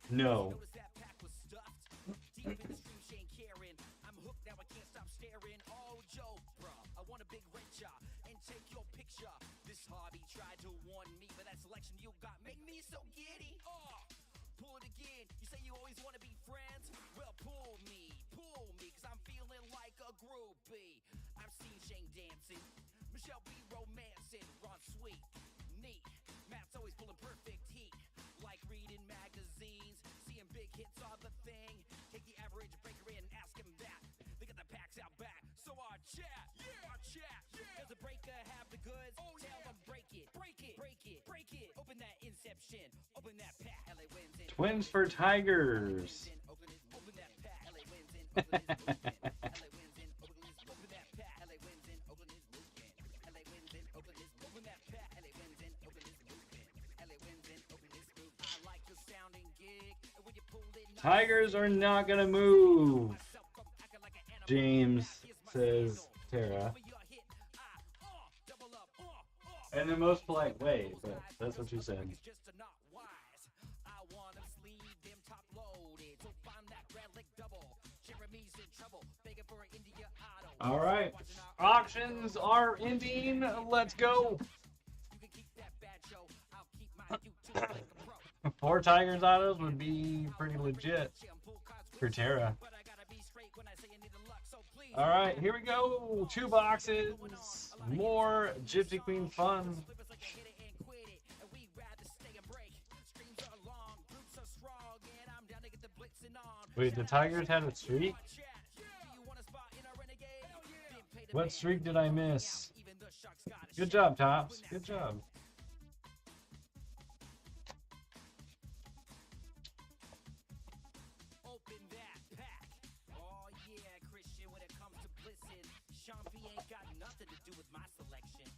B: No.
G: Tried to warn me, but that selection you got make me so giddy. Pull it again. You say you always want to be friends? Well, pull me, cause I'm feeling like a groupie. I've seen Shane dancing, Michelle B romancing, Ron sweet, neat. Matt's always pulling perfect heat, like reading magazines, seeing big hits are the thing. Take the average breaker in and ask him that. They got the packs out back, so our chat, Does the breaker have the goods? Tell them break it. Open that Inception. Open that pack. LA wins in.
B: Twins for Tigers.
G: Open that pack. LA wins in. LA wins in. Open that pack. LA wins in. Open his movement. LA wins in. Open that pack. LA wins in. Open his movement. LA wins in. Open his movement. I like the sounding gig. When you pulled it.
B: Tigers are not gonna move. James says Tara. In the most polite way, but that's what you said. All right, auctions are ending. Let's go. 4 Tigers autos would be pretty legit for Tara. All right, here we go. 2 boxes. More Gypsy Queen fun. Wait, the Tigers had a streak? What streak did I miss? Good job, Tops. Good job.
G: Open that pack. Oh yeah, Christian, when it comes to blitzing, Champy ain't got nothing to do with my selection.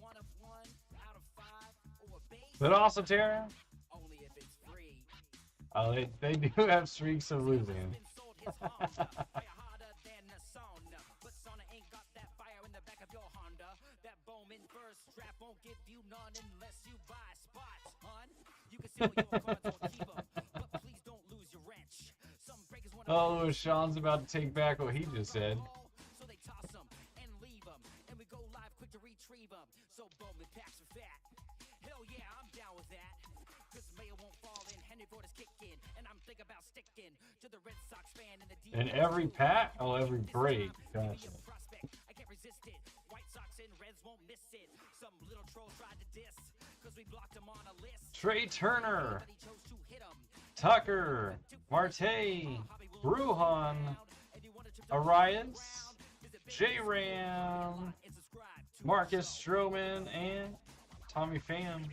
G: 1 of 1 out of 5 or a base.
B: But also, Tara.
G: Only if it's free.
B: Oh, they do have streaks of losing. Oh, Sean's about to take back what he just said.
G: So they toss them and leave them, and we go live quick to retrieve them. So Bowman packs are fat. Hell yeah, I'm down with that. Cause Mayo won't fall in, Henry Ford is kicking, and I'm thinking about sticking to the Red Sox fan in the deep.
B: And every pack? Oh, every break. Gotcha.
G: I can't resist it. White Sox and Reds won't miss it. Some little troll tried to diss, cause we blocked him on a list.
B: Trey Turner, Tucker, Marte, Bruhan, Arias, J-Ram, Marcus Stroman, and Tommy Pham.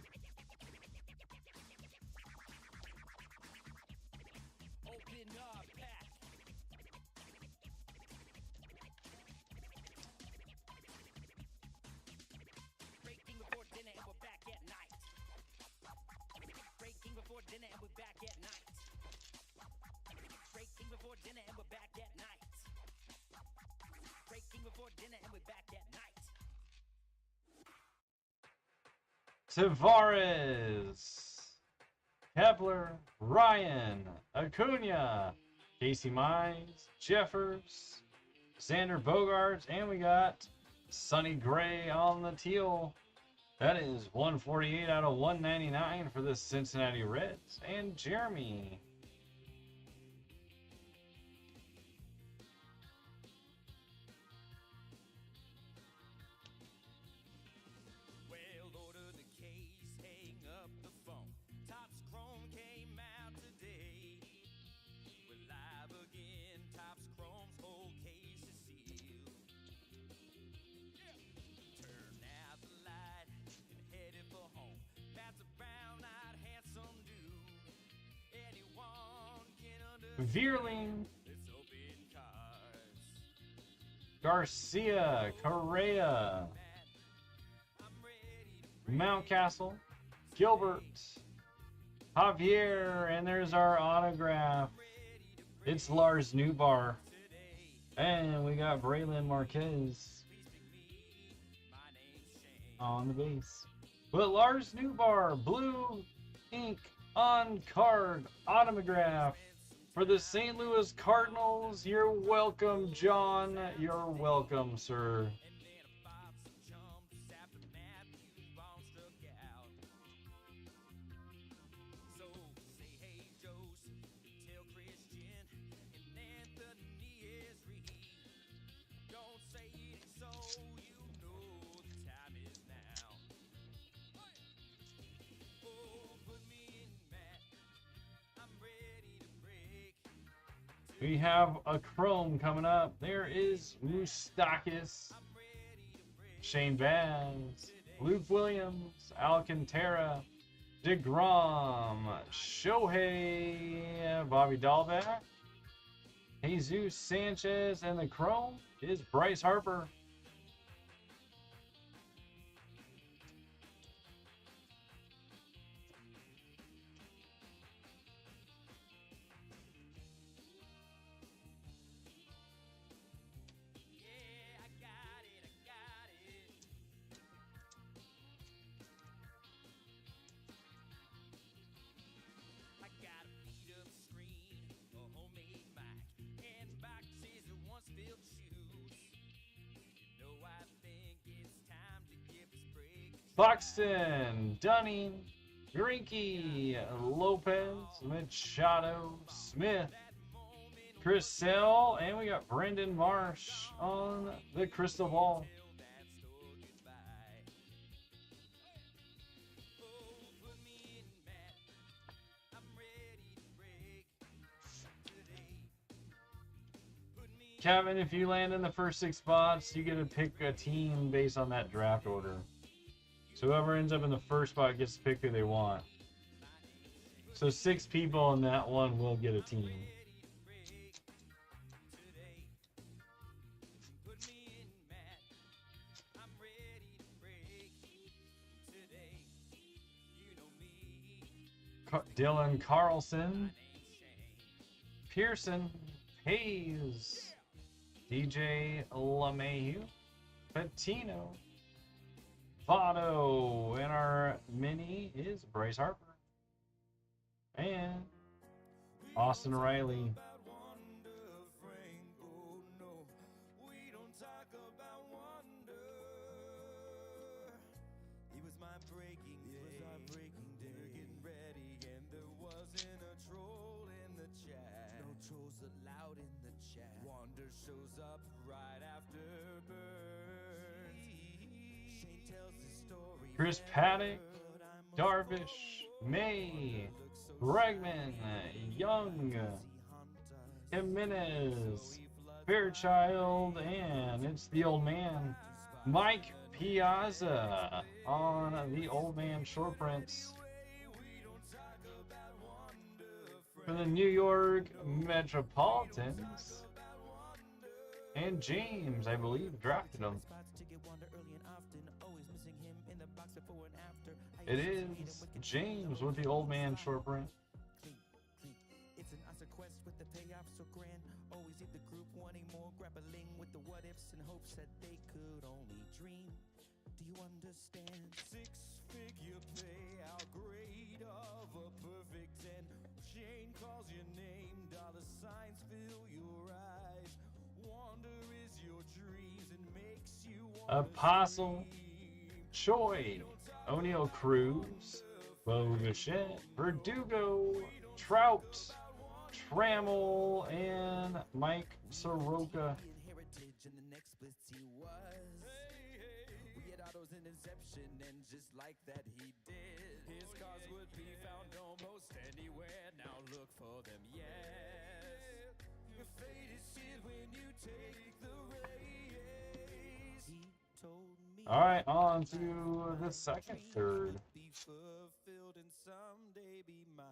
B: Tavares, Kepler, Ryan, Acuna, Casey Mize, Jeffers, Xander Bogaerts, and we got Sonny Gray on the teal. That is 148 out of 199 for the Cincinnati Reds. And Jeremy. Veerling, Garcia, Correa, Mountcastle, Gilbert, Javier, and there's our autograph. It's Lars Newbar. And we got Braylon Marquez on the base. But Lars Newbar, blue ink on card autograph. For the St. Louis Cardinals, you're welcome, John. You're welcome, sir. We have a chrome coming up. There is Moustakis, Shane Vaz, Luke Williams, Alcantara, DeGrom, Shohei, Bobby Dahlbeck, Jesus Sanchez, and the chrome is Bryce Harper.
A: will choose. You know I think it's time to give this break.
B: Buxton, Dunning, Grinky, Lopez, Machado, Smith, Chris Sell, and we got Brendan Marsh on the crystal ball. Kevin, if you land in the first 6 spots, you get to pick a team based on that draft order. So whoever ends up in the first spot gets to pick who they want. So 6 people in that one will get a team. Dylan Carlson, Pearson, Hayes, DJ LeMahieu, Patino, Votto, and our mini is Bryce Harper. And Austin Riley.
E: Shows up right after birth. Shane tells his story.
B: Chris Paddock, Darvish, May, Bregman, Young, Jimenez, Fairchild, and it's the old man, Mike Piazza on the old man short prints. For the New York Metropolitans. And James, I believe, drafted him. It is James with the old man short print.
E: It's an answer quest with the payoff so grand. Always leave the group wanting more, grappling with the what ifs and hopes that they could only dream. Do you understand? 6-figure payout, grade of a perfect 10. Shane calls your name, dollar signs fill your eyes. Wonder is your dreams and makes you
B: Apostle, Choi, O'Neill Cruz, Bo Bichette, Verdugo, Trout, Trammell, and Mike Soroka.
E: We had autos in Inception, and just like that he did. His cars would be found almost anywhere. Now look for them, yes. Your fate is sealed when you take the race. He told me.
B: All right, on to the second third.
E: Be fulfilled and someday be mine.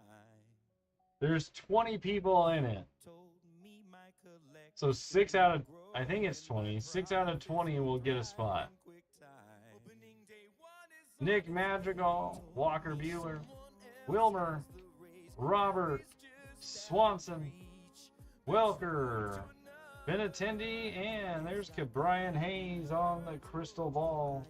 B: There's 20 people in it.
E: Told me my collection.
B: So 6 out of, I think it's 20. 6 out of 20 will get a spot. Nick Madrigal, Walker Buehler, Wilmer, Robert, Swanson, Welker, Benintendi, and there's Brian Hayes on the crystal ball.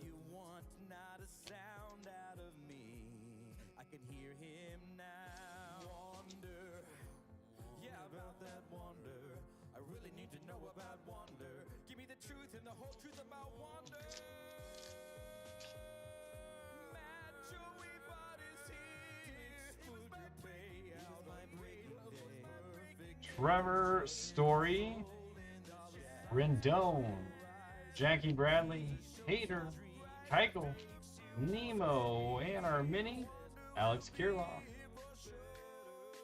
E: You want not a sound out of me. I can hear him now. Wonder, yeah, about that wonder. I really need to know about wonder. Give me the truth and the whole truth about wonder. Matt Joey Bot is here. Put your payout on perfect.
B: Trevor Story, Rendon, Jackie Bradley, Hader, Keuchel, Nemo, and our mini, Alex Kirilloff,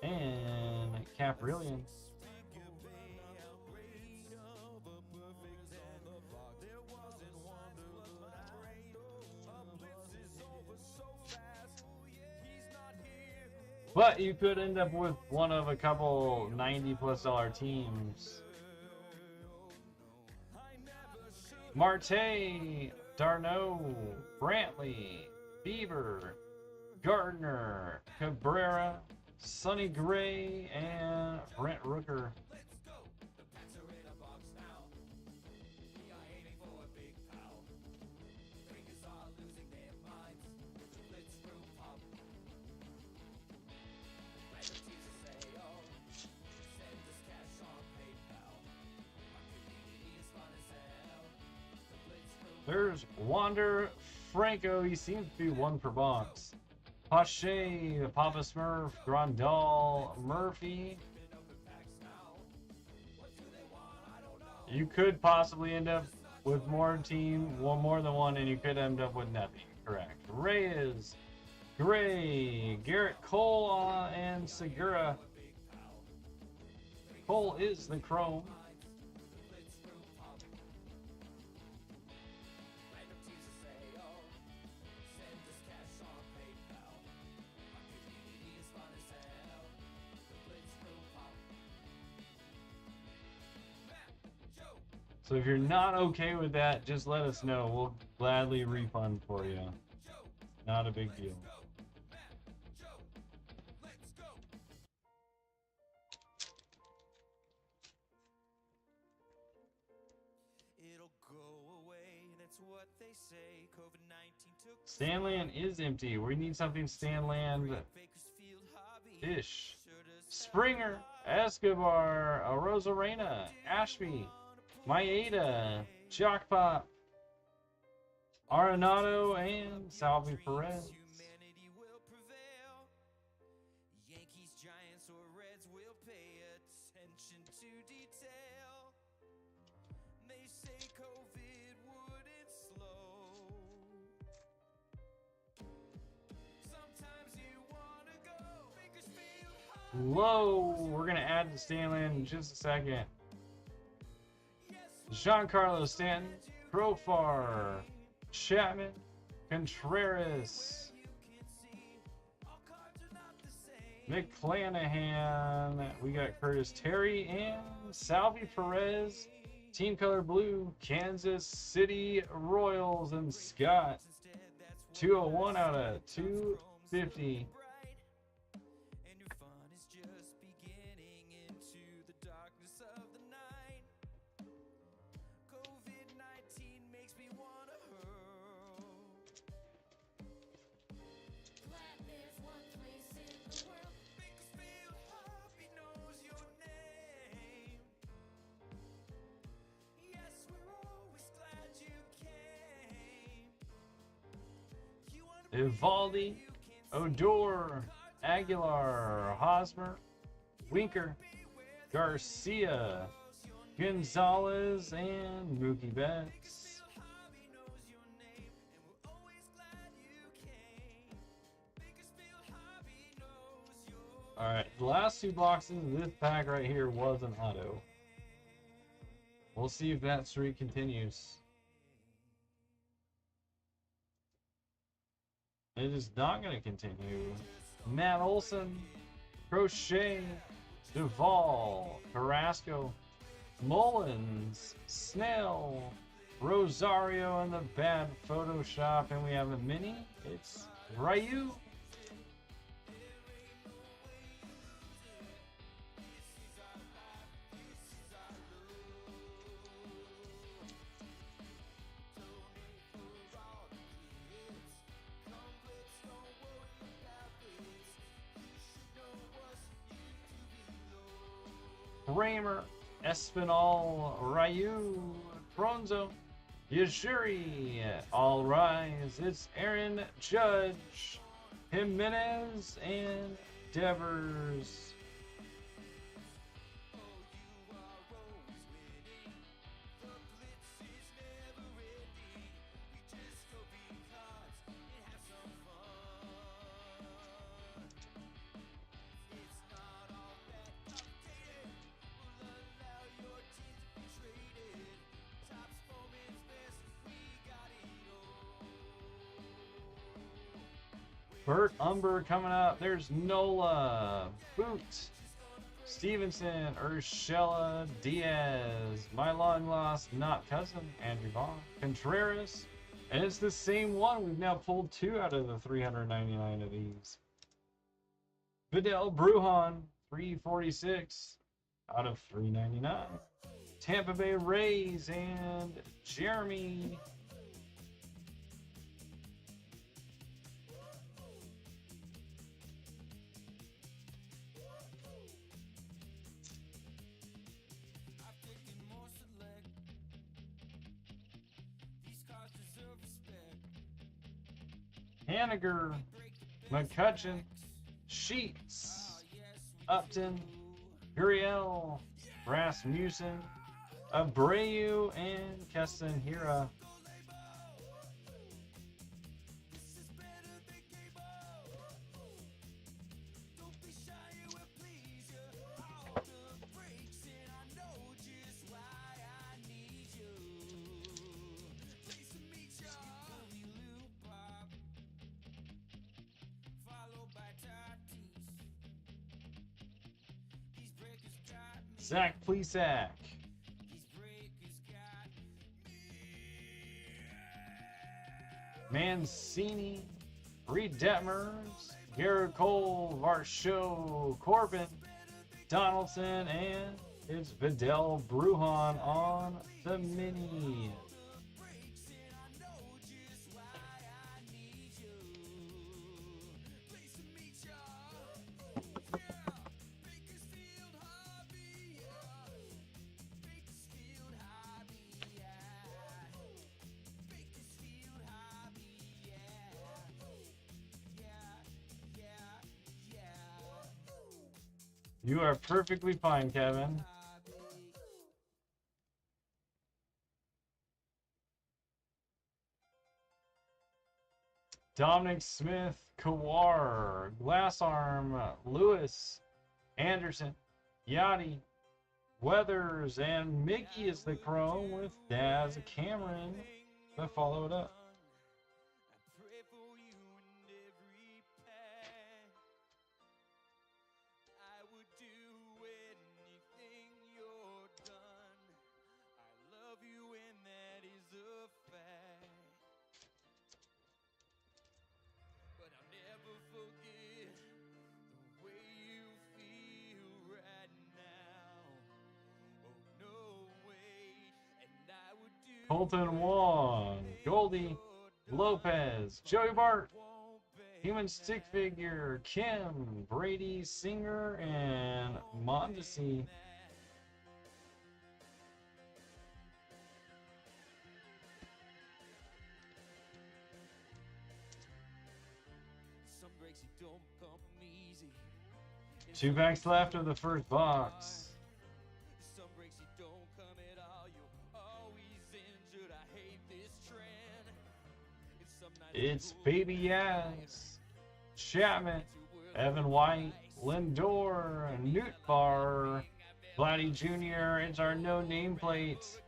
B: and Caprillion. But you could end up with one of a couple $90+ teams. Marte, Darno, Brantley, Bieber, Gardner, Cabrera, Sonny Gray, and Brent Rooker. Rogers, Wander, Franco. He seems to be one per box. Pache, Papa Smurf, Grandal, Murphy. You could possibly end up with more than one, and you could end up with nothing. Correct. Reyes, Gray, Garrett Cole, and Segura. Cole is the Chrome. So if you're not okay with that, just let us know. We'll gladly refund for you. Not a big deal.
A: It'll go away, that's what they say. COVID-19 took
B: Stanland is empty. We need something Stanland
A: Bakersfield hobby.
B: ish. Springer, Escobar, Rosarena, Ashby, Maeda, Jockpop, Arenado, and Salvi Perez.
A: Humanity will prevail. Yankees, Giants, or Reds will pay attention to detail. They say COVID wouldn't slow. Sometimes you wanna go Bakersfield.
B: Low. We're gonna add to Stanland in just a second. Giancarlo Stanton, Profar, Chapman, Contreras, McClanahan. We got Curtis Terry and Salvi Perez. Team color blue, Kansas City Royals and Scott. 201 out of 250.
A: And your fun is just beginning into the darkness of the night. COVID-19 makes me wanna hurl.
H: Glad there's one place in the world.
A: Bakersfield Hobby knows your name. Yes, we're always glad you came. You wanna be
B: Evaldi, Odor, Aguilar, Hosmer, Winker, Garcia, Gonzalez, and Mookie Betts.
A: Hobby knows your name, and we're always glad you came. Bakersfield Hobby knows your
B: All right, the last two boxes of this pack right here was an auto. We'll see if that streak continues. It is not going to continue. Matt Olson, Crochet, Duvall, Carrasco, Mullins, Snell, Rosario, and the bad Photoshop, and we have a mini. It's Ryu. Kramer, Espinal, Ryu, Bronzo, Yashiri, All Rise. It's Aaron Judge, Jimenez, and Devers.
A: The Blitz is never ready. We just go beat cards and have some fun. It's not all that complicated. We'll allow your team to be traded. Top's moment's best, we got it all.
B: Burt Umber coming up. There's Nola, Boot, Stevenson, Urshela, Diaz, my long lost not cousin, Andrew Vaughn, Contreras, and it's the same one. We've now pulled 2 out of the 399 of these. Vidal Brujan, 346 out of 399. Tampa Bay Rays and Jeremy.
A: I've taken more select. These cards deserve
B: Haniger, McCutcheon, Sheets, Upton, Guriel, Rasmussen, Abreu, and Keston Hira. Zach Plesac. Mancini, Reed Detmers, Garrett Cole, Varsho, Corbin, Donaldson, and it's Vidal Brujan on the mini. You are perfectly fine, Kevin. Dominic Smith, Kawar, Glassarm, Lewis, Anderson, Yachty, Weathers, and Mickey is the chrome with Daz Cameron to follow it up. Colton Wong, Goldie, Lopez, Joey Bart, Human Stick Figure, Kim, Brady, Singer, and Mondesi. Two packs left of the first box. It's Baby Yaz, Chapman, Evan White, Lindor, Nootbaar, Vladdy Jr. It's our no nameplate.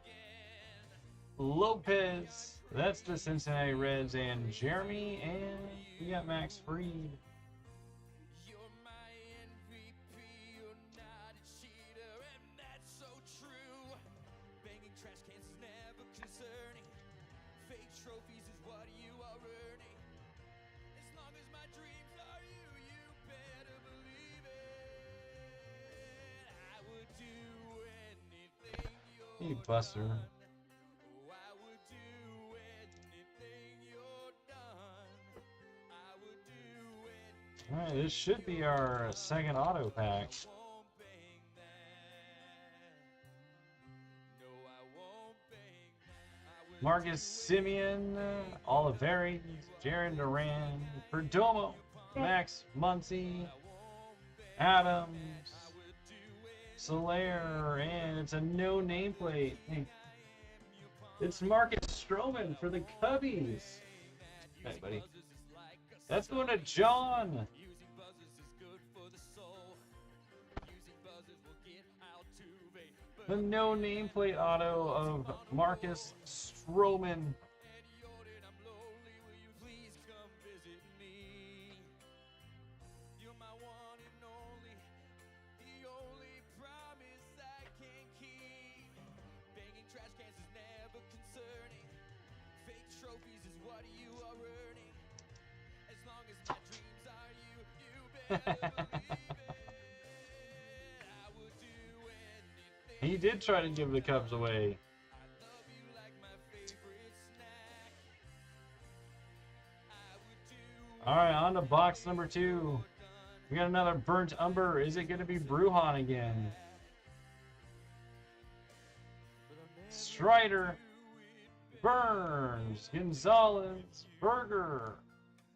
B: Lopez, that's the Cincinnati Reds, and Jeremy, and we got Max Fried. Hey, Buster. Alright, this should be our second auto pack. Marcus Simeon, Oliveri, Jaron Duran, Perdomo, Max Muncy, Adams, Soler, and it's a no nameplate. It's Marcus Stroman for the Cubbies. Hey, buddy. That's going to John. The no nameplate auto of Marcus Stroman. He did try to give the Cubs away. All right, on to box number 2. We got another burnt umber. Is it going to be Brujan again? Strider, Burns, Gonzalez, Berger,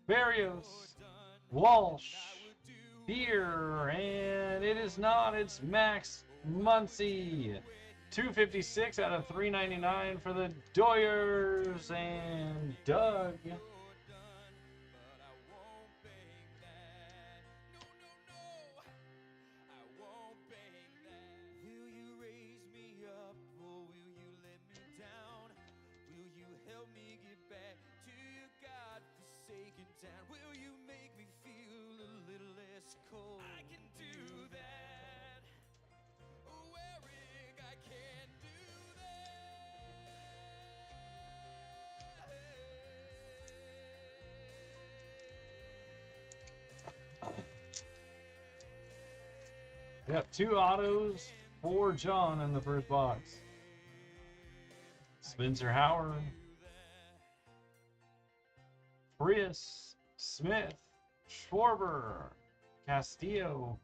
B: Barrios, Walsh, Beer, and it is not. It's Max Muncy. 256 out of 399 for the Doyers and Doug.
A: Will you raise me up or will you let me down? Will you help me get back to your God-forsaken town? Will you make me feel a little less cold? I can do that. Oh, Eric, I can do
B: Yep, 2 autos for John in the first box. Spencer Howard, Frias, Smith, Schwarber, Castillo,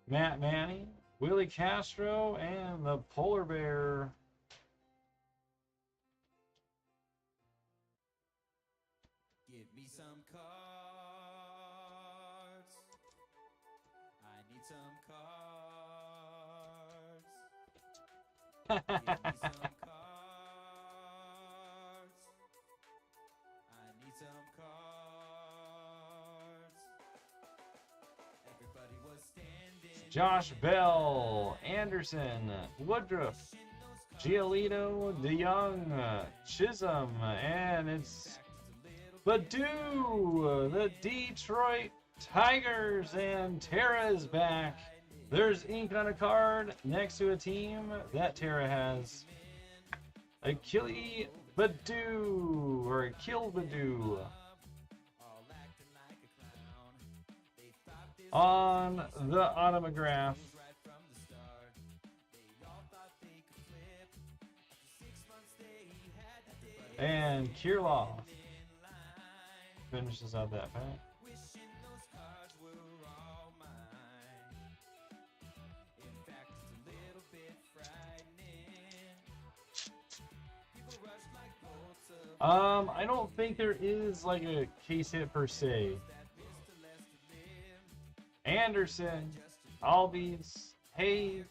B: Matt Manning, Willie Castro, and the Polar Bear.
A: Give me some cards. I need some cards. Give me some cards. I need some cards. Everybody was standing.
B: Josh Bell, Anderson, Woodruff, Giolito, DeYoung, Chisholm, and it's Badu, the Detroit Tigers, and Tara is back. There's ink on a card next to a team that Tara has. Achille Badu, or Akil Badu. On the autograph. And Kirloff finishes out that pack. I don't think there is like a case hit per se. Anderson, Albies, Hayes,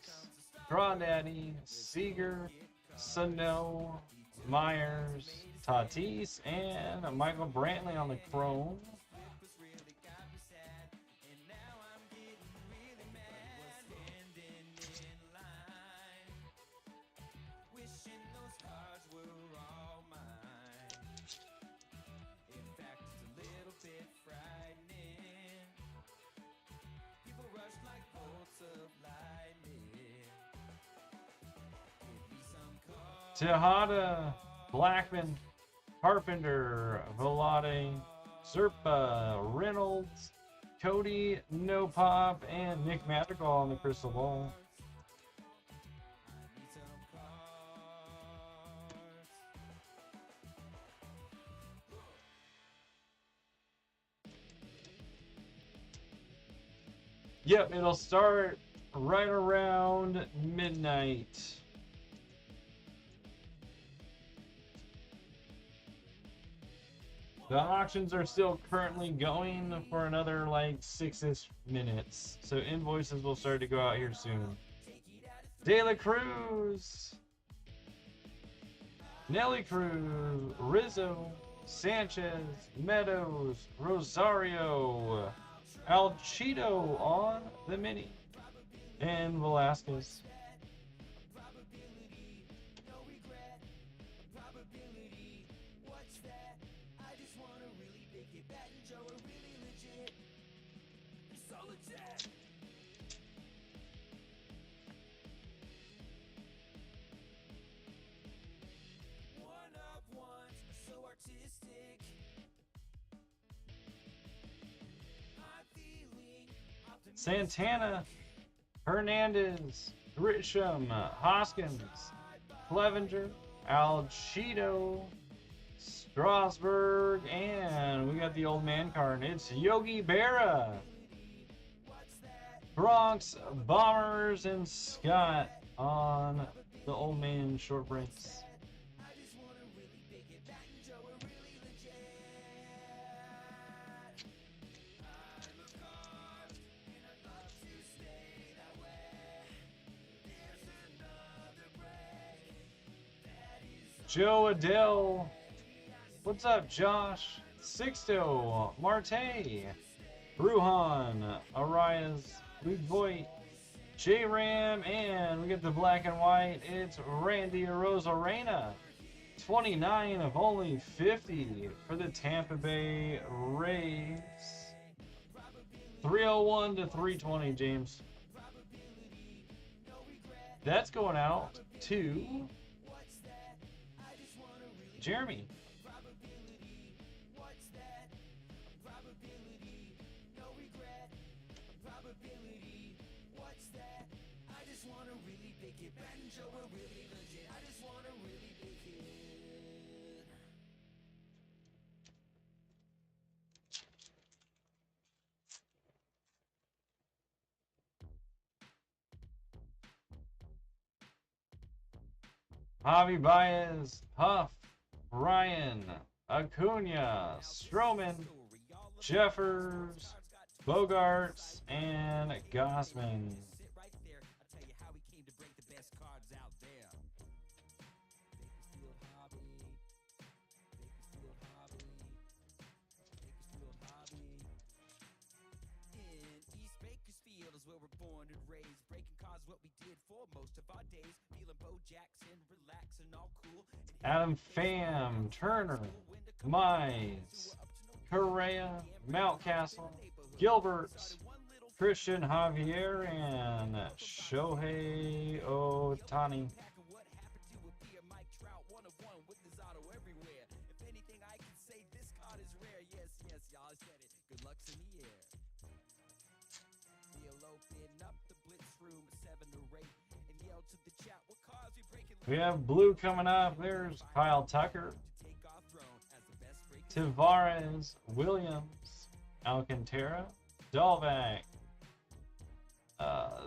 B: Crawdaddy, Seager, Sano, Myers, Tatis, and Michael Brantley on the chrome. Tejada, Blackman, Carpenter, Velade, Zerpa, Reynolds, Cody, No Pop, and Nick Madrigal on the crystal ball. Yep, it'll start right around midnight. The auctions are still currently going for another like 6-ish minutes. So invoices will start to go out here soon. De La Cruz, Nelly Cruz, Rizzo, Sanchez, Meadows, Rosario, Alcido on the mini, and Velasquez. Santana, Hernandez, Grisham, Hoskins, Clevenger, Alcido, Strasburg, and we got the old man card. It's Yogi Berra, Bronx, Bombers, and Scott on the old man short breaks. Joe Adele. What's up, Josh? Sixto, Marte, Ruhan, Arias, Luke Voigt, J Ram, and we get the black and white. It's Randy Arozarena. 29 of only 50 for the Tampa Bay Rays. 301 to 320, James. That's going out to Jeremy. Javi Baez, Huff, Ryan, Acuna, Stroman, Jeffers, Bogarts, and Gossman. Adam Pham, Turner, Mize, Correa, Mountcastle, Gilbert, Christian Javier, and Shohei Ohtani. We have blue coming up. There's Kyle Tucker, Tavares, Williams, Alcantara, Dalbec,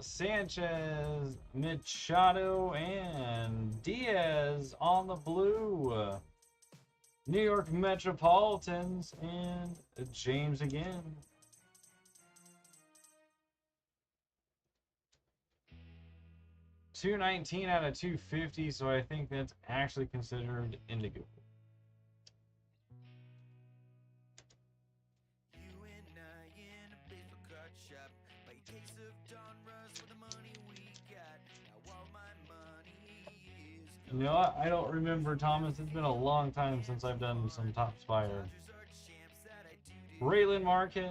B: Sanchez, Machado, and Diaz on the blue. New York Metropolitans and James again. $219 out of $250, so I think that's actually considered indigo. You know what? I don't remember, Thomas. It's been a long time since I've done some Top Spire. Raylan Marquez,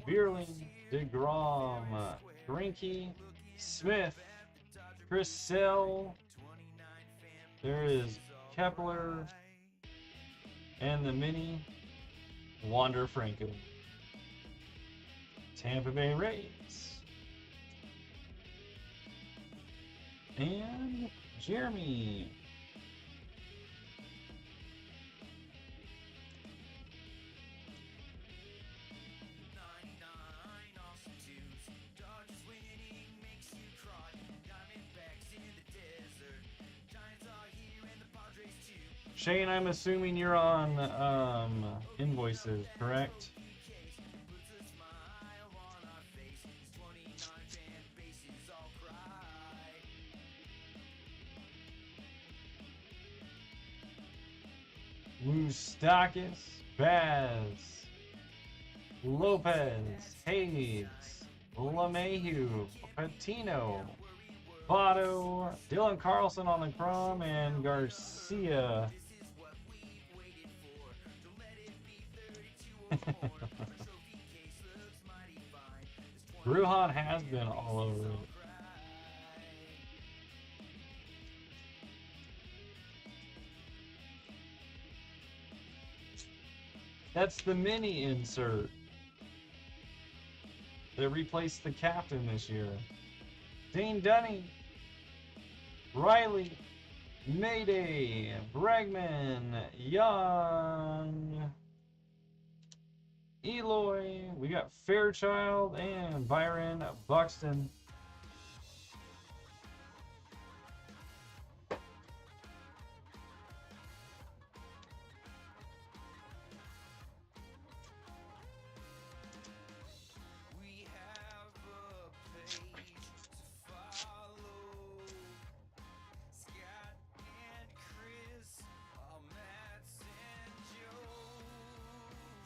B: Bierling, DeGrom, Greinke, Smith, Chris Sale, there is Kepler, and the mini, Wander Franco. Tampa Bay Rays. And Jeremy. Shane, I'm assuming you're on invoices, correct? Moustakis, Baz, Lopez, Hayes, LeMahieu, Patino, Votto, Dylan Carlson on the chrome, and Garcia. Ruhan has been all over it. That's the mini insert that replaced the captain this year. Dane Dunning, Riley, Mayday, Bregman, Young, Eloy, we got Fairchild, and Byron Buxton.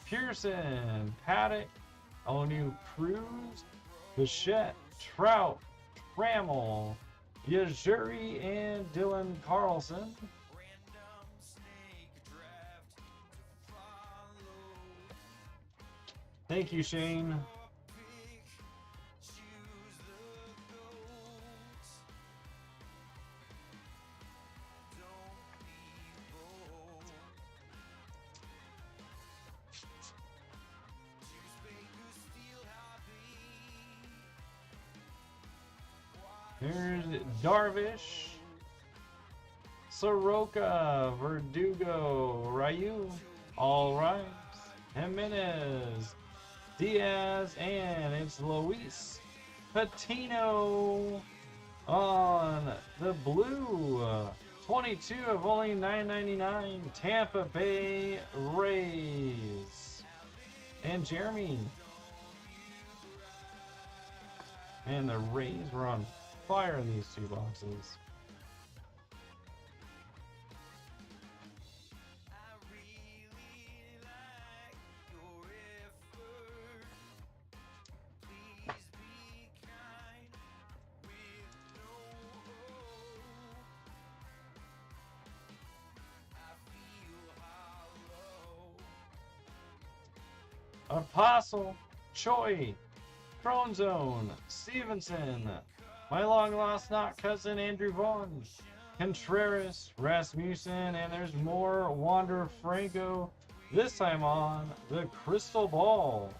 B: Pearson, Paddock, Onu Cruz, Bichette, Trout, Trammell, Yajuri, and Dylan Carlson.
A: Random snake draft to follow.
B: Thank you, Shane.
A: Pick, choose the goats. Don't be bold. Choose Baker, Steel Hobby.
B: Here's Darvish, Soroka, Verdugo, Ryu, All Right, Jimenez, Diaz, and it's Luis Patino on the blue. 22 of only 9.99. Tampa Bay Rays. And Jeremy. And the Rays were on fire in these two boxes.
A: I really like your effort. Please be kind with no hope. I feel hollow.
B: Apostle, Choi, Chrome Zone, Stevenson, my long lost not cousin Andrew Vaughn, Contreras, Rasmussen, and there's more Wander Franco, this time on the Crystal Ball.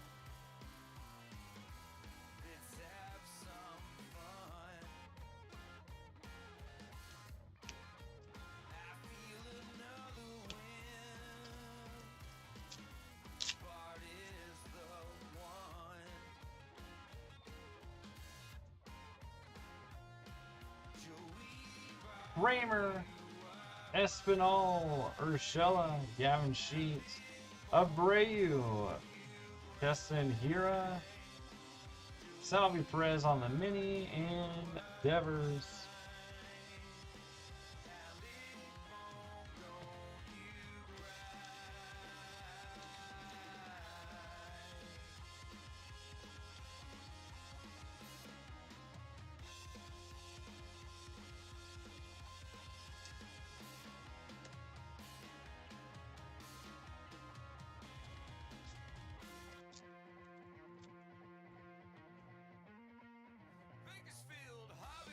A: Let's have some fun. I feel another wind. Bart is the one. Joey
B: Kramer, Espinal, Urshela, Gavin Sheets, Abreu, Keston Hira, Salvi Perez on the mini, and Devers.
A: Bakersfield Hobby.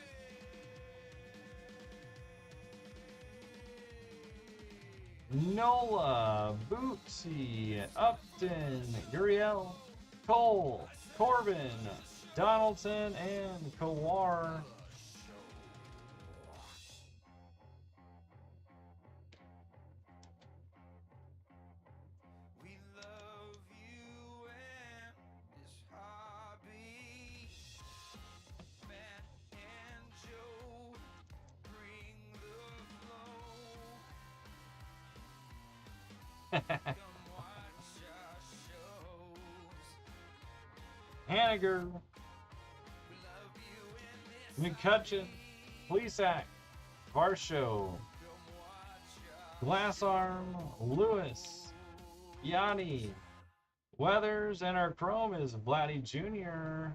B: Nola, Bootsy, Upton, Gurriel, Cole, Corbin, Donaldson, and Kawar.
A: We love you and this hobby. Matt and Joe bring the flow. Come watch our shows.
B: Haniger,
A: We love you and this
B: McCutcheon, Plesac, Varsho, Glassarm, Lewis, Yanni, Weathers, and our Chrome is Vladdy Jr.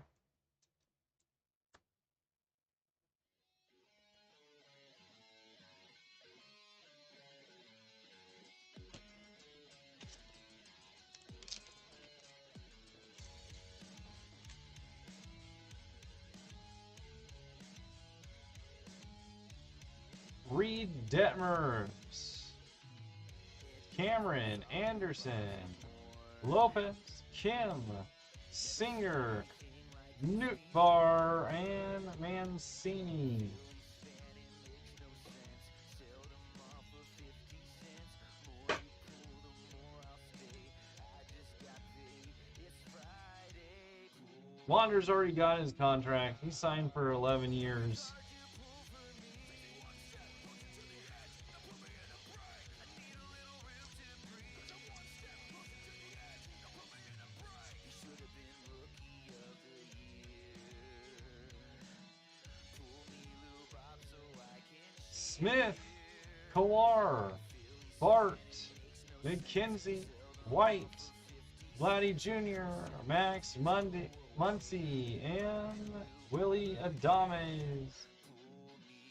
B: Reed Detmers, Cameron Anderson, Lopez, Kim, Singer, Newtbar, and Mancini. Wander's already got his contract. He signed for 11 years. Smith, Kawar, Bart, McKenzie, White, Vladdy Jr., Max Muncy, and Willie Adames.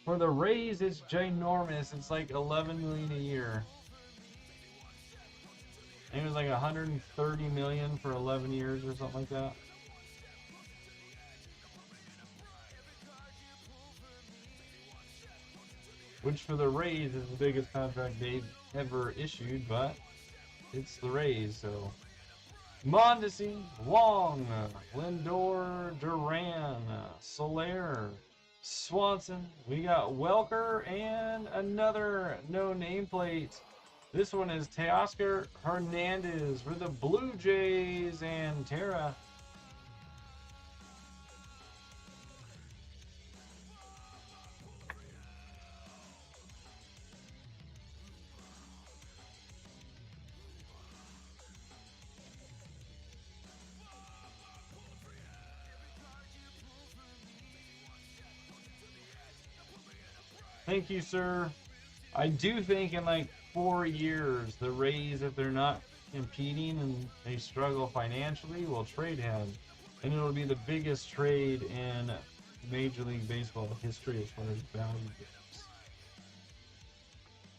B: For the Rays, it's ginormous. It's like $11 million a year. I think it was like $130 million for 11 years or something like that. Which for the Rays is the biggest contract they've ever issued, but it's the Rays, so. Mondesi, Wong, Lindor, Duran, Soler, Swanson. We got Welker and another no nameplate. This one is Teoscar Hernandez for the Blue Jays and Tara. Thank you, sir. I do think in like 4 years, the Rays, if they're not competing and they struggle financially, will trade him. And it'll be the biggest trade in Major League Baseball history as far as value goes.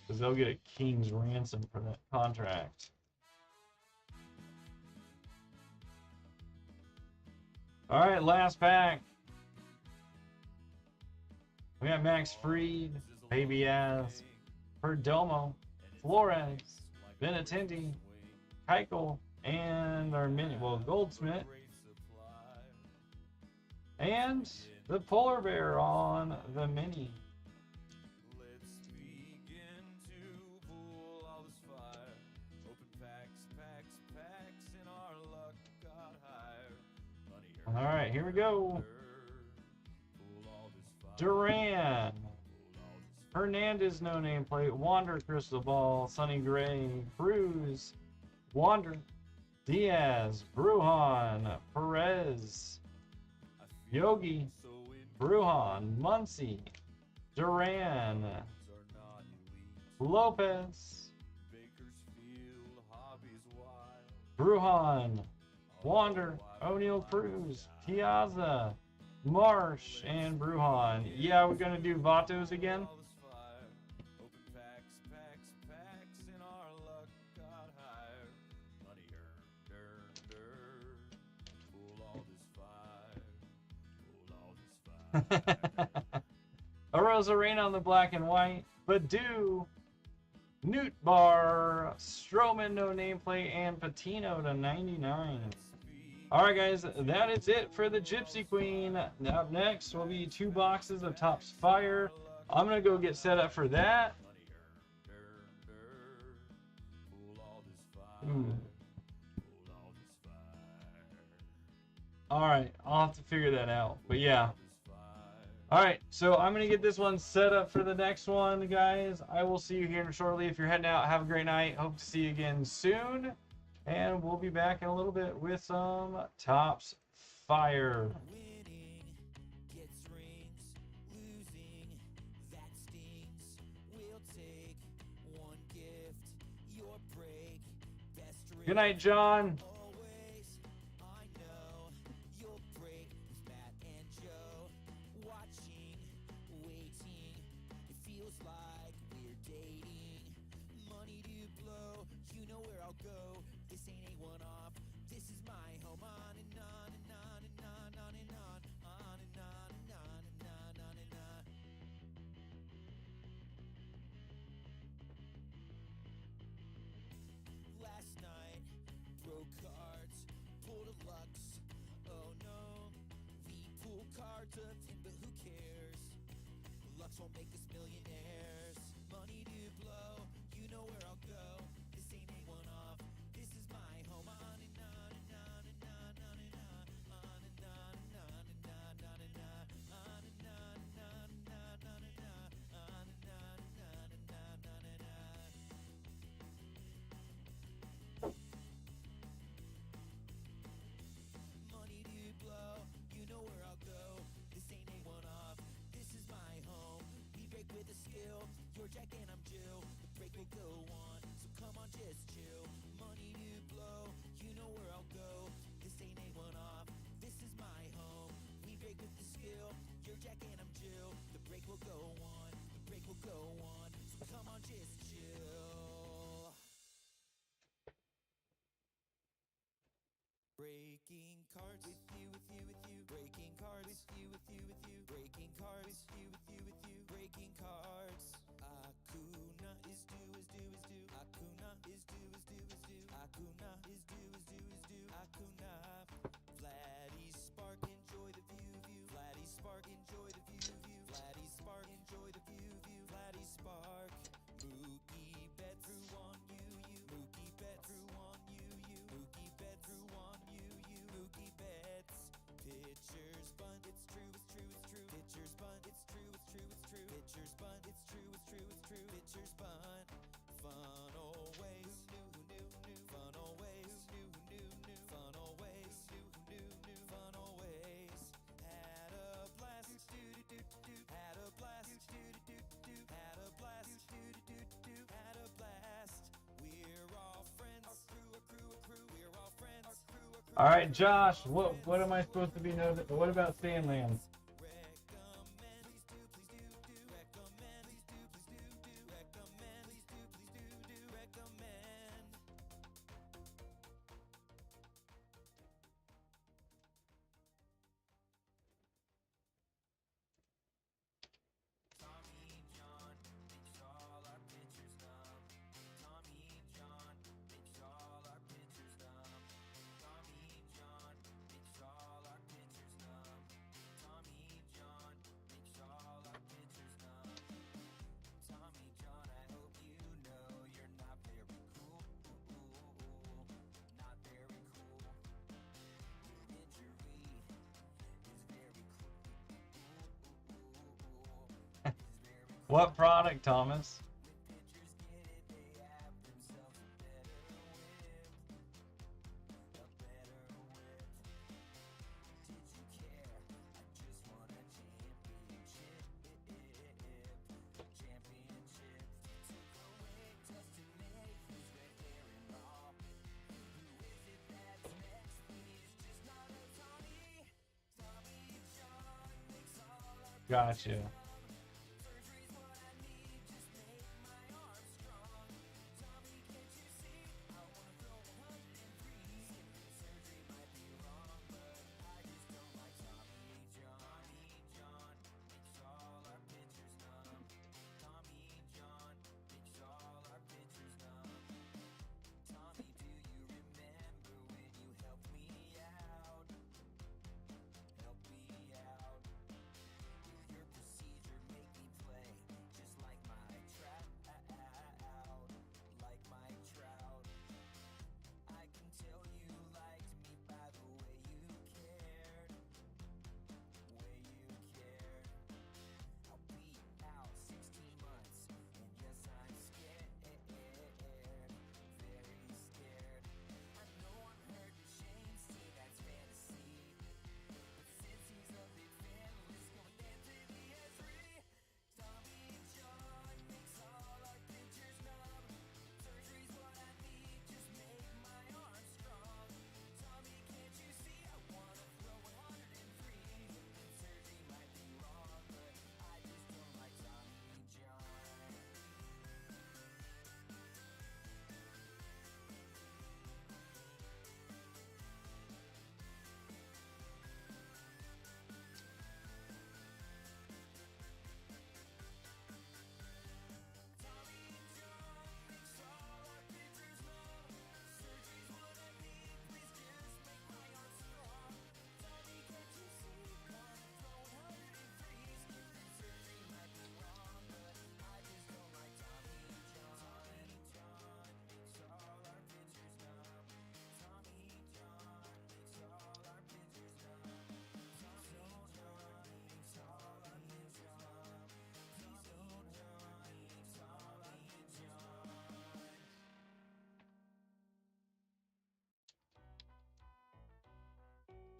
B: Because they'll get a king's ransom for that contract. All right, last pack. We got Max Fried, Baby Ass, Perdomo, Flores, Benintendi, Keuchel, and our mini, well, Goldsmith, and the Polar Bear on the mini.
A: Let's begin to pull all this fire. Open packs, and our luck got higher.
B: All right, here we go. Duran, Hernandez, no nameplate, Wander, Crystal Ball, Sonny Gray, Cruz, Wander, Diaz, Brujan, Perez, Yogi, Brujan, Muncy, Duran, Lopez, Brujan, Wander, O'Neal Cruz, Piazza, Marsh, and Brujan. Yeah, we're going to do Vatos again. Arozarena on the black and white. Badu, Newt Bar, Stroman, no nameplate, and Patino to 99. All right, guys, that is it for the Gypsy Queen. Up next will be 2 boxes of Topps Fire. I'm going to go get set up for that. All right, I'll have to figure that out. But yeah. All right, so I'm going to get this one set up for the next one, guys. I will see you here shortly. If you're heading out, have a great night. Hope to see you again soon. And we'll be back in a little bit with some Topps Fire.
G: Winning gets rings, losing that stings. We'll take one gift, your break, best ring.
B: Good night, John.
G: Always, I know you'll break with Matt and Joe. Watching, waiting, it feels like we're dating. Money to blow, you know where I'll go. This ain't a one-off, this is my home. On and on and on and on, on and on, on and on and on and on, on and on. Last night, broke cards, pulled a Lux. Oh no, the pool cards of him, but who cares? Lux won't make us millionaires. Money to blow, you know where I'll go. This ain't a one-off, this is my home. On and on and on and on, on and on, on and on and on and on, on and on, on and on and on and on, on and on, on and on and on and on, on and on. Money to blow, you know where I'll go. This ain't a one-off, this is my home. We break with a skill, you're Jack and I'm Jill. The break will go on, so come on, just chill. Money to blow, you know know where I'll go. This ain't a one-off, this is my home. We break with the skill, you're Jack and I'm Jill. The break will go on, the break will go on. So come on, just chill. Breaking cards with you, with you, with you. Breaking cards with you, with you, with you. Breaking cards with you, with you, with you. Breaking cards. Akuna is due, is due, is due. Akuna is due, is due, is due. Akuna is due, is due, is due. Akuna. Vladdy Spark, enjoy the view, view. Vladdy Spark, enjoy the view, view. Vladdy Spark, enjoy the view, view. Vladdy Spark. Mookie bet through on you, you. Mookie bet through on you, you. Mookie bet through on you, you. Mookie bets. Pitchers bunt, it's true, it's true, it's true. Pitchers bunt, it's true, it's true, it's true. Pitchers bunt, it's true, it's true, it's true. Pitchers bunt. Fun always. Who knew, who knew, fun always. Who knew, who knew, fun always. Who knew, who knew, fun always. Had a blast. Had a blast. Had a blast. Had a blast. We're all friends. Our crew. We're all friends. Our crew.
B: All right, Josh. What am I supposed to be noticing? What about Sandland? What product, Thomas? Gotcha.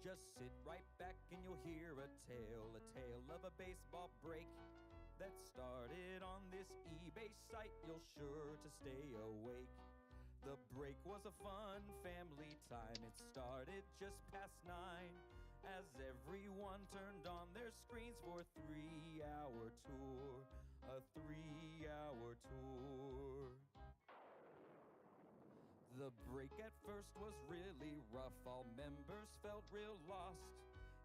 C: Just sit right back and you'll hear a tale of a baseball break that started on this eBay site. You'll sure to stay awake. The break was a fun family time. It started just past 9 as everyone turned on their screens for a 3-hour tour. A 3-hour tour. The break at first was really rough. All members felt real lost.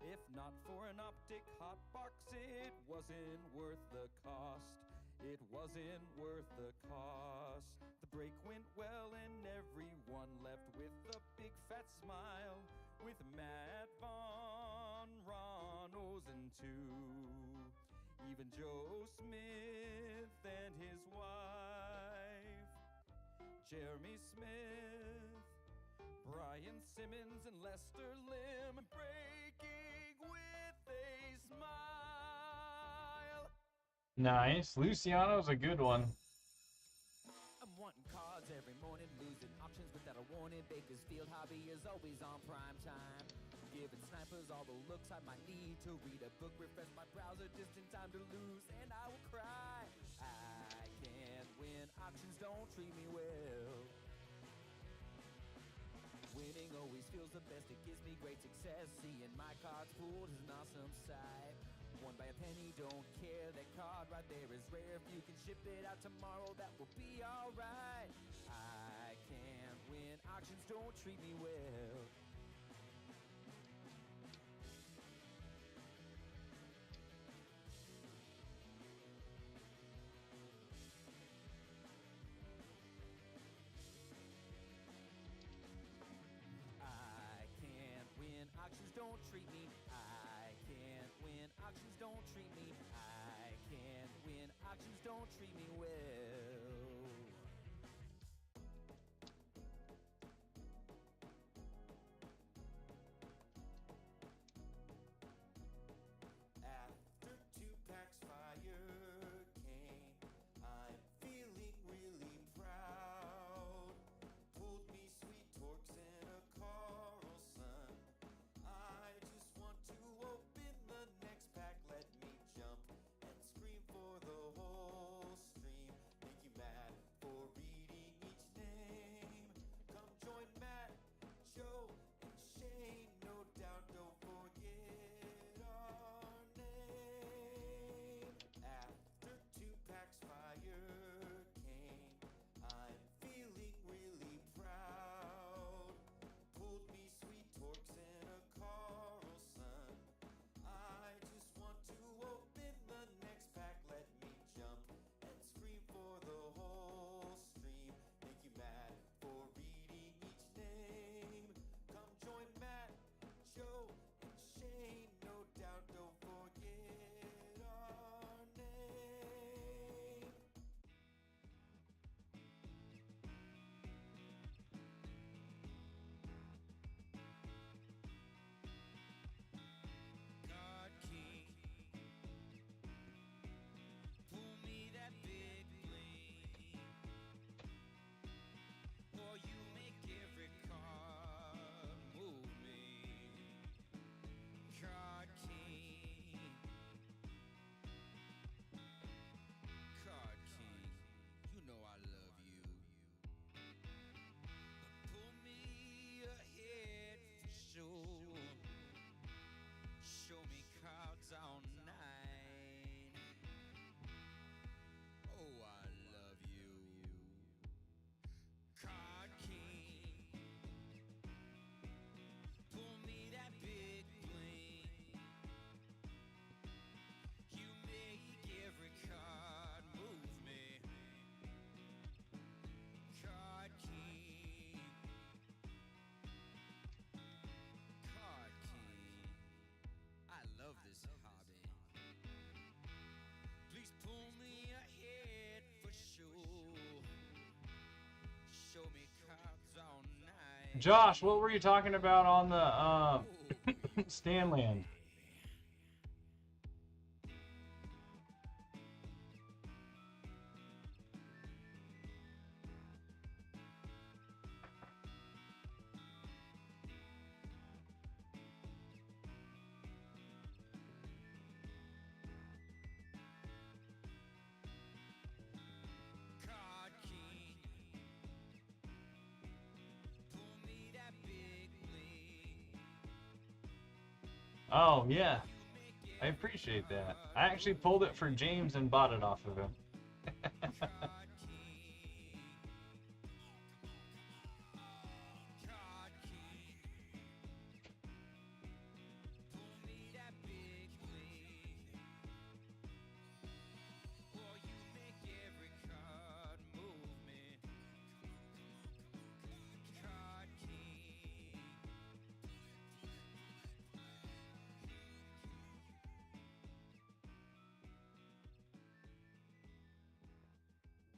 C: If not for an optic hotbox, it wasn't worth the cost. It wasn't worth the cost. The break went well and everyone left with a big fat smile. With Matt Von Ronelsen too. Even Joe Smith and his wife. Jeremy Smith, Brian Simmons and Lester Lim. Breaking with a smile.
B: Nice. Luciano's a good one.
G: I'm wanting cards every morning, losing options without a warning. Bakersfield hobby is always on prime time. Giving snipers all the looks I might need to read a book, refresh my browser just in time to lose, and I will cry. I can't win, auctions don't treat me well. Winning always feels the best, it gives me great success. Seeing my cards pulled is an awesome sight. Won by a penny, don't care, that card right there is rare. If you can ship it out tomorrow, that will be alright. I can't win, auctions don't treat me well. I can't win, auctions don't treat me. I can't win, auctions don't treat me. I can't win, auctions don't treat me well.
E: After 2 packs fire came, I'm feeling really proud. Pulled me sweet torques and a Carlson. I just want to open the next pack. Let me jump and scream for the whole stream. Make you mad for reading each name. Come join Matt, Joe, and Shane. No doubt, don't forget our name. After 2 packs fire came, I'm feeling really proud. Pulled me sweet torques and a Carlson. I just want to open the next pack. Let me jump and scream for the whole stream. Make you mad for reading each name. Come join Matt, Joe, and Shane. No doubt, don't forget our name.
A: God King, pull me that big bling, or you make every card move me. Card King, Card King, you know I love you. But pull me ahead for sure. Show me cards all night. Oh, I love you. Card King, pull me that big bling. You make every card move me. Card King, Card King, I love this hobby. Please pull me ahead for sure. Show me cards all night.
B: Josh, what were you talking about on the
A: Oh,
B: Stanland?
A: Card King,
B: Oh, yeah. I appreciate that. I actually pulled it for James and bought it off of him.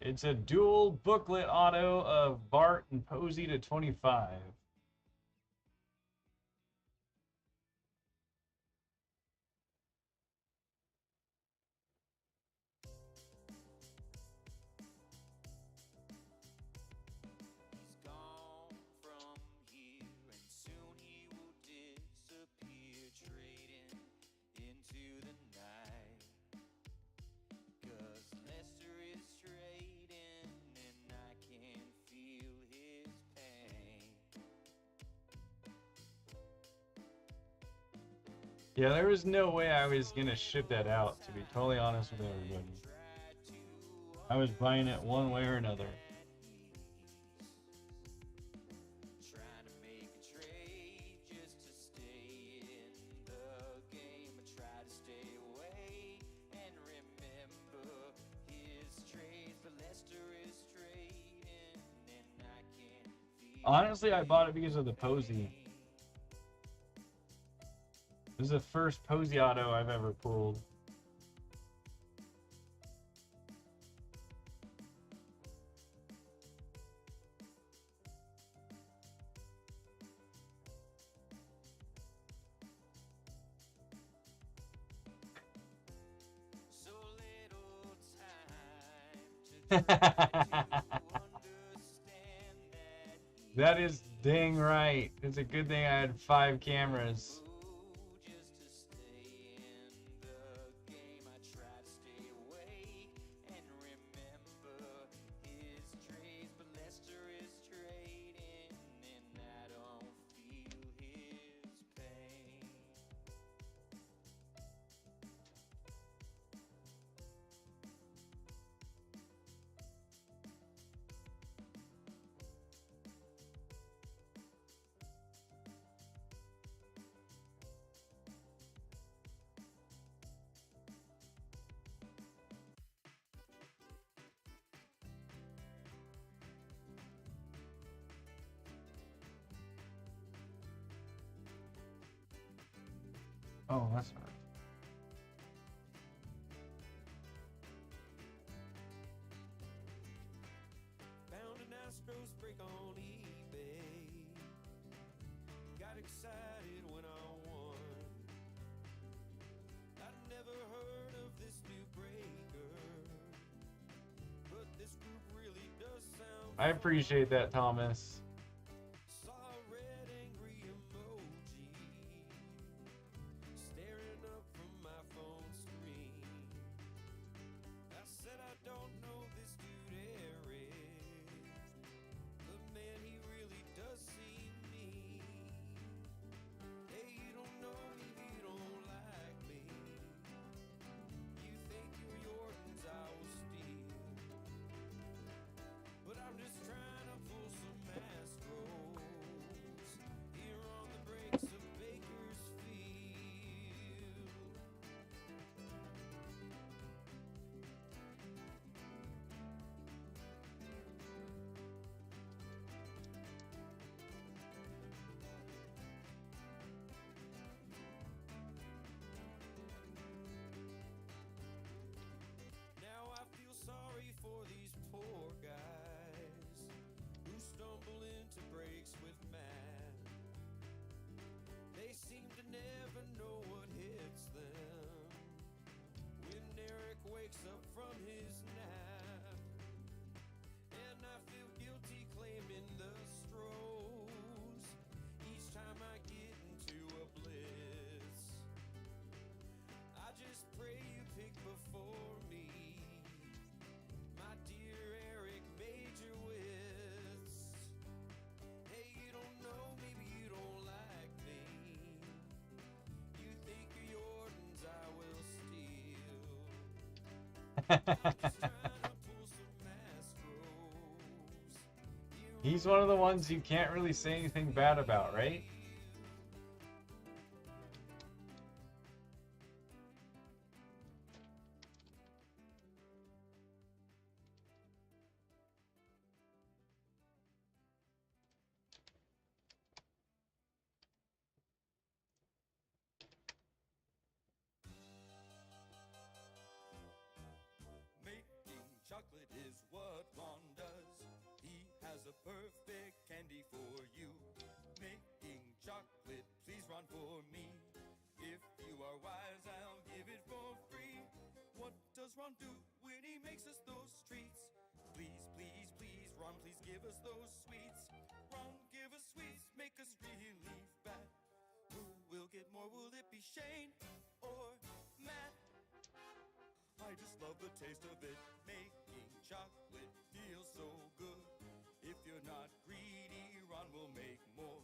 B: It's a dual booklet auto of Bart and Posey to 25.
A: He's gone from here, and soon he will disappear, trading into the night. 'Cause Lester is trading, and I can feel his pain.
B: Yeah, there was no way I was gonna ship that out, to be totally honest with everybody. I was buying it one way or another.
A: Trying to make a trade just to stay in the game. I try to stay away and remember his trades, but Lester is trading, and I can't feel.
B: Honestly, I bought it because of the Posey. This is the first Posey auto I've ever pulled.
A: So little time to try to understand that
B: That is dang right. It's a good thing I had 5 cameras.
A: just to stay in the game. I try to stay awake and remember his trades, but Lester is trading, and I don't feel his pain.
B: Oh, that's right.
E: Found an Astros break on eBay. Got excited when I won. I'd never heard of this new breaker, but this group really does sound.
B: I appreciate that, Thomas.
E: Saw a red angry emoji staring up from my phone screen. I said I don't know this dude Eric, but man, he really does see me. Hey, you don't know me, you don't like me. You think you're Jordan's, I will steal. But I'm just trying to pull some mass
B: He's one of the ones you can't really say anything bad about, right?
E: Making chocolate is what Ron does. He has a perfect candy for you. Making chocolate, please Ron, for me. If you are wise, I'll give it for free. What does Ron do when he makes us those treats? Please, please, please, Ron, please give us those sweets. Ron, give us sweets, make us really fat. Who will get more? Will it be Shane or Matt? I just love the taste of it. Making chocolate feels so good. If you're not greedy, Ron will make more.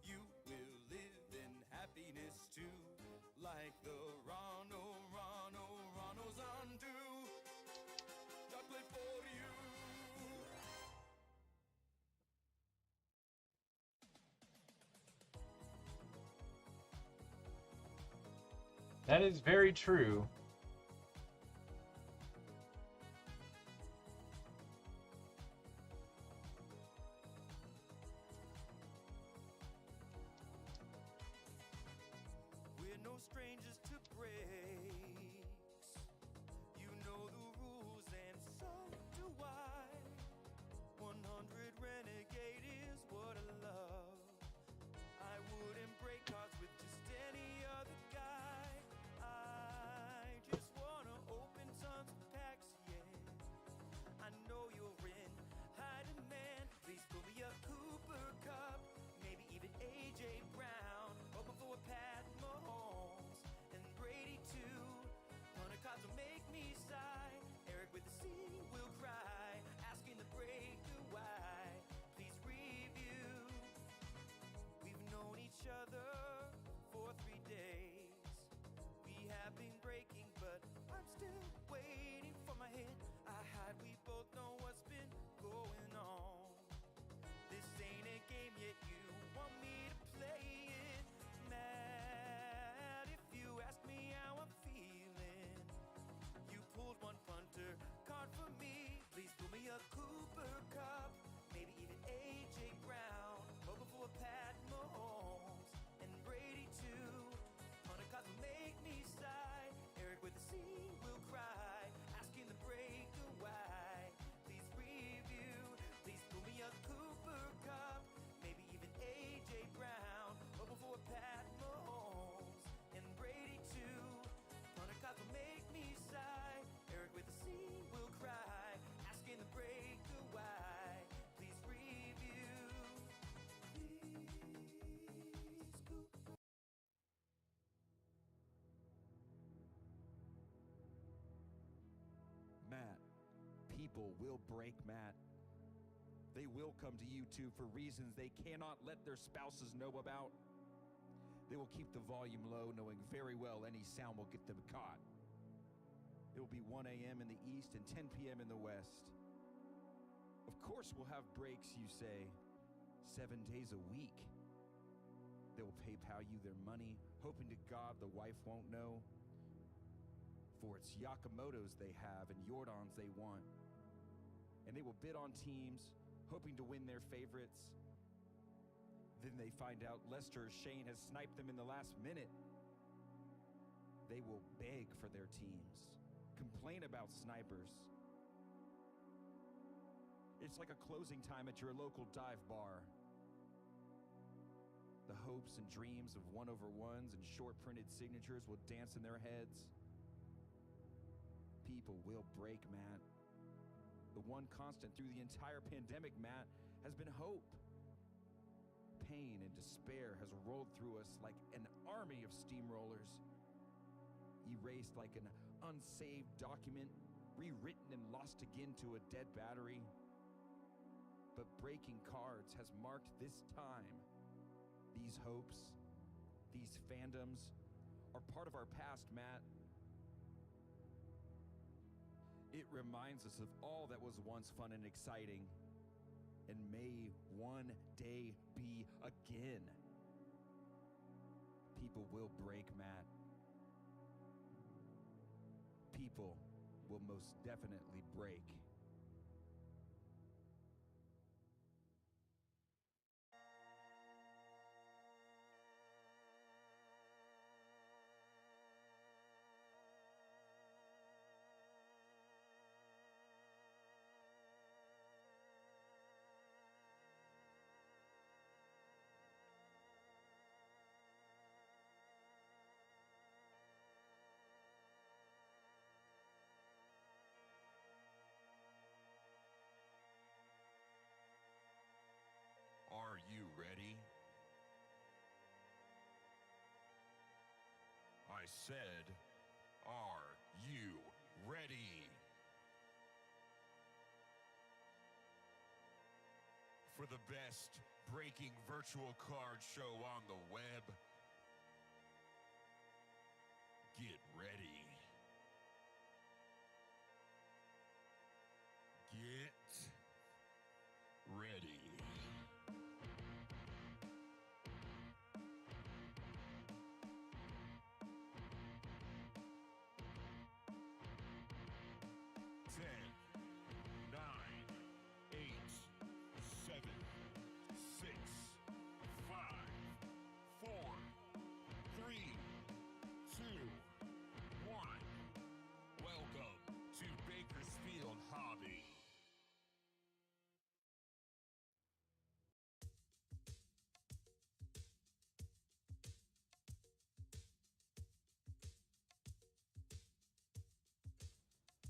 E: You will live in happiness too, like the Ronos undo. Chocolate for you.
B: That is very true.
E: We're no strangers to breaks. You know the rules and so do I. 100 Renegade is what I love. I wouldn't break hearts with just any other guy. I just wanna open tons of packs, yeah. I know you're in high demand. Please pull me a Cooper Cup, maybe even AJ Brown. Open for a Pat Mahomes and Brady too. 100 cards will make me sigh. Eric with the C will cry, asking the breaker why. Please review. We've known each other for 3 days. We have been breaking, but I'm still waiting for my hit. I hide, we both know what's been going on. This ain't a game yet, you want me to play it. Mad if you ask me how I'm feeling. You pulled one punter card for me. Please pull me a Cooper Cup, maybe even AJ Brown. Hoping for a Pat Mahomes and Brady too. 100 cards will make me sigh. Eric with the C will cry, asking the breaker why. Please review. Please pull me a Cooper Cup, maybe even AJ Brown. Hoping for a Pat Mahomes and Brady too. 100 cards will make me sigh. Eric with the C will cry, asking the breaker why. Please review. Please Cooper.
C: Matt, people will break Matt. They will come to YouTube for reasons they cannot let their spouses know about. They will keep the volume low, knowing very well any sound will get them caught. It will be 1 a.m. in the east and 10 p.m. in the west. Of course we'll have breaks, you say, 7 days a week. They will PayPal you their money, hoping to God the wife won't know. For it's Yakamoto's they have and Jordan's they want. And they will bid on teams, hoping to win their favorites. Then they find out Lester or Shane has sniped them in the last minute. They will beg for their teams, complain about snipers. It's like a closing time at your local dive bar. The hopes and dreams of 1/1s and short printed signatures will dance in their heads. People will break Matt. The one constant through the entire pandemic, Matt, has been hope. Pain and despair has rolled through us like an army of steamrollers. Erased like an unsaved document, rewritten and lost again to a dead battery. But breaking cards has marked this time. These hopes, these fandoms, are part of our past, Matt. It reminds us of all that was once fun and exciting and may one day be again. People will break Matt. People will most definitely break.
D: Are you ready? I said, are you ready? For the best breaking virtual card show on the web, get ready. Get ready.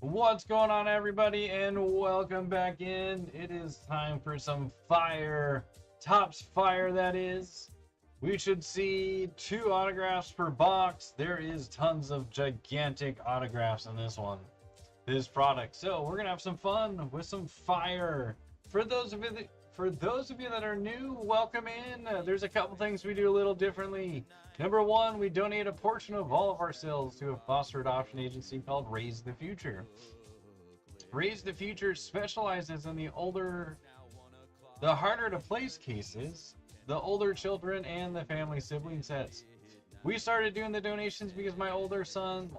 B: What's going on, everybody, and welcome back in. It is time for some fire. Topps fire, that is. We should see 2 autographs per box. There is tons of gigantic autographs in this one, this product. So we're gonna have some fun with some fire. For those of you that are new, welcome in. There's a couple things we do a little differently. Number 1, we donate a portion of all of our sales to a foster adoption agency called Raise the Future. Raise the Future specializes in the harder to place cases, the older children, and the family sibling sets. We started doing the donations because my oldest son,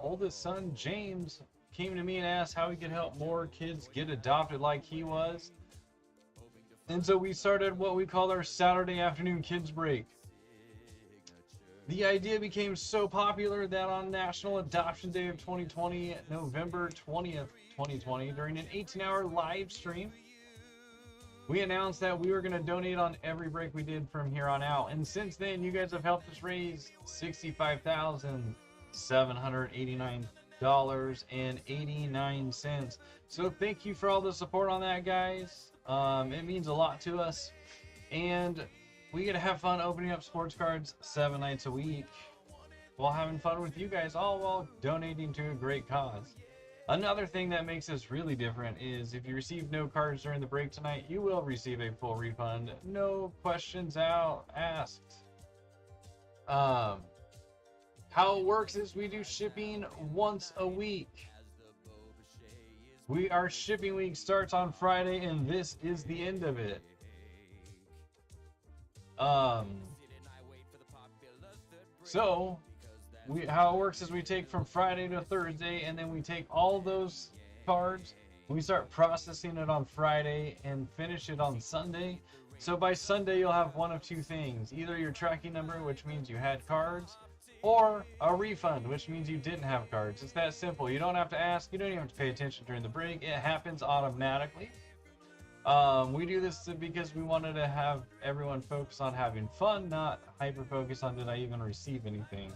B: James, came to me and asked how he could help more kids get adopted like he was. And so we started what we call our Saturday afternoon kids break. The idea became so popular that on National Adoption Day of 2020, November 20th, 2020, during an 18-hour live stream, we announced that we were going to donate on every break we did from here on out. And since then, you guys have helped us raise $65,789.89. So thank you for all the support on that, guys. It means a lot to us. And we get to have fun opening up sports cards 7 nights a week while having fun with you guys, all while donating to a great cause. Another thing that makes us really different is if you receive no cards during the break tonight, you will receive a full refund. No questions asked. How it works is we do shipping once a week. Our shipping week starts on Friday, and this is the end of it. So how it works is we take from Friday to Thursday, and then we take all those cards, we start processing it on Friday and finish it on Sunday. So by Sunday, you'll have one of 2 things: either your tracking number, which means you had cards, or a refund, which means you didn't have cards. It's that simple. You don't have to ask. You don't even have to pay attention during the break. It happens automatically. We do this because we wanted to have everyone focus on having fun, not hyper-focus on did I even receive anything.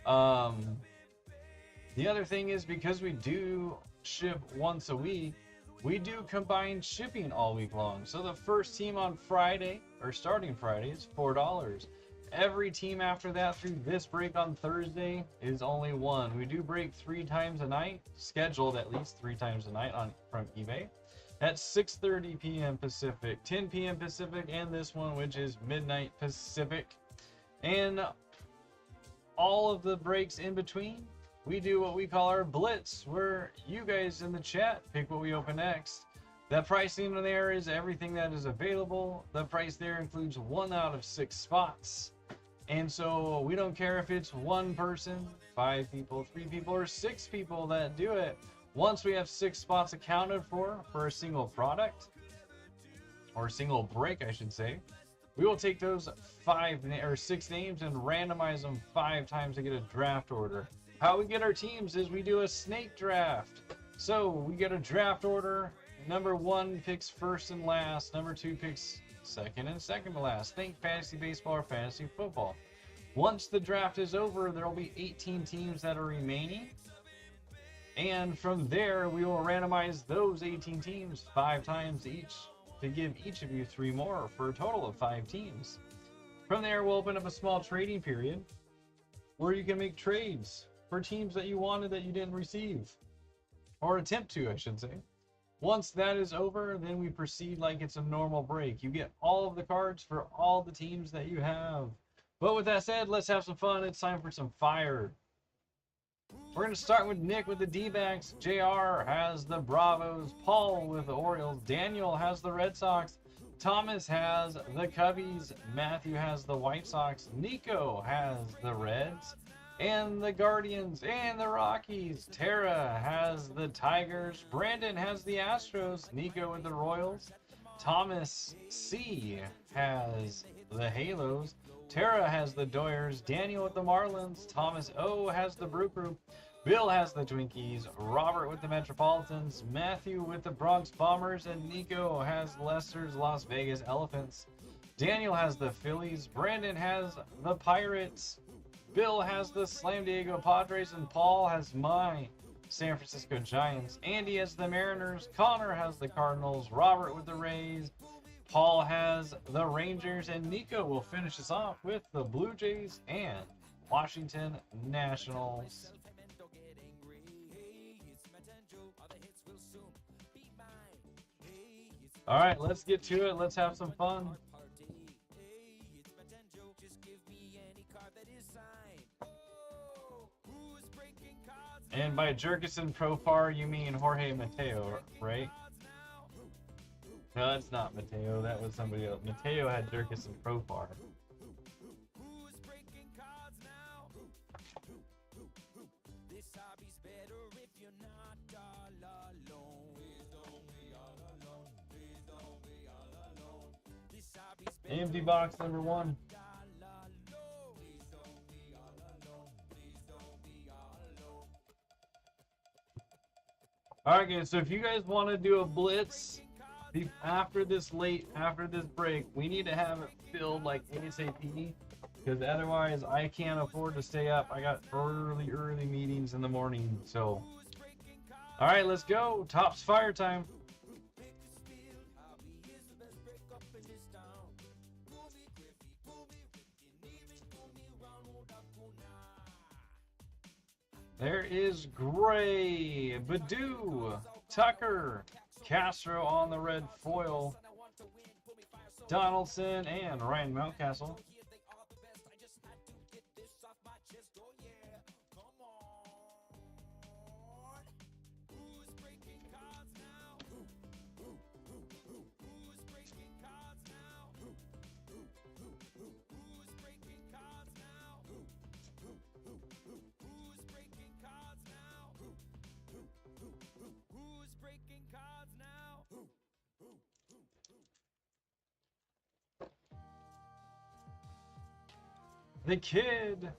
B: The other thing is, because we do ship once a week, we do combined shipping all week long. So the first team on Friday, or starting Friday, is $4. Every team after that through this break on Thursday is only $1. We do break 3 times a night, scheduled at least 3 times a night from eBay. At 6:30 p.m. Pacific, 10 p.m. Pacific, and this one, which is midnight Pacific. And all of the breaks in between, we do what we call our Blitz, where you guys in the chat pick what we open next. That pricing in there is everything that is available. The price there includes 1 out of 6 spots. And so we don't care if it's 1 person, 5 people, 3 people, or 6 people that do it. Once we have 6 spots accounted for a single product, or a single break, I should say, we will take those 6 names and randomize them 5 times to get a draft order. How we get our teams is we do a snake draft. So we get a draft order. Number 1 picks first and last. Number 2 picks second and second to last. Think fantasy baseball or fantasy football. Once the draft is over, there will be 18 teams that are remaining. And from there, we will randomize those 18 teams 5 times each to give each of you 3 more for a total of 5 teams. From there, we'll open up a small trading period where you can make trades for teams that you wanted that you didn't receive, or attempt to, I should say. Once that is over, then we proceed like it's a normal break. You get all of the cards for all the teams that you have. But with that said, let's have some fun. It's time for some fire. We're going to start with Nick with the D-backs. JR has the Bravos. Paul with the Orioles. Daniel has the Red Sox. Thomas has the Cubbies. Matthew has the White Sox. Nico has the Reds and the Guardians and the Rockies. Tara has the Tigers. Brandon has the Astros. Nico with the Royals. Thomas C has the Halos. Tara has the Doyers. Daniel with the Marlins. Thomas O has the Brew Crew. Bill has the Twinkies. Robert with the Metropolitans. Matthew with the Bronx Bombers. And Nico has Lester's Las Vegas Elephants. Daniel has the Phillies. Brandon has the Pirates. Bill has the Slam Diego Padres. And Paul has my San Francisco Giants. Andy has the Mariners. Connor has the Cardinals. Robert with the Rays. Paul has the Rangers. And Nico will finish us off with the Blue Jays and Washington Nationals. All right, let's get to it. Let's have some fun. And by Jerkison Profar, you mean Jorge Mateo, right? No, that's not Mateo. That was somebody else. Mateo had Jerkison Profar. Empty box number 1. Alright guys, so if you guys want to do a blitz after this break, we need to have it filled like ASAP, because otherwise I can't afford to stay up. I got early meetings in the morning. So alright, let's go. Topps fire time. There is Gray, Badu, Tucker, Castro on the red foil, Donaldson, and Ryan Mountcastle. The Kid,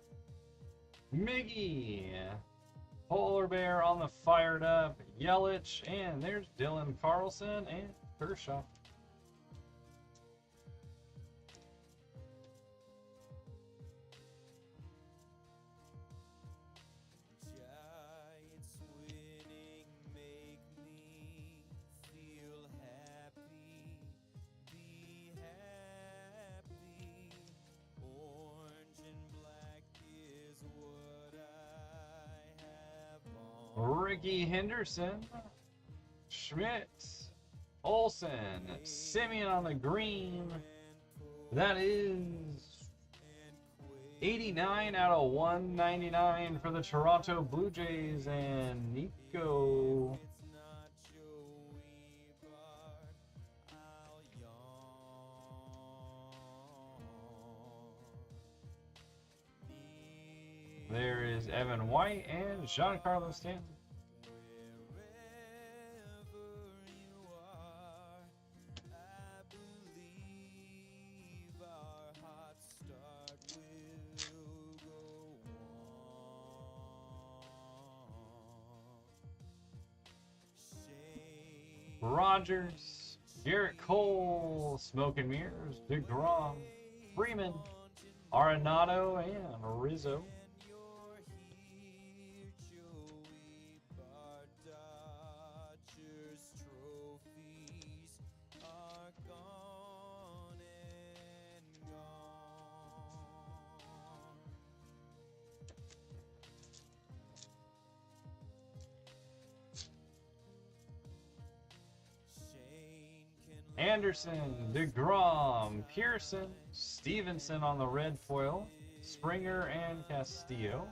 B: Miggy, Polar Bear on the fired up, Yelich, and there's Dylan Carlson and Kershaw. Ricky Henderson, Schmidt, Olsen, Simeon on the green. That is 89 out of 199 for the Toronto Blue Jays and Nico. There is Evan White and Giancarlo Stanton. Rogers, Garrett Cole, Smoke and Mirrors, DeGrom, Freeman, Arenado, and Rizzo. Anderson, DeGrom, Pearson, Stevenson on the red foil, Springer, and Castillo.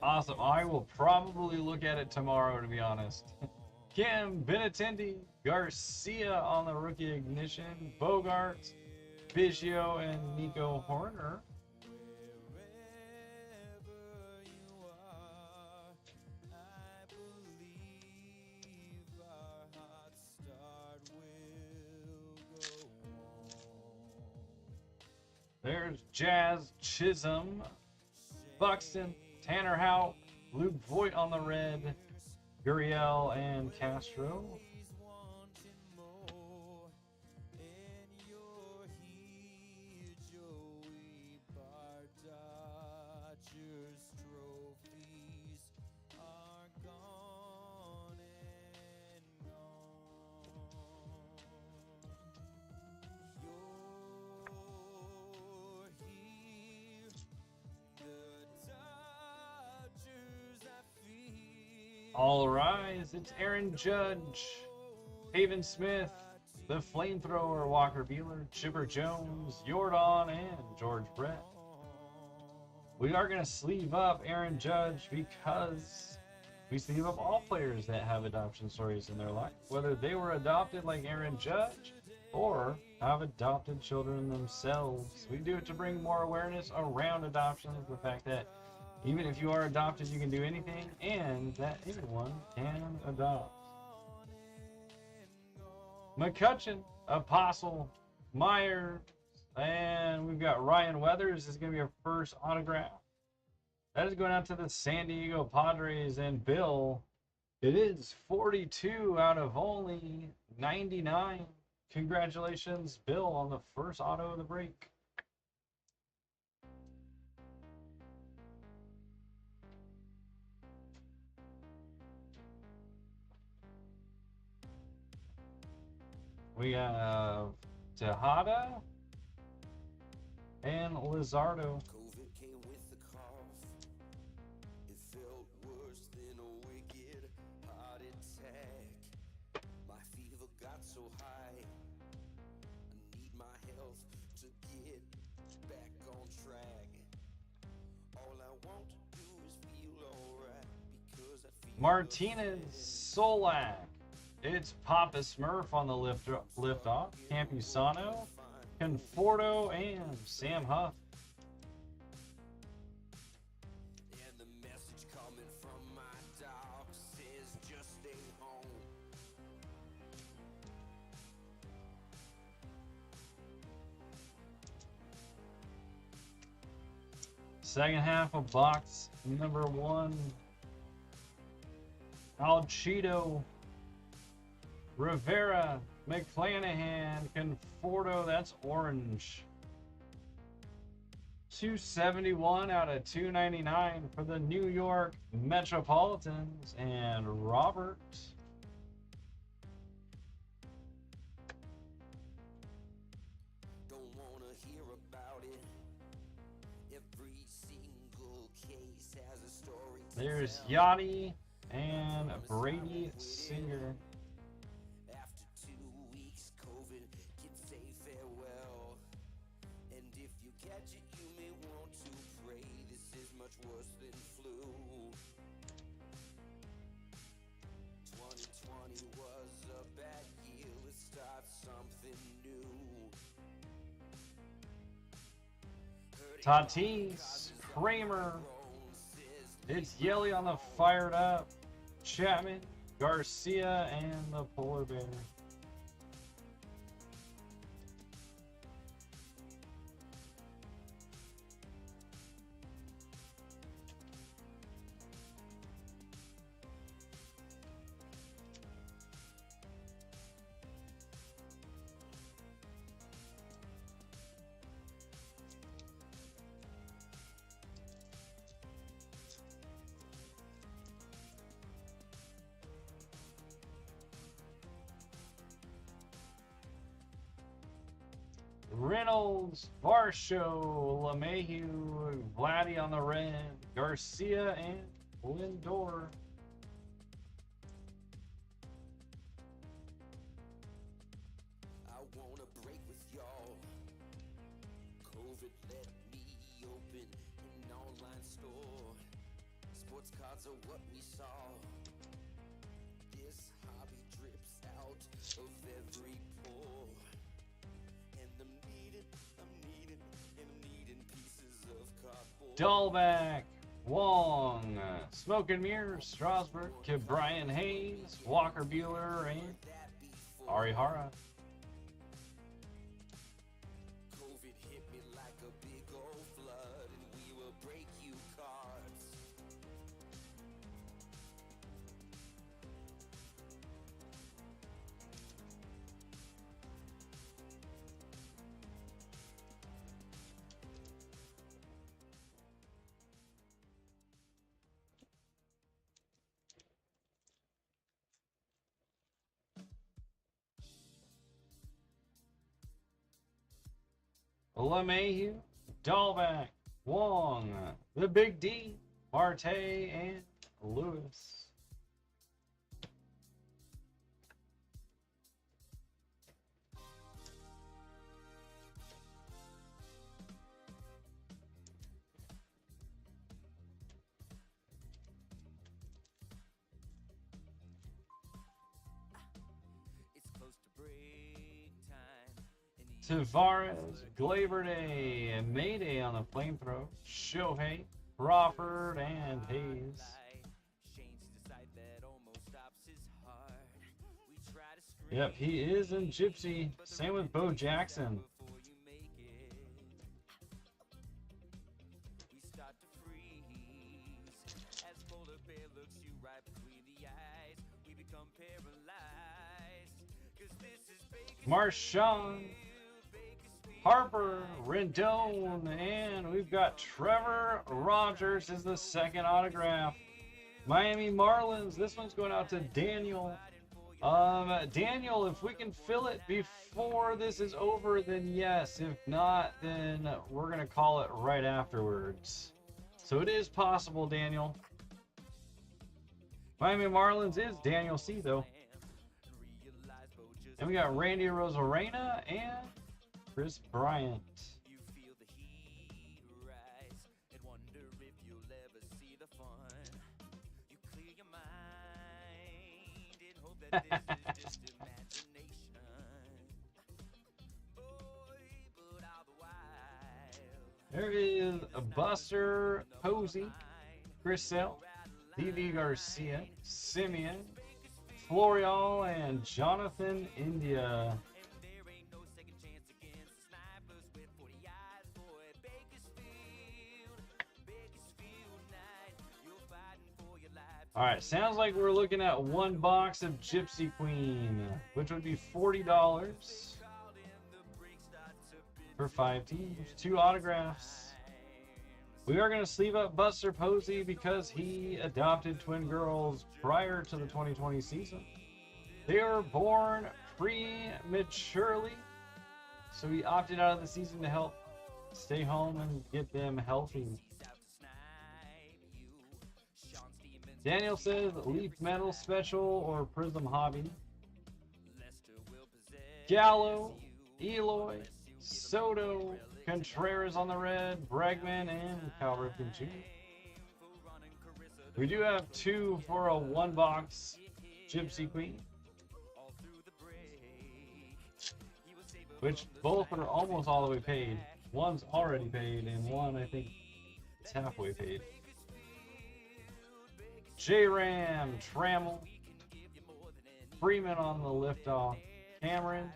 B: Awesome. I will probably look at it tomorrow, to be honest. Kim, Benintendi, Garcia on the rookie ignition, Bogarts, Biggio, and Nico Horner. There's Jazz, Chisholm, Buxton, Tanner Houck, Luke Voigt on the red, Gurriel, and Castro. All rise, it's Aaron Judge, Haven Smith, the Flamethrower, Walker Buehler, Chipper Jones, Jordan, and George Brett. We are going to sleeve up Aaron Judge because we sleeve up all players that have adoption stories in their life, whether they were adopted like Aaron Judge or have adopted children themselves. We do it to bring more awareness around adoptions, the fact that even if you are adopted, you can do anything, and that anyone can adopt. McCutcheon, Apostle, Myers, and we've got Ryan Weathers. This is going to be our first autograph. That is going out to the San Diego Padres, and Bill, it is 42 out of only 99. Congratulations, Bill, on the first auto of the break. We have Tejada and Lizardo.
E: COVID came with the cough. It felt worse than a wicked heart attack. My fever got so high. I need my health to get back on track. All I want to do is feel alright because I feel
B: Martinez, Solak. It's Papa Smurf on the lift off. Campusano, Conforto, and Sam Huff.
E: and the message coming from my dog says just stay home.
B: Second half of box number 1. Alcido, Rivera, McClanahan, Conforto, that's orange. 271 out of 299 for the New York Metropolitans and Robert.
G: Don't wanna hear about it. Every single case has a story to
B: There's
G: tell.
B: Yachty and Brady Singer.
G: After 2 weeks, COVID can say farewell. And if you catch it, you may want to pray. This is much worse than flu. 2020 was a bad year. Let's start something new.
B: Tatis, Kramer. It's Yelly on the fired up. Chapman, Garcia, and the polar bear. Reynolds, Varsho, LeMahieu, Vladdy on the red, Garcia, and Lindor.
G: I wanna break with y'all. COVID let me open an online store. Sports cards are what we saw. This hobby drips out of every pore. And I'm needing pieces of cardboard.
B: Dahlback, Wong, Smoke and Mirrors, Strasburg, Brian Hayes, Walker Bueller, and Arihara.
G: COVID hit me like a big old flood, and we will break you cards.
B: LeMahieu, Dahlback, Wong, the Big D, Marte, and Lewis.
G: It's close to break time.
B: Tavares, Glaber Day, and Mayday on the flamethrower. Shohei, Crawford, and Hayes. Yep, he is in Gypsy. Same with Bo Jackson. Marchand, Harper, Rendon, and we've got Trevor Rogers is the second autograph. Miami Marlins, this one's going out to Daniel. Daniel, if we can fill it before this is over, then yes. If not, then we're going to call it right afterwards. So it is possible, Daniel. Miami Marlins is Daniel C, though. And we got Randy Rosarena and Chris Bryant.
G: You feel the heat rise and wonder if you'll ever see the fun. You clear your mind and hope that this is just imagination. Boy, but all the while,
B: There is a Buster Posey, Chris Sale, D.V. Garcia, Simeon, Florial, and Jonathan India. All right, sounds like we're looking at one box of Gypsy Queen, which would be $40 for 5 teams, 2 autographs. We are going to sleeve up Buster Posey because he adopted twin girls prior to the 2020 season. They were born prematurely, so he opted out of the season to help stay home and get them healthy. Daniel says Leaf Metal Special or Prism Hobby. Gallo, Eloy, Soto, Contreras on the red, Bregman, and Cal Ripken Jr. We do have 2 for a 1-box Gypsy Queen, which both are almost all the way paid. One's already paid, and one I think is halfway paid. J-Ram, Trammell, Freeman on the liftoff, Cameron,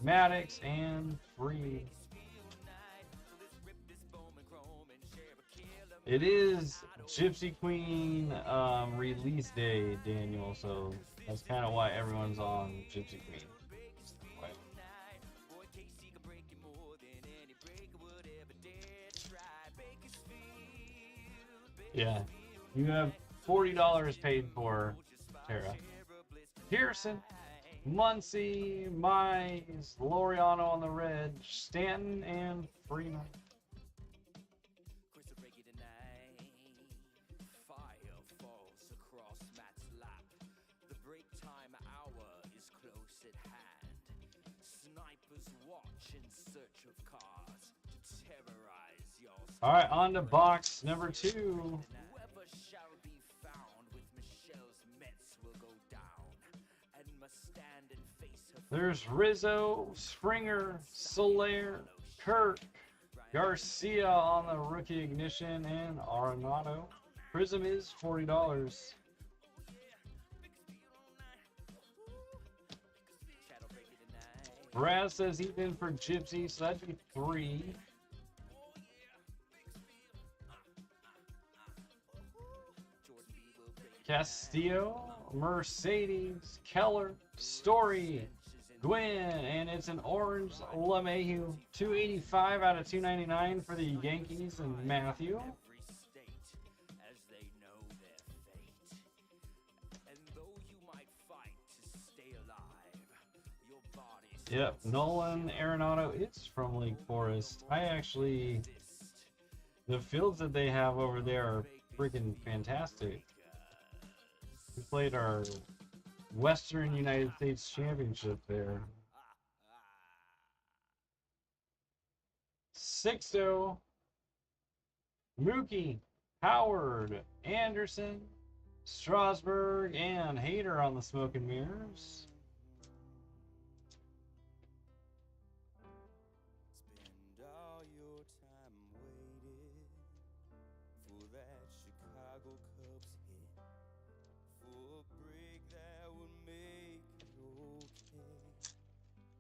B: Maddox, and Free. It is Gypsy Queen release day, Daniel, so that's kind of why everyone's on Gypsy Queen. Yeah, you have $40 paid for Tara. Pearson, Muncie, Mize, Laureano on the red, Stanton, and Freeman.
G: Fire falls across Matt's lap. The break time hour is close at hand. Snipers watch in search of cars to terrorize your.
B: All right, on to box number 2.
G: Whoever shall be found with Michelle's Mets will go down and must stand and face her.
B: There's Rizzo, Springer, Soler, Kirk, Garcia on the rookie ignition, and Arenado. Prism is $40. Brad says he's in for Gypsy, so that'd be 3. Castillo, Mercedes, Keller, Story, Gwynn, and it's an orange LeMahieu. 285 out of 299 for the Yankees and Matthew. Yep, Nolan Arenado is from Lake Forest. The fields that they have over there are freaking fantastic. We played our Western United States Championship there. Sixto, Mookie, Howard, Anderson, Strasburg, and Hader on the smoke and mirrors.
E: Spend all your time waiting for that Chicago Cubs hit, for a break that would make it okay.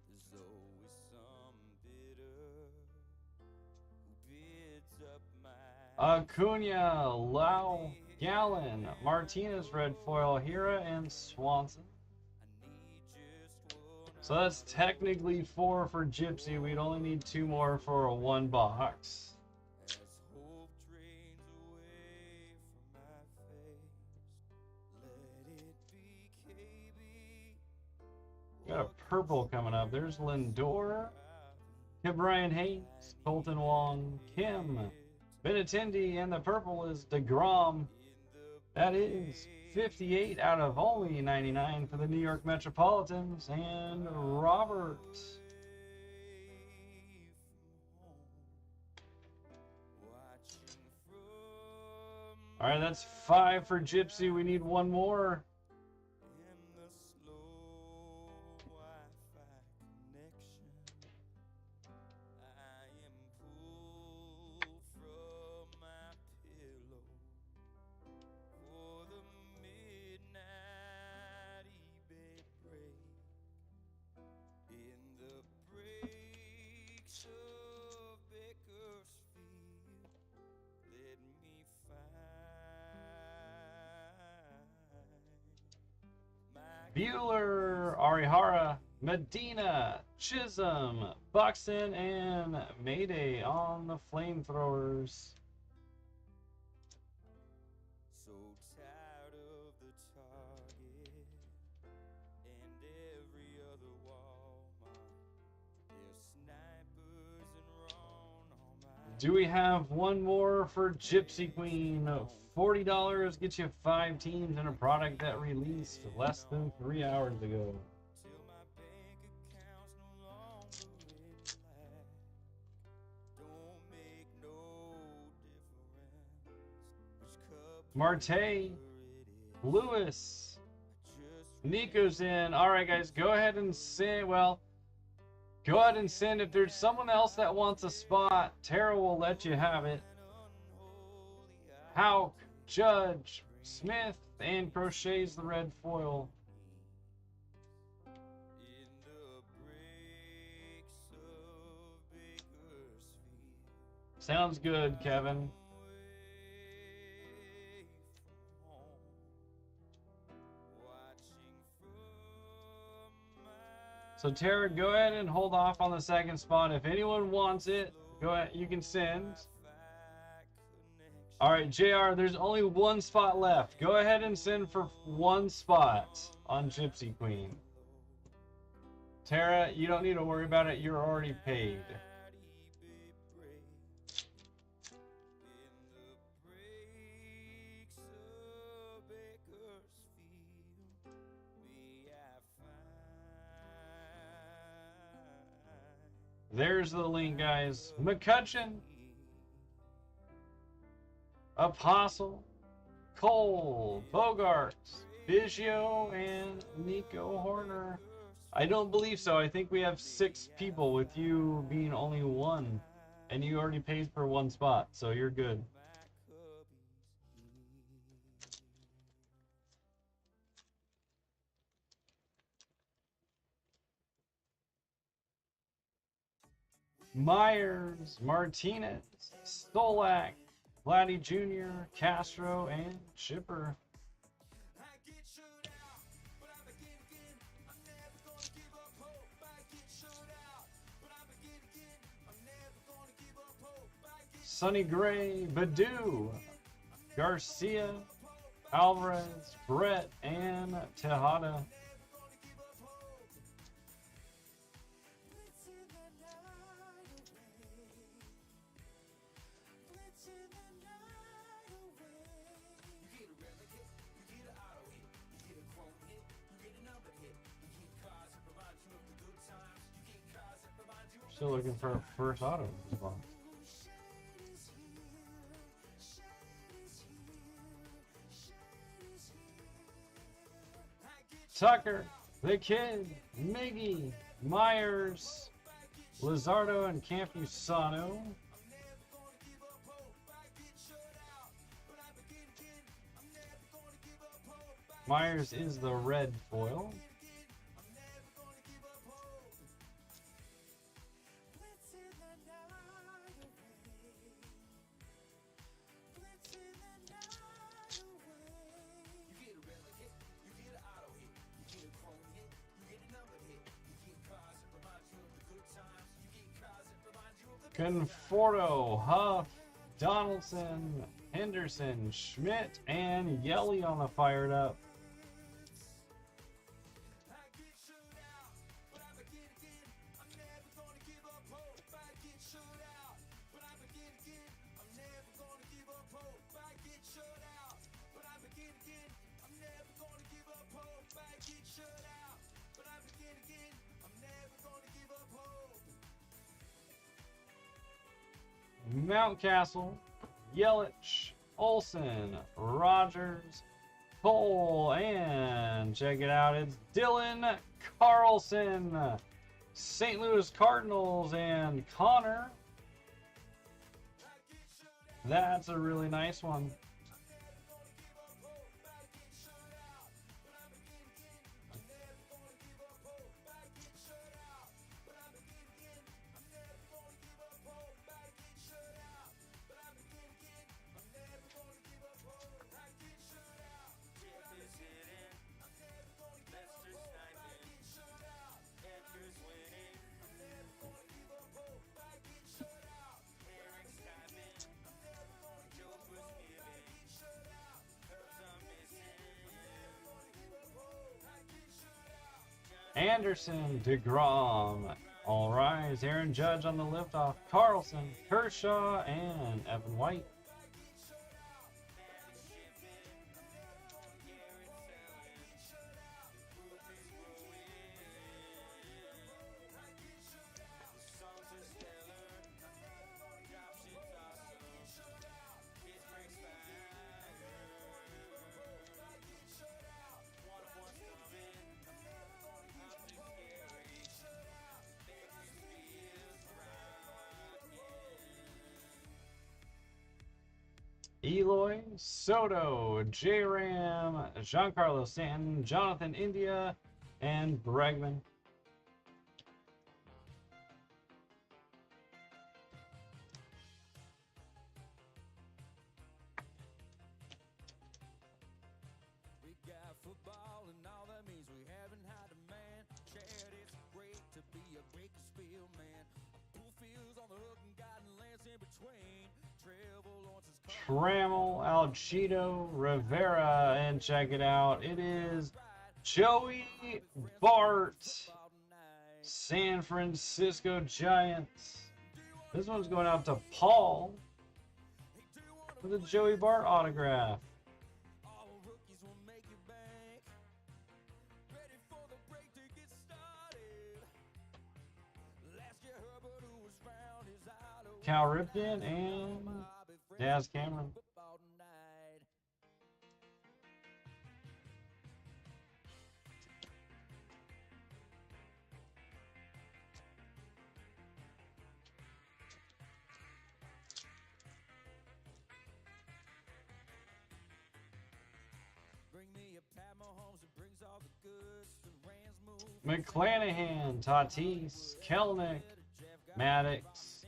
E: There's always some bitter who bids up my
B: Acuna, Lau, Gallen, Martinez, Red Foil, Hira, and Swanson. So that's technically 4 for Gypsy. We'd only need 2 more for a 1 box.
E: as hope drains away from my face. Let it be KB.
B: Got a purple coming up. There's Lindor, Brian Hayes, Colton Wong, Kim, Benintendi, and the purple is DeGrom. That is 58 out of only 99 for the New York Metropolitans, and Robert. All right, that's 5 for Gypsy. We need 1 more.
E: In the slow Wi-Fi connection, I am pulled from my pillow for the midnight eBay break. In the breaks of Bakersfield, let me find my
B: Bueller, Arihara, Medina, Chisholm, Buxton, and Mayday on the flamethrowers. Do we have one more for Gypsy Queen? $40 gets you 5 teams and a product that released less than 3 hours ago.
A: till my bank account's no longer reflect. Don't make no difference which cup
B: Marte,
A: it is.
B: Lewis,
A: Just
B: Nico's in. All right, guys, go ahead and send. Well, go ahead and send. If there's someone else that wants a spot, Tara will let you have it. Hauk, Judge, Smith, and Crochet's the red foil.
A: in the breaks of Bakersfield.
B: Sounds good, Kevin.
A: Away from home, watching from my
B: So Tara, go ahead and hold off on the second spot. If anyone wants it, go ahead. You can send. All right, JR, there's only one spot left. Go ahead and send for one spot on Gypsy Queen. Tara, you don't need to worry about it. You're already paid. There's the link, guys. McCutcheon, Apostle, Cole, Bogarts, Biggio, and Nico Horner. I don't believe so. I think we have 6 people with you being only 1. And you already paid for 1 spot, so you're good. Myers, Martinez, Stolak, Vladdy Jr., Castro, and Chipper. Sonny Gray, Badu, Garcia, Alvarez, Brett, and Tejada. Still looking for a first auto response. Tucker, the Kid, Miggy, Myers, Lizardo, and Campusano. Myers is the red foil. Conforto, Huff, Donaldson, Henderson, Schmidt, and Yelly on the fired up. Mountcastle, Yelich, Olsen, Rogers, Cole, and check it out, it's Dylan Carlson, St. Louis Cardinals, and Connor. That's a really nice one. Anderson, DeGrom, All rise. Aaron Judge on the liftoff. Carlson, Kershaw, and Evan White. Eloy, Soto, J-Ram, Giancarlo Stanton, Jonathan India, and Bregman.
E: We got football and all that means we haven't had a man. Chad, it's great to be a Bakersfield man. Pool fields on the hook and garden lands in between. Travel Lawrence's
B: Trammell, Alcido, Rivera, and check it out. It is Joey Bart, San Francisco Giants. This one's going out to Paul with a Joey Bart autograph.
E: all rookies will make you bank. Ready for the break to get started. Last year Herbert, who was found, is out of
B: Cal Ripken and Daz Cameron.
E: football tonight. Bring me a Pat Mahomes that brings all the goods. The Rams move.
B: McClanahan, Tatis, Kelnick, Maddox,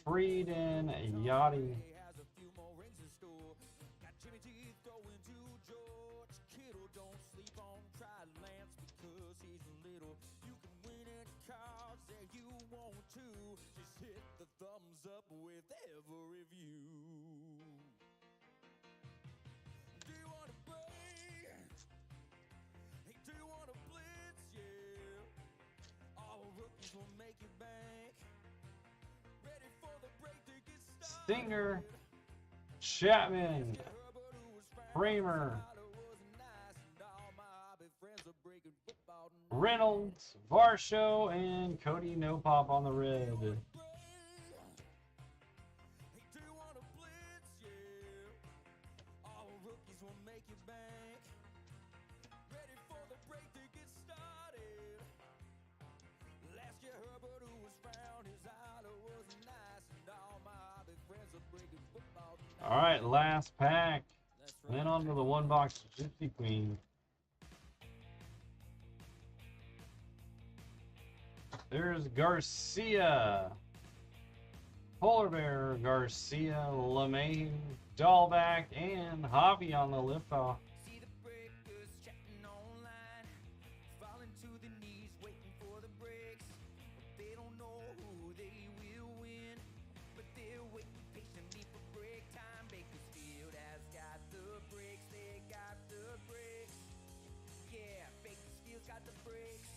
B: Frieden, Yachty.
E: Has a few more rings in store. Got Jimmy G throwing to George Kittle. Don't sleep on Trey Lance because he's little. You can win any cards that you want to. Just hit the thumbs up with every view. Do you want to break? Hey, do you want to blitz? Yeah. All rookies will make you bank. Ready for the break to get started.
B: Singer, Chapman, Kramer, Reynolds, Varsho, and Cody No Pop on the red. All right, last pack. Then on to the one box Gypsy Queen. There's Garcia, Polar Bear, Garcia, LeMay, Dahlback, and Javi on the liftoff.
A: See the breakers chatting online, falling to the knees, waiting for the breaks. They don't know who they will win, but they're waiting patiently for break time. Bakersfield has got the breaks, they got the breaks. Yeah, Bakersfield's got the breaks.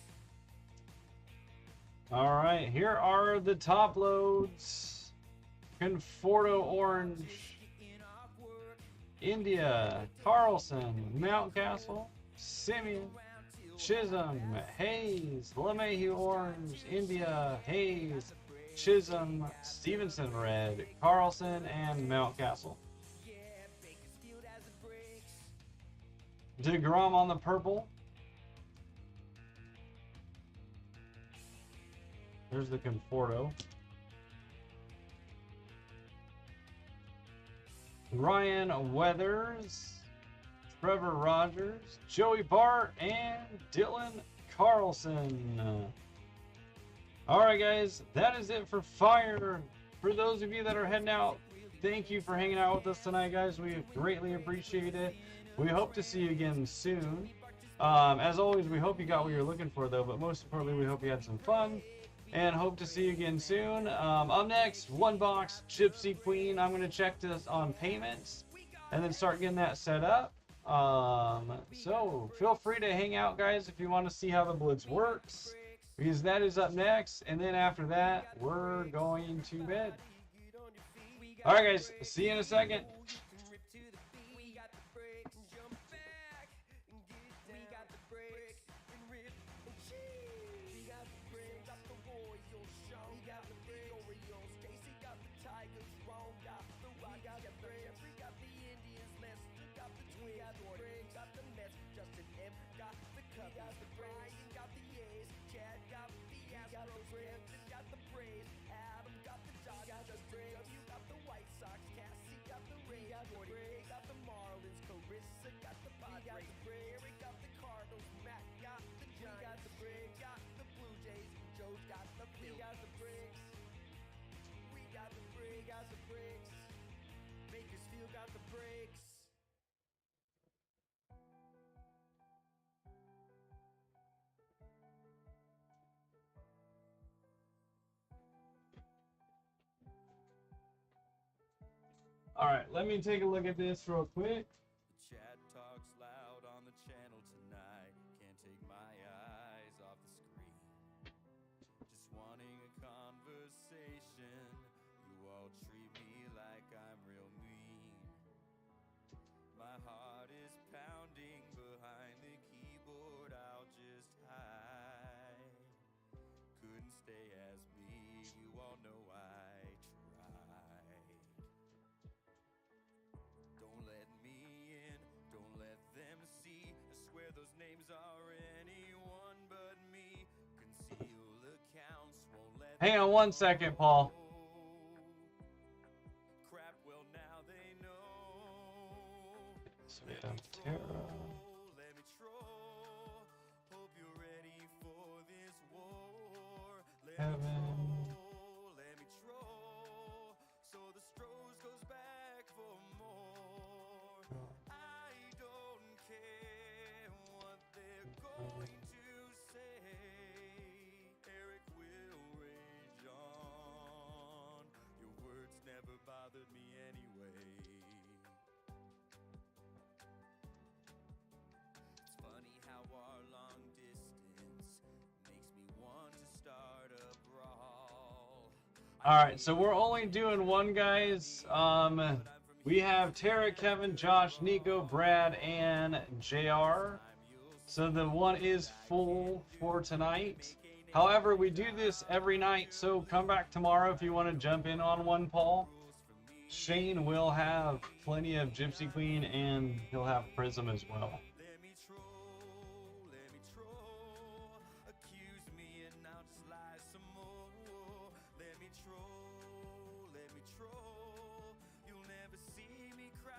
B: All right, here are the top loads. Conforto Orange, India, Carlson, Mountcastle, Simeon, Chisholm, Hayes, LeMahieu Orange, India, Hayes, Chisholm, Stevenson Red, Carlson, and Mountcastle.
A: Yeah, Bakersfield has the breaks.
B: DeGrom on the purple. There's the Conforto. Ryan Weathers, Trevor Rogers, Joey Bart, and Dylan Carlson. All right, guys, that is it for Fire. For those of you that are heading out, thank you for hanging out with us tonight, guys. We greatly appreciate it. We hope to see you again soon. As always, we hope you got what you're looking for, though, but most importantly, we hope you had some fun. And hope to see you again soon. Up next, one box Gypsy Queen. I'm going to check this on payments and then start getting that set up. So feel free to hang out, guys, if you want to see how the Blitz works. because that is up next, and then after that, we're going to bed. All right, guys. See you in a second. All right, let me take a look at this real quick.
A: The chat talks loud on the channel tonight. Can't take my eyes off the screen. Just wanting a conversation. You all treat me like I'm real mean. My heart is pounding behind the keyboard. I'll just hide. Couldn't stay as me. You all know I tried. Don't let me in, don't let them see. I swear those names are anyone but me. Conceal accounts, won't let
B: Hang on one second, Paul.
A: crap, well now they know.
B: So we have Tara.
A: Let me troll. Hope you're ready for this war. Let me
B: Kevin.
A: troll, let me troll. So the Strohs goes back for more. I don't care what they're going to say. Eric will rage on. Your words never bothered me anyway. It's funny how our long distance makes me want to start a brawl.
B: All right, so we're only doing one, guys. We have Tara, Kevin, Josh, Nico, Brad, and JR. So the one is full for tonight. However, we do this every night, so come back tomorrow if you want to jump in on one, Paul. Shane will have plenty of Gypsy Queen, and he'll have Prism as well.
A: Let me troll, accuse me and I'll just lie some more. Let me troll, you'll never see me cry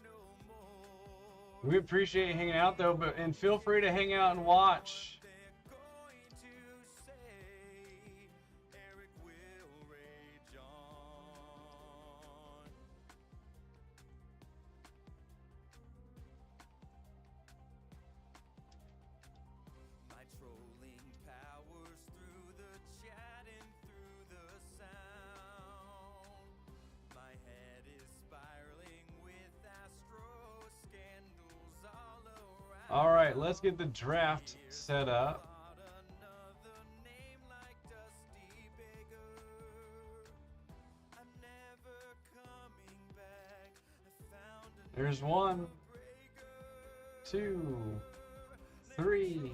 A: no more.
B: We appreciate hanging out, though, and feel free to hang out and watch.
A: They're going to say Eric will rage on. My trolling powers through the chat and through the sound. My head is spiraling with Astro scandals all around.
B: All right, let's get the draft set up.
A: Another name like Dusty Baker. I'm never coming back. I found
B: There's 1, 2, 3,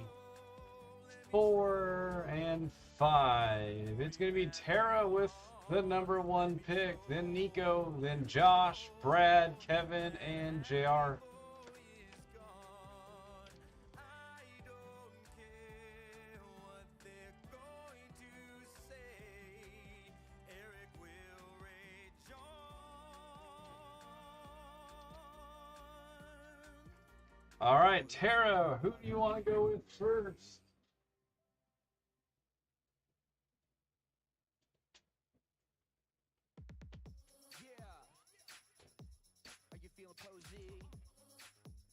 B: 4, and 5. It's going to be Tara with the number 1 pick, then Nico, then Josh, Brad, Kevin, and JR. All right, Tara, who do you want to go with first?
E: Yeah. Are you feeling posy?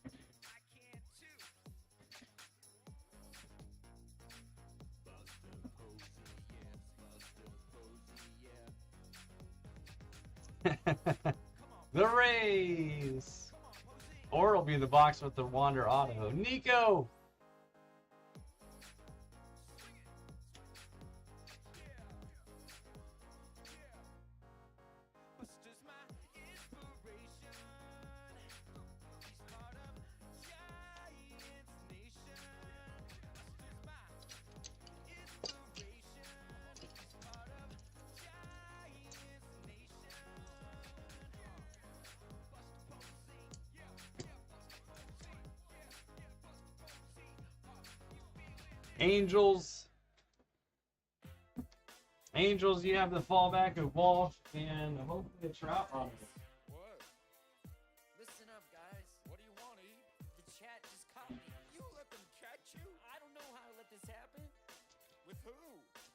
E: I can too. Buster posy, yeah. Buster posy, yeah.
B: The Rays. Or it'll be the box with the Wander Auto. Nico. Angels. Angels, you have the fallback of Walsh and hopefully a Trout on it.
C: What?
G: Listen up, guys.
C: What do you want, E?
G: The chat just caught me.
C: You let them catch you?
G: I don't know how to let this happen.
C: With who?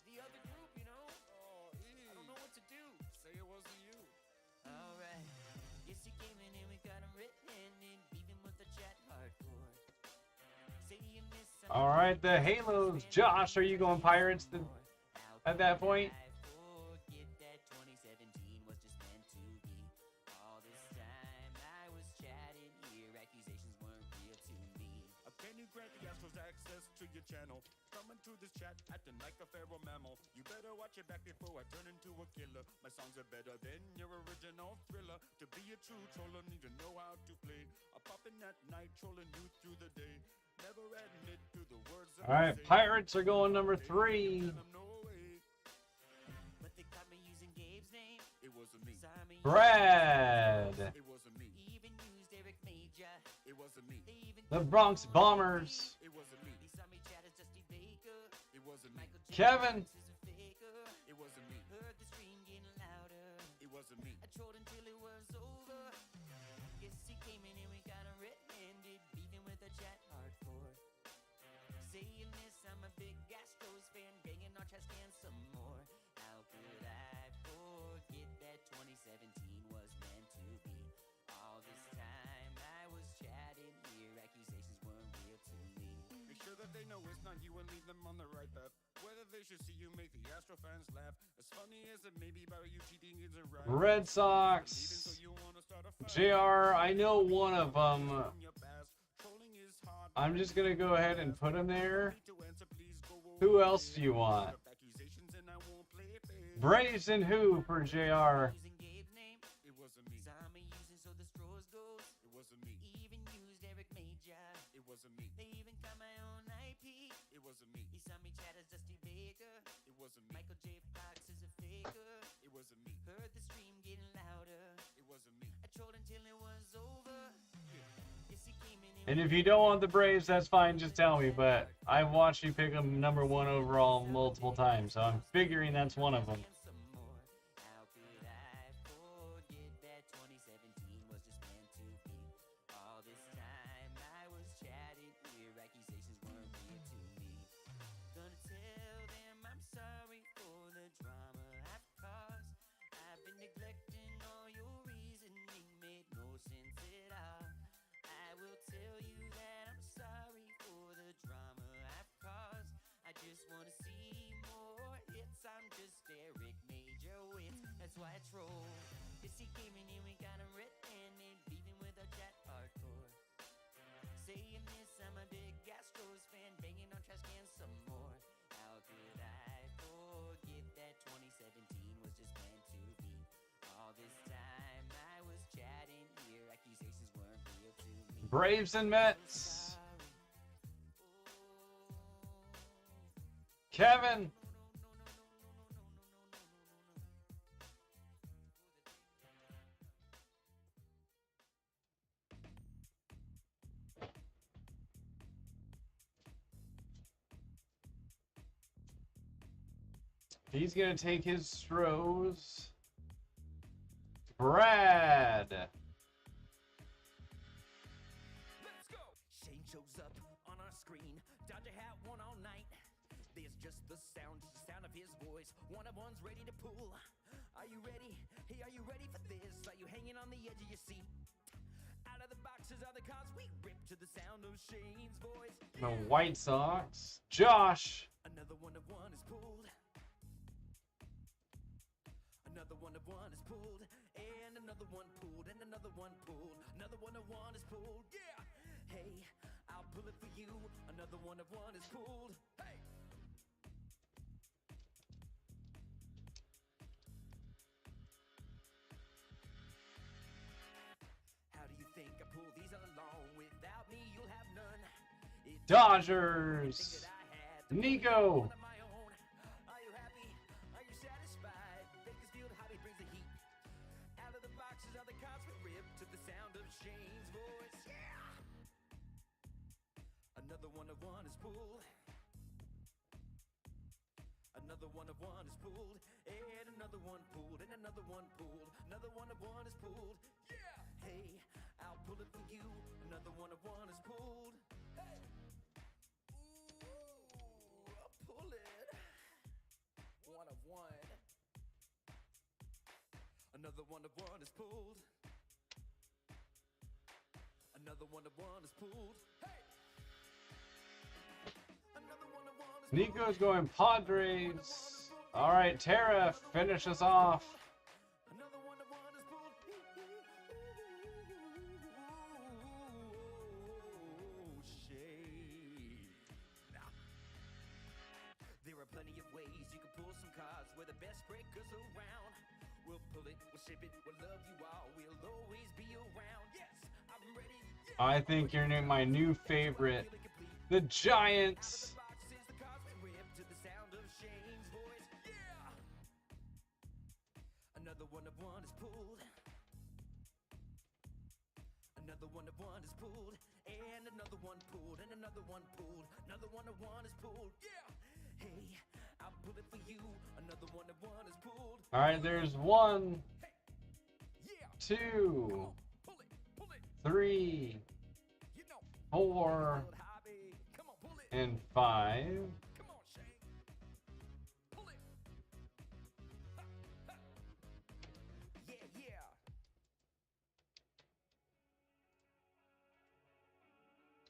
G: The other group, you know?
C: Oh, E.
G: I don't know what to do.
C: Say it wasn't you.
A: Alright, yes, he came in and we got him red-handed, beefing with the chat hardcore. Say you miss some.
B: All right, the Halos. Josh, are you going Pirates at that point?
A: I forget that 2017 was just meant to be. All this time I was chatting here, accusations weren't real to me.
C: Can you grant the Astros access to your channel? Coming to this chat acting like a feral mammal. You better watch it back before I turn into a killer. My songs are better than your original thriller. To be a true troller, need to know how to play. I'm popping at night, trolling you through the day. Never admit to the words that
B: All right,
C: I say.
B: Pirates are going number 3.
A: But they caught me using Gabe's name.
C: It wasn't me.
A: Saw me
B: Brad.
C: It wasn't me.
A: even used Eric Major.
C: It wasn't me.
A: They even
B: The Bronx Bombers.
C: It wasn't me.
A: They saw me chat as Dusty Baker.
C: It wasn't me.
A: Michael J.
B: Kevin.
A: Fox is a faker.
C: It wasn't me.
A: Heard the stream getting louder.
C: It wasn't me.
A: I trolled until it was over. Yes, he came in and we got him red-handed, beefing with the chat hardcore. Saying this, I'm a big Astros fan, banging on trash cans some more. How could I forget that 2017 was meant to be? All this time I was chatting here, accusations weren't real to me.
C: Make sure that they know it's not you and lead them on the right path. Whether they should see you make the Astro fans laugh. As funny as it may be about you cheating isn't right.
B: Red Sox.
C: Leaving so you wanna start a fight.
B: JR, I know one of them.
C: From your past. Trolling is hard.
B: I'm just going to go ahead and put him there.
C: To answer, please go
B: Who
C: away.
B: else do you want?
C: Accusations and I won't play fair.
B: Braves and who for JR?
A: Using Gabe's name,
C: It wasn't me.
A: saw me using so the straws goes.
C: It wasn't me.
A: Even used Eric Major.
C: It wasn't me.
A: They even got my own IP.
C: It wasn't me.
A: He saw me chat as Dusty Baker.
C: It wasn't me.
A: Michael J. Fox is a faker.
C: It wasn't me.
A: Heard the stream getting louder.
C: It wasn't me.
A: I trolled until it was over. Yes, he came in
B: And if you don't want the Braves, that's fine. Just tell me. But I've watched you pick them number 1 overall multiple times, so I'm figuring that's one of them.
A: some more. How could I forget that 2017 was just meant to be? All this time I was chatting here, accusations weren't real to me. Gonna tell them I'm sorry for the drama I've caused. I've been neglecting all your reasoning, made no sense at all. I will tell you that I'm sorry for the drama I've caused. I just wanna see more hits. I'm just Eric Major wits. That's why I troll. Yes, he came in and we got him red-handed, beefing with our chat hardcore. Saying this, I'm a big Astros fan, banging on trash cans some more. How could I forget that 2017 was just meant to be? All this time I was chatting here, accusations weren't real to me.
B: Braves and Mets. Kevin. He's going to take his Stros. Brad.
G: Let's go! Shane shows up on our screen. Dodger hat one all night. There's just the sound of his voice. One of one's ready to pull. Are you ready? Hey, are you ready for this? Are you hanging on the edge of your seat? Out of the boxes are the cards we rip to the sound of Shane's voice.
B: The White Sox. Josh.
G: Another one of one is pulled. Another one of one is pulled. And another one pulled. And another one pulled. Another one of one is pulled. Yeah! Hey, I'll pull it for you. Another one of one is pulled. Hey! How do you think I pull these along? Without me, you'll have none. It
B: Dodgers.
G: that I had
B: Nico.
G: one of my own. Are you happy? Are you satisfied? Bakersfield Hobby brings the heat. Out of the boxes are the cards we rip to the sound of Shane's voice. Yeah! Another one of one is pulled. Another one of one is pulled, and another one pulled, and another one pulled. Another one of one is pulled. Yeah. Hey, I'll pull it for you. Another one of one is pulled. Hey. Ooh, I'll pull it. One of one. Another one of one is pulled. Another one of one is pulled. Hey. Another one of one is pulled.
B: Nico's going Padres. All right, Tara, finish us off.
G: Another one of one is pulled. Ooh, shade. Now, there are plenty of ways you can pull some cards. We're the best breakers around. We'll pull it, we'll ship it, we'll love you all. We'll always be around. Yes, I'm ready. Yeah.
B: I think you're my new favorite, the Giants.
G: Boxes, the cards we rip to the sound of Shane's voice. Yeah. Another one of one is pulled. Another one of one is pulled, and another one pulled, and another one pulled. Another one of one is pulled. Yeah. Hey, I'll pull it for you. Another one of one is pulled.
B: All right, there's 1,
G: Yeah.
B: 2,
G: Pull it,
B: 3,
G: you know.
B: 4,
G: Old hobby. Come on, pull it.
B: and 5.
G: Come on, Shane. Pull it. Ha, ha. Yeah, yeah.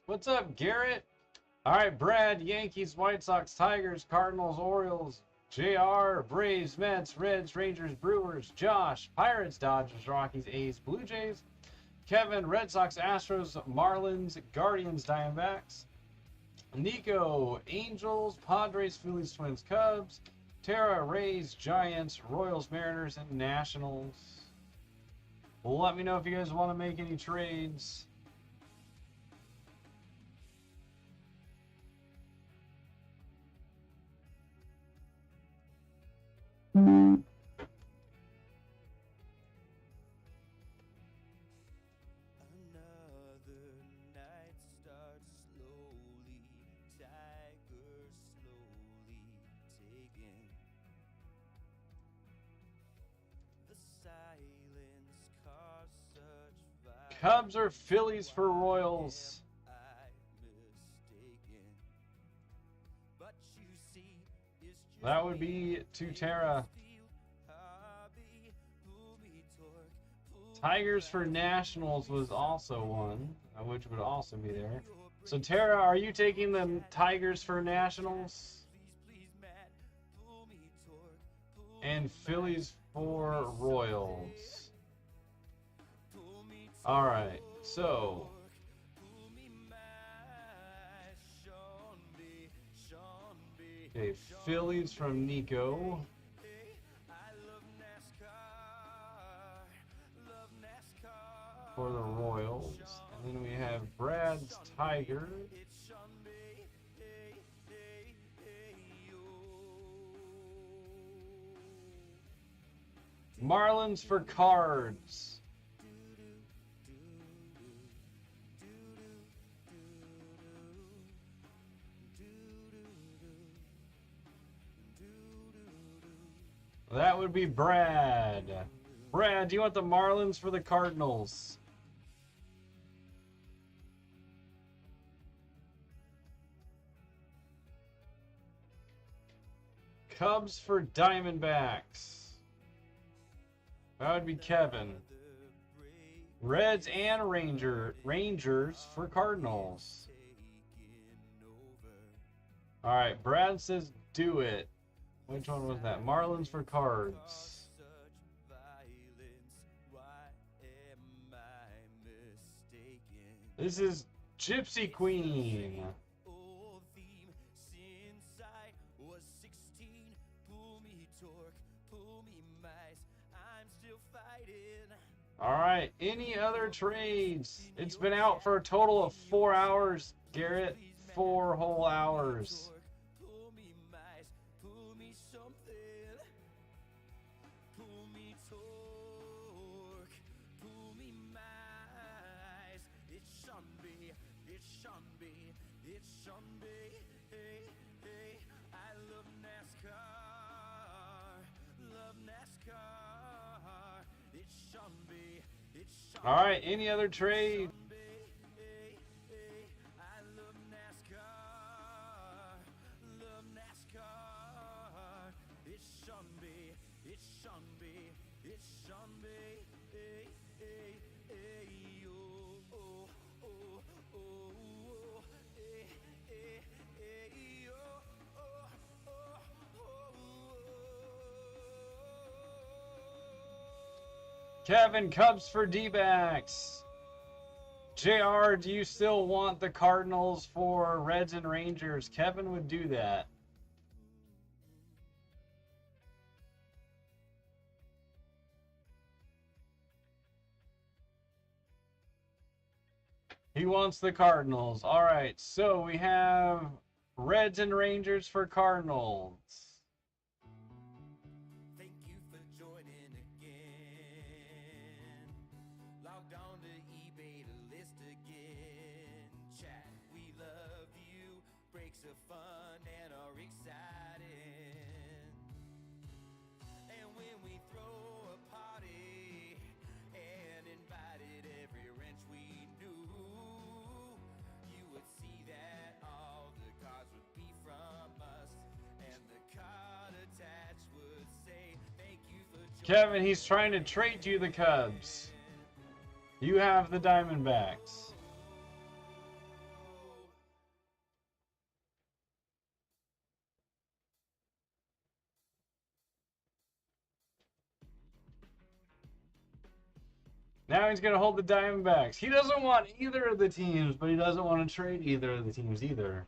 B: What's up, Garrett? All right, Brad, Yankees, White Sox, Tigers, Cardinals, Orioles, JR, Braves, Mets, Reds, Rangers, Brewers, Josh, Pirates, Dodgers, Rockies, A's, Blue Jays, Kevin, Red Sox, Astros, Marlins, Guardians, Diamondbacks, Nico, Angels, Padres, Phillies, Twins, Cubs, Tara, Rays, Giants, Royals, Mariners, and Nationals. Let me know if you guys want to make any trades.
G: Another night starts slowly, tigers slowly taking the silence caused such violence.
B: Cubs or Phillies for Royals?
G: I mistaken, but you see, it's just
B: That would be to Tara.
G: hobby. Pull me torque, pull
B: Tigers for Nationals was also one, which would also be there. So Tara, are you taking the Tigers for Nationals?
G: please, Matt, pull me torque, pull
B: And Phillies for Royals.
G: pull me
B: All right, so
G: pull me my Sean B, Sean B.
B: okay, Phillies from Nico.
G: Hey, I love NASCAR
B: For the Royals. And then we have Brad's Tigers.
G: It's Sean B, hey, hey, hey, yo.
B: Marlins for Cards. That would be Brad. Brad, do you want the Marlins for the Cardinals? Cubs for Diamondbacks. That would be Kevin. Reds and Rangers for Cardinals. All right, Brad says do it. Which one was that? Marlins for Cards. This is Gypsy Queen.
G: Old theme since I was 16. Pull me torque, pull me mice. I'm still fighting.
B: All right, any other trades? It's been out for a total of 4 hours, Garrett. 4 whole hours.
G: Pull me mice, pull me something. Pull me torque, pull me mice. It's Sean B, it's Sean B, it's Sean B. Hey, hey, I love NASCAR.
E: love NASCAR. It shouldn't be. It shouldn't
B: All right, any other trade?
E: be. I love NASCAR. Love NASCAR. It shouldn't be. It shouldn't be. It shouldn't be. Oh, oh, oh, oh, oh,
B: Kevin, Cubs for D-backs. JR, do you still want the Cardinals for Reds and Rangers? Kevin would do that. He wants the Cardinals. All right, so we have Reds and Rangers for Cardinals.
E: Thank you for joining again. Log on to eBay to list again. Chat, we love you. Breaks are fun and are exciting. And when we throw a party and invited every wrench we knew, you would see that all the cards would be from us, and the card attached would say thank you for joining.
B: Kevin, he's trying to trade you the Cubs. You have the Diamondbacks. Now he's going to hold the Diamondbacks. He doesn't want either of the teams, but he doesn't want to trade either of the teams either.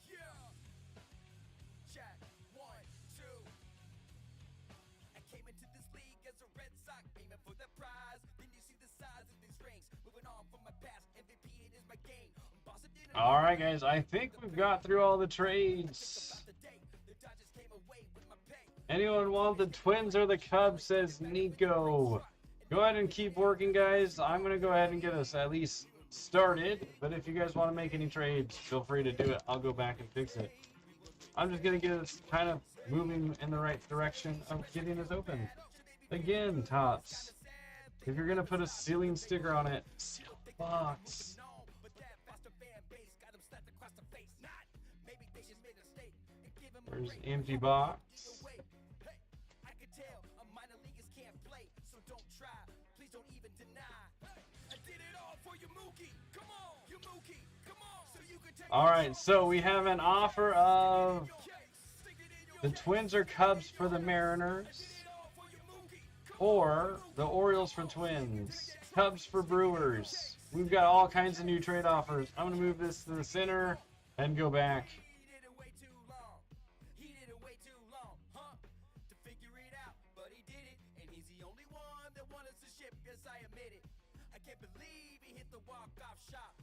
E: Yeah. Chat, 1, 2. I came into this league as a Red Sox, aiming for the prize. Then you see the size of these rings. Moving on from my past, MVP it is my game. I'm bossing in a
B: All right, guys. I think we've got through all the trades.
E: about the day. The Dodgers came away with my pay.
B: Anyone want the Twins or the Cubs, says Nico. Go ahead and keep working, guys. I'm going to go ahead and get us at least started. But if you guys want to make any trades, feel free to do it. I'll go back and fix it. I'm just going to get us kind of moving in the right direction of getting us open. Again, Tops, if you're going to put a ceiling sticker on it, seal the box. There's empty box.
E: I can tell minor leaguers can't play, so don't try. Please don't even deny. I did it all for you, Mookie. Come on, you Mookie. Come on, so you can take.
B: All right, so we have an offer of the Twins or Cubs for the Mariners, or the Orioles for Twins, Cubs for Brewers. We've got all kinds of new trade offers. I'm going to move this to the center and go back.
E: He did it way too long. He did it way too long, huh? To figure it out, but he did it, and he's the only one that won us the ship. Yes, I admit it. I can't believe he hit the walk-off shot.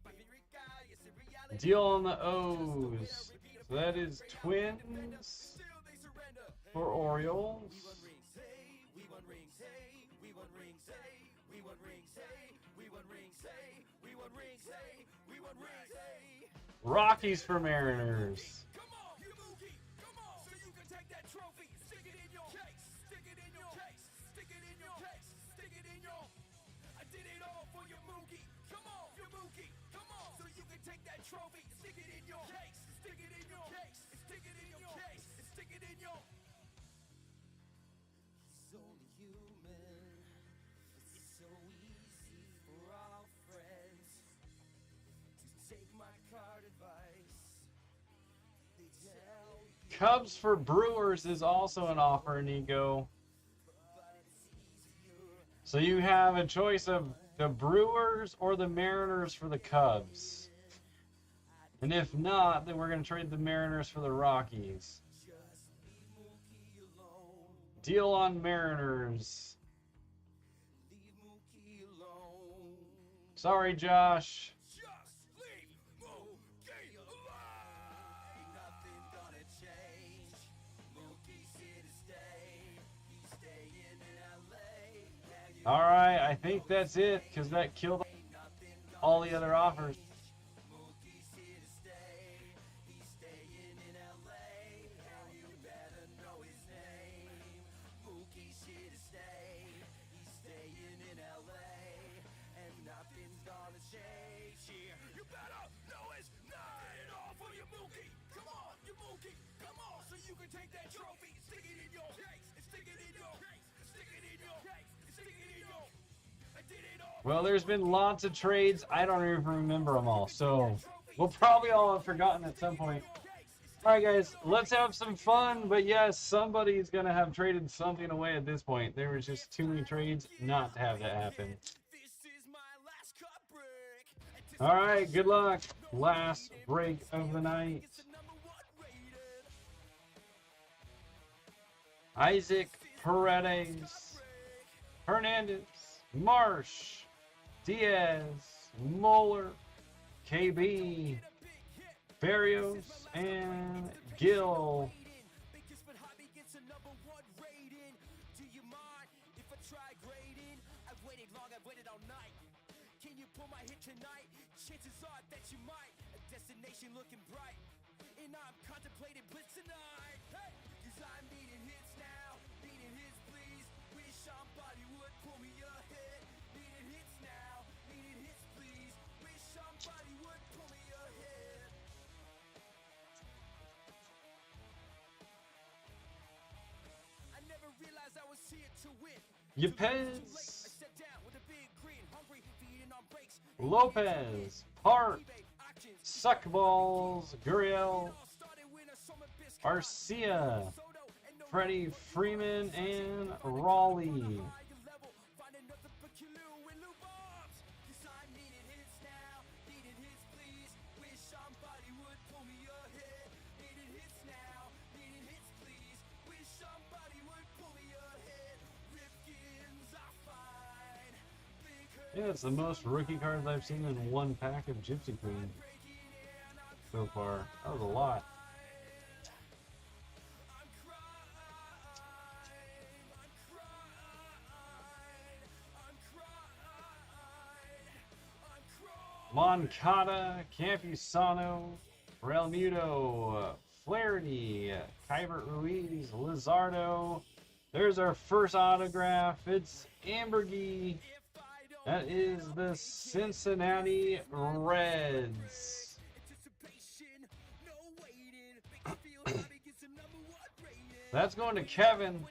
E: My favorite guy, yes, in reality.
B: Deal on the O's. So that is Twins
E: Still they surrender.
B: for Orioles.
E: We won rings, hey, we won rings, hey, we won rings, hey, we won rings, hey, we won rings, hey, we won rings, hey, we won rings, hey.
B: Rockies for Mariners.
E: Come on, you Mookie, come on, so you can take that trophy, stick it in your case, stick it in your case, stick it in your case, stick it in your. I did it all for you, Mookie. Come on, you Mookie, come on, so you can take that trophy, stick it in your case, stick it in your case, stick it in your case, stick it in your. He's only human. It's so easy for our friends to take my card advice. They tell you,
B: Cubs for Brewers is also an offer, Nico.
E: but it's easier.
B: So you have a choice of the Brewers or the Mariners for the Cubs. And if not, then we're going to trade the Mariners for the Rockies.
E: Just leave Mookie alone.
B: Deal on Mariners.
E: Leave Mookie alone.
B: Sorry, Josh.
E: Just leave Mookie alone. Ain't nothing gonna change. Mookie's here to stay.
B: All right, I think that's it because that killed all the other offers.
E: Mookie's here to stay. He's staying in LA. And you better know his name. Mookie's here to stay. He's staying in LA. And nothing's gonna change here. You better know his name. Get it all for your Mookie. Come on, your Mookie. Come on, so you can take that trophy. Stick it in your case. Stick it in your case. Stick it in your case. Stick it in your. I did it all.
B: Well, there's been lots of trades. I don't even remember them all, so we'll probably all have forgotten at some point. All right, guys, let's have some fun. But yes, somebody's going to have traded something away at this point. There was just too many trades not to have that happen. All right, good luck. Last break of the night. Isaac Paredes, Hernandez, Marsh, Diaz, Moeller, KB, Barrios, and Gill.
E: Do you mind if I try grading? I've waited long, I've waited all night. Can you pull my hit tonight? Chances are that you might. A destination looking bright. And I'm contemplating Blitz tonight. Hey, cause I'm needing hits now. Needing hits, please. Wish somebody would pull me ahead. Needing hits now. Needing hits, please. Wish somebody would pull me ahead. I never realized I was here to win.
B: Yepes, Lopez, Park, Suckballs, Gurriel, Arcia, Freddie Freeman, and Raleigh. Yeah, it's the most rookie cards I've seen in one pack of Gypsy Queen so far. That was a lot. Moncada, Campusano, Real Muto, Flaherty, Kyvert Ruiz, Lizardo. There's our first autograph. It's Ambergy. That is the Cincinnati Reds. That's going to Kevin.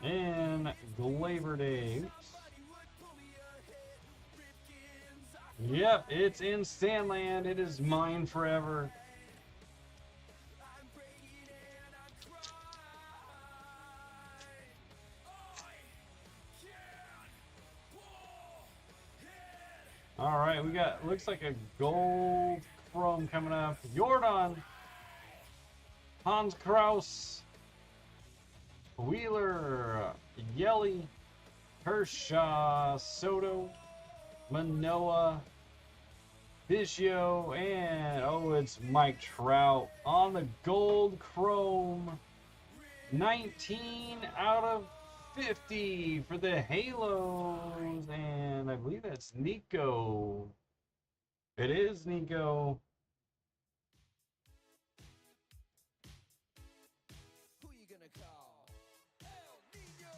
B: And Glaber Day. Yep, it's in Sandland. It is mine forever. All right, we got, looks like a gold chrome coming up. Jordan, Hans Kraus, Wheeler, Yelly, Kershaw, Soto, Manoa, Biggio, and oh, it's Mike Trout on the gold chrome. 19 out of 50 for the Halos, and I believe that's Nico. It is Nico.
E: Who you gonna call? El Nino!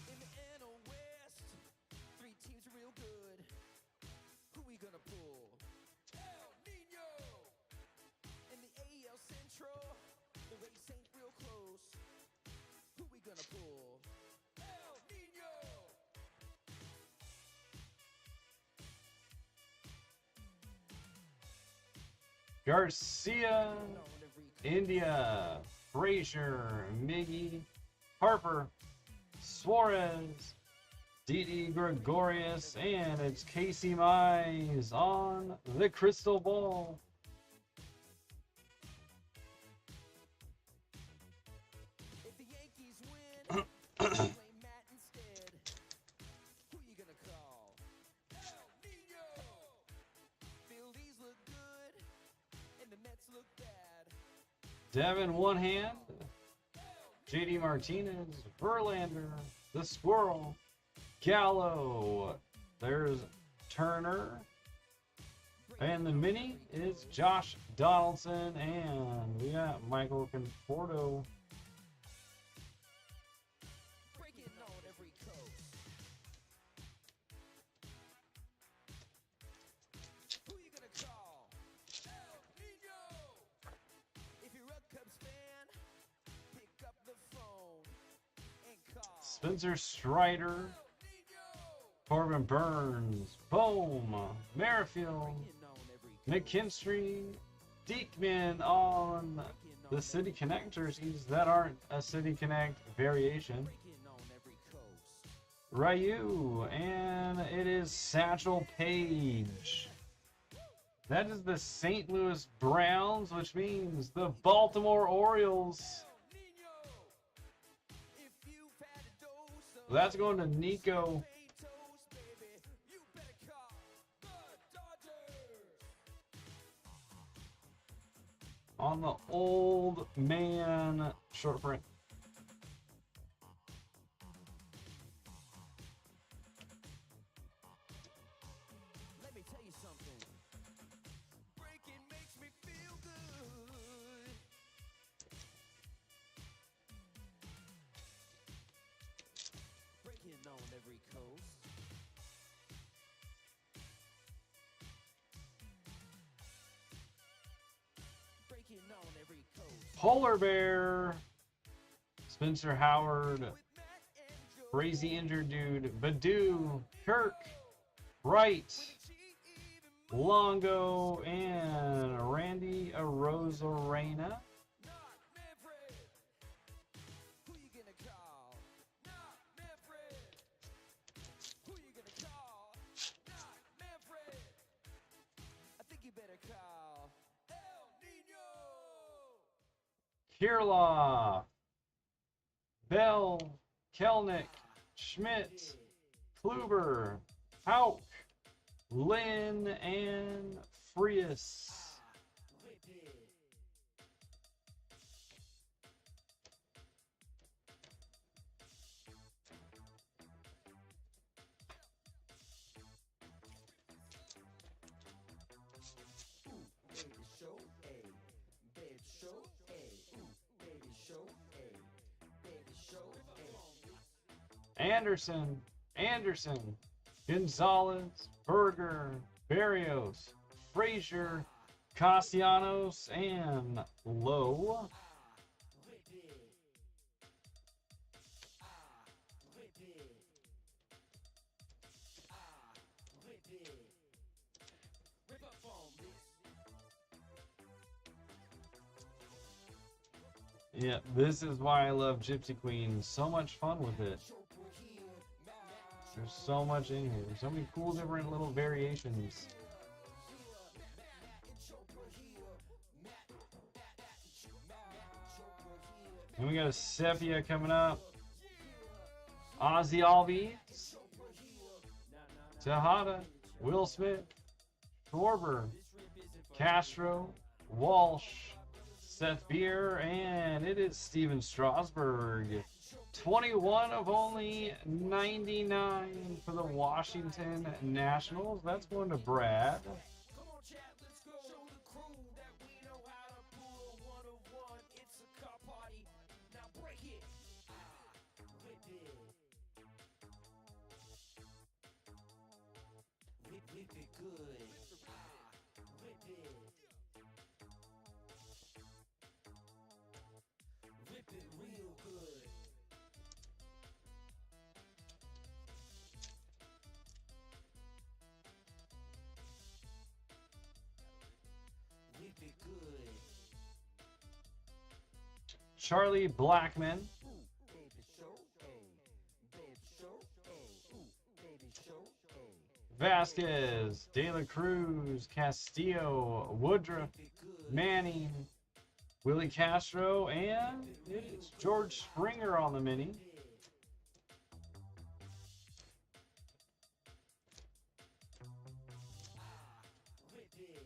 E: In the NL West, 3 teams are real good. Who we gonna pull? El Nino! In the AL Central, the race ain't real close. Who we gonna pull? El Nino!
B: Garcia, India, Frazier, Miggy, Harper, Suarez, Didi Gregorius, and it's Casey Mize on the crystal ball.
E: If the Yankees win, play Matt instead.
B: Devin One Hand, JD Martinez, Verlander, the Squirrel, Gallo. There's Turner. And the mini is Josh Donaldson, and we got Michael Conforto.
G: Breaking on every coast. Who you gonna call? El Nino. If you're a Cubs fan, pick up the phone and call.
B: Spencer Strider, Corbin Burns, Bohm, Merrifield, McKinstry, Diekman on the City Connect jerseys that aren't a City Connect variation. Ryu, and it is Satchel Paige. That is the St. Louis Browns, which means the Baltimore Orioles. That's going to Nico. On the old man short print.
G: Let me tell you something. Breaking makes me feel good. Breaking on every coast. Breaking on every coast.
B: Polar Bear, Spencer Howard, crazy injured dude, Badu, Kirk, Wright, Longo, and Randy Arozarena.
G: Who you gonna call? Not Manfred. Who you gonna call? Not Manfred. I think you better call El Nino.
B: Kirilloff, Bell, Kelnick, Schmidt, Kluber, Hauk, Lynn, and Frias.
G: Baby show A. Baby show A. Baby show A. Baby show A.
B: Anderson, Gonzalez, Berger, Barrios, Frazier, Castellanos, and Lowe.
G: Rip up on this.
B: Yeah, this is why I love Gypsy Queen. So much fun with it. There's so much in here. So many cool different little variations. And we got a Sepia coming up. Ozzy Albies. Tejada. Will Smith. Schwarber. Castro. Walsh. Seth Beer. And it is Steven Strasburg. 21 of only 99 for the Washington Nationals. That's going to Brad.
G: Come on, chat, let's go. Show the crew that we know how to pull a one-on-one. It's a car party. Now break it. Whip it. Whip it good. Whip it. Whip it real good. Whip it good.
B: Charlie Blackman.
G: Baby show A. Baby show A. Baby show A.
B: Vasquez, De La Cruz, Castillo, Woodruff, Manning, Willie Castro, and it is George Springer on the mini.
G: Whip it.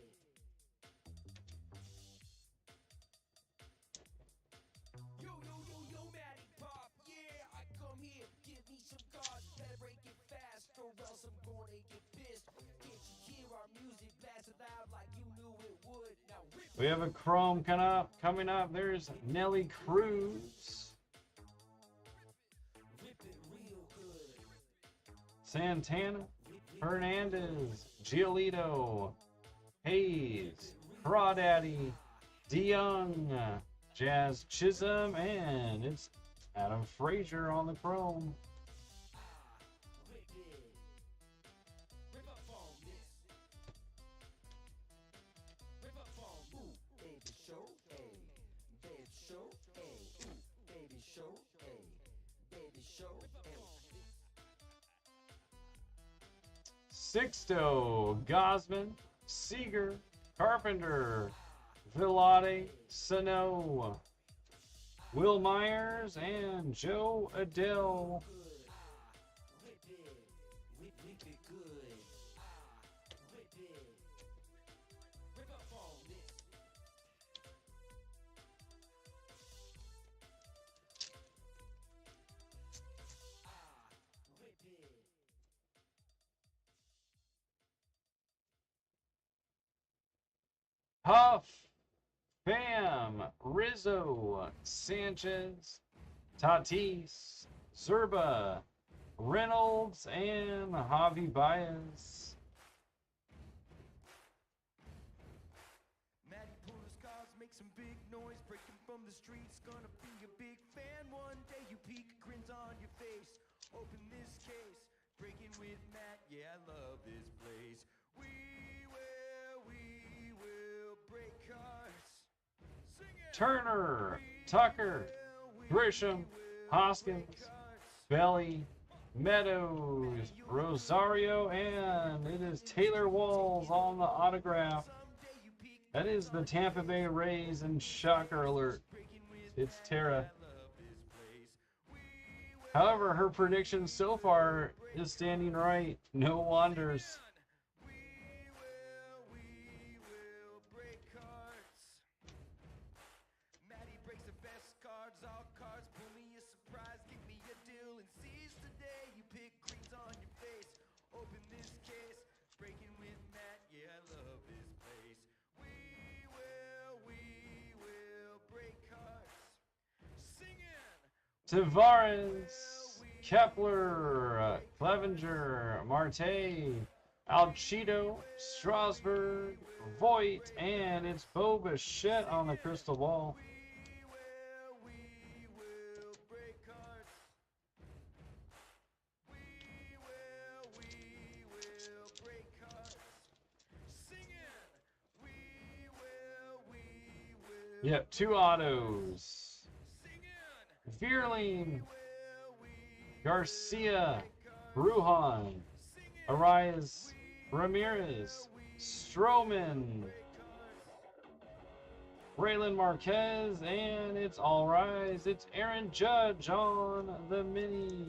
B: We have a Chrome coming up. There's Nelly Cruz. Santana, Hernandez, Giolito, Hayes, Crawdaddy, DeYoung, Jazz Chisholm, and it's Adam Frazier on the Chrome. Sixto, Gosman, Seager, Carpenter, Villade, Sano, Will Myers, and Joe Adele. Huff, Bam, Rizzo, Sanchez, Tatis, Zerba, Reynolds, and Javi Baez.
E: Matty pull his cars, make some big noise, breaking from the streets. Gonna be a big fan one day. You peek, grins on your face. Open this case, breaking with Matt. Yeah, I love this place. We will break cards. Sing it.
B: Turner, Tucker, Grisham, Hoskins, Belly, Meadows, Rosario, and it is Taylor Walls on the autograph. That is the Tampa Bay Rays, and shocker alert, it's Tara. However, her prediction so far is standing right. No wonders. Tavares, Kepler, Clevenger, Marte, Alcido, Strasburg, Voigt, and it's Bo Bichette on the crystal ball. Yep, 2 autos. Vierling, Garcia, Brujan, Arias, Ramirez, Stroman, Braylon Marquez, and it's All Rise. It's Aaron Judge on the mini.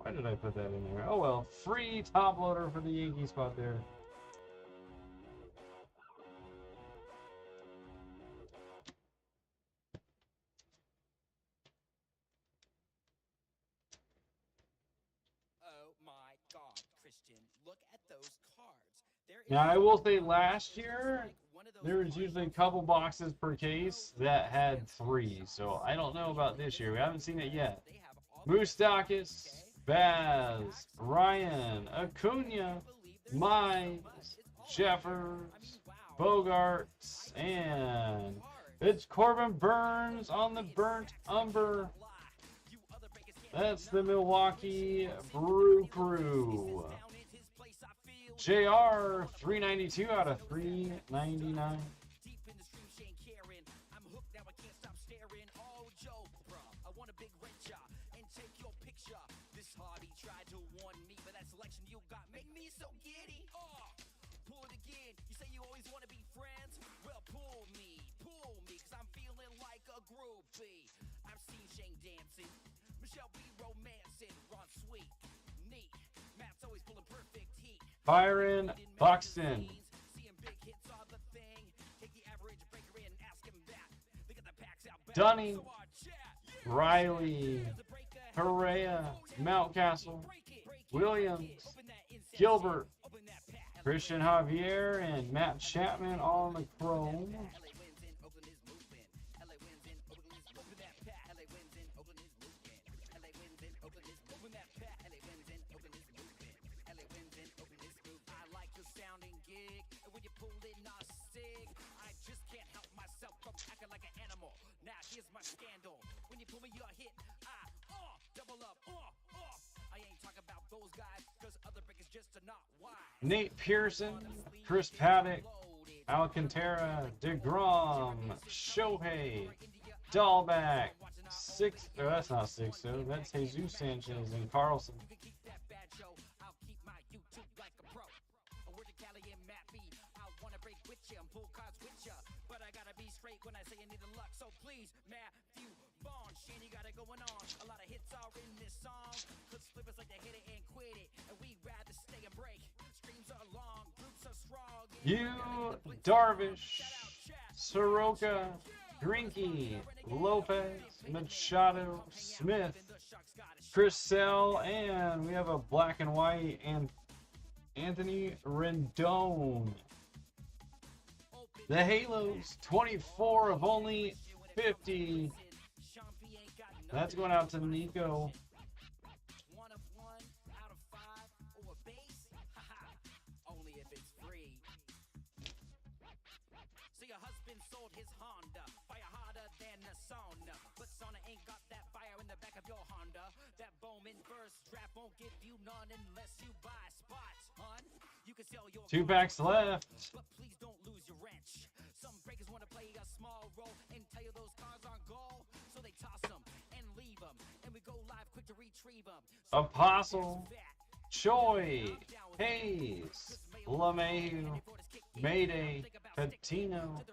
B: Why did I put that in there? Oh well, free top loader for the Yankee spot there.
G: Oh my God, Christian, look at those cards.
B: Now I will say last year there was usually a couple boxes per case that had 3, so I don't know about this year. We haven't seen it yet. Moustakis, Baz, Ryan, Acuna, Mize, Jeffers, Bogarts, and it's Corbin Burns on the Burnt Umber. That's the Milwaukee Brew Crew. JR, 392 out of 399.
G: I've seen Shane dancing, Michelle B romancing, Ron sweet, neat. Matt's always pulling perfect heat.
B: Byron Buxton.
G: Seeing big hits are the thing. Take the average breaker in, ask him that. Look at the packs out back.
B: Dunning,
G: So our chat,
B: Riley,
G: there's a breaker
B: Perea, Mountcastle, Williams, Gilbert, Christian Javier, and Matt Chapman all on the chrome.
G: Now here's my scandal. When you pull me, you're hit. I double up. I ain't talking about those guys, cause other breakers just are not wise.
B: Nate Pearson, Chris Paddock, Alcantara, DeGrom, Shohei, Dahlback, that's not six, so that's Jesus Sanchez and Carlson.
G: You can keep that bad show. I'll keep my YouTube like a pro. Word to Cali and Matt B. I wanna break with you and pull cards with you, but I gotta be straight when I say I need the luck. So please, Matthew Vaughn, Shane, you got it going on. A lot of hits are in this song. Cause flippers like to hit it and quit it, and we rather stay and break. Streams are long, groups are strong.
B: You, Darvish, Soroka, Grinky, Lopez, Machado, Smith, Chris Sell, and we have a black and white and Anthony Rendon. The Halos, 24 of only 50. That's going out to Nico.
G: 1 of 1 out of 5 or a base? Haha, only if it's free. So your husband sold his Honda, fire harder than a sauna, but sauna ain't got that fire in the back of your Honda. That Bowman first draft won't give you none unless you buy spots, hun. You can sell your
B: 2 packs left.
G: but please don't lose your wrench. Some breakers want to play a small role and tell you those cars aren't goal, so they toss them and leave them, and we go live quick to retrieve them.
B: Apostle, Choi, Hayes, LeMahieu, Mayday, Patino,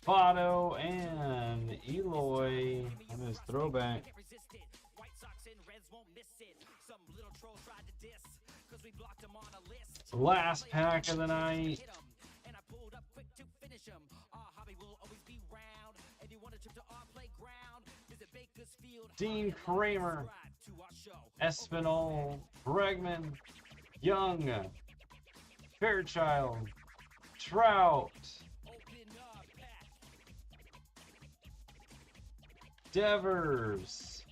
B: Fado, and Eloy on his throwback.
G: Can't resist it. White Sox and Reds won't miss it. Some little troll tried to diss, cause we blocked them on a list.
B: Last pack of the night.
G: Hit 'em, and I pulled up quick to finish 'em. Our hobby will always be round, and you want a trip to our playground? Visit Bakersfield.
B: Dean Kramer,
G: Subscribe to our show.
B: Espinal, Bregman, Young, Fairchild, Trout,
G: Open up pack.
B: Devers,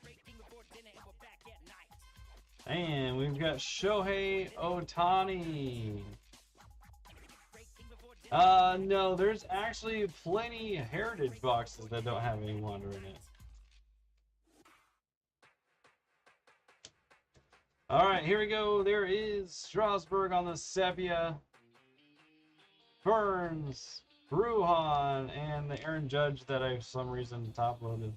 G: Breaking before dinner, and we're back at night.
B: and we've got Shohei Ohtani.
G: Breaking before dinner.
B: No, there's actually plenty of heritage boxes that don't have any Wander in it. All right, here we go. There is Strasburg on the sepia, Burns, Bruhan, and the Aaron Judge that I, for some reason, top loaded.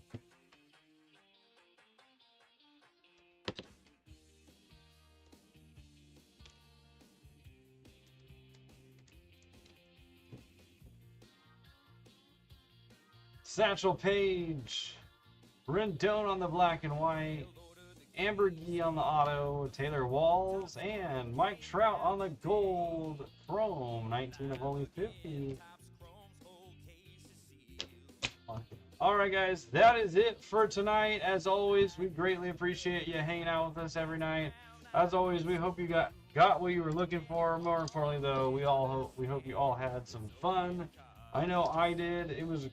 B: Satchel Paige, Rendon on the black and white, Amber Gee on the auto, Taylor Walls, and Mike Trout on the gold chrome, 19 of only 50. All right, guys, that is it for tonight. As always, we greatly appreciate you hanging out with us every night. As always, we hope you got what you were looking for. More importantly, though, we hope you all had some fun. I know I did. It was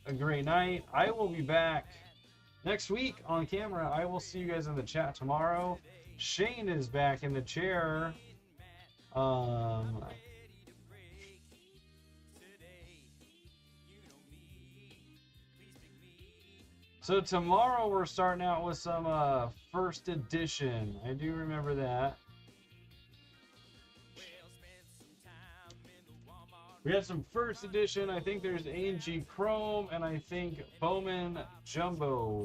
B: a great night. I will be back next week on camera. I will see you guys in the chat tomorrow. Shane is back in the chair. So tomorrow we're starting out with some first edition. I do remember that. We had some first edition. I think there's A&G Chrome, and I think Bowman Jumbo.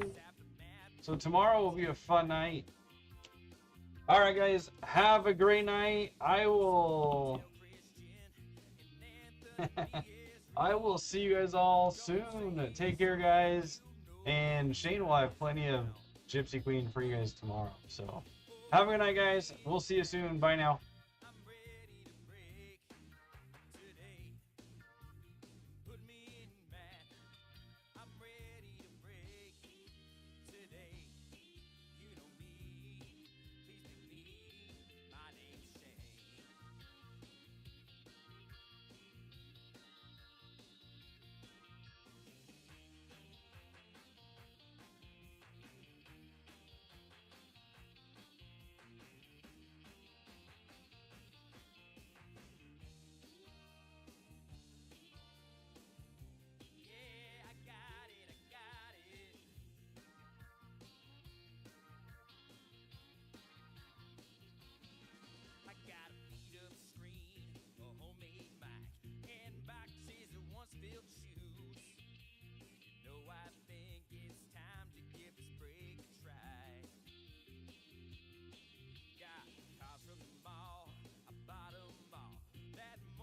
B: So tomorrow will be a fun night. All right, guys, have a great night. I will see you guys all soon. Take care, guys. And Shane will have plenty of Gypsy Queen for you guys tomorrow. So have a good night, guys. We'll see you soon. Bye now.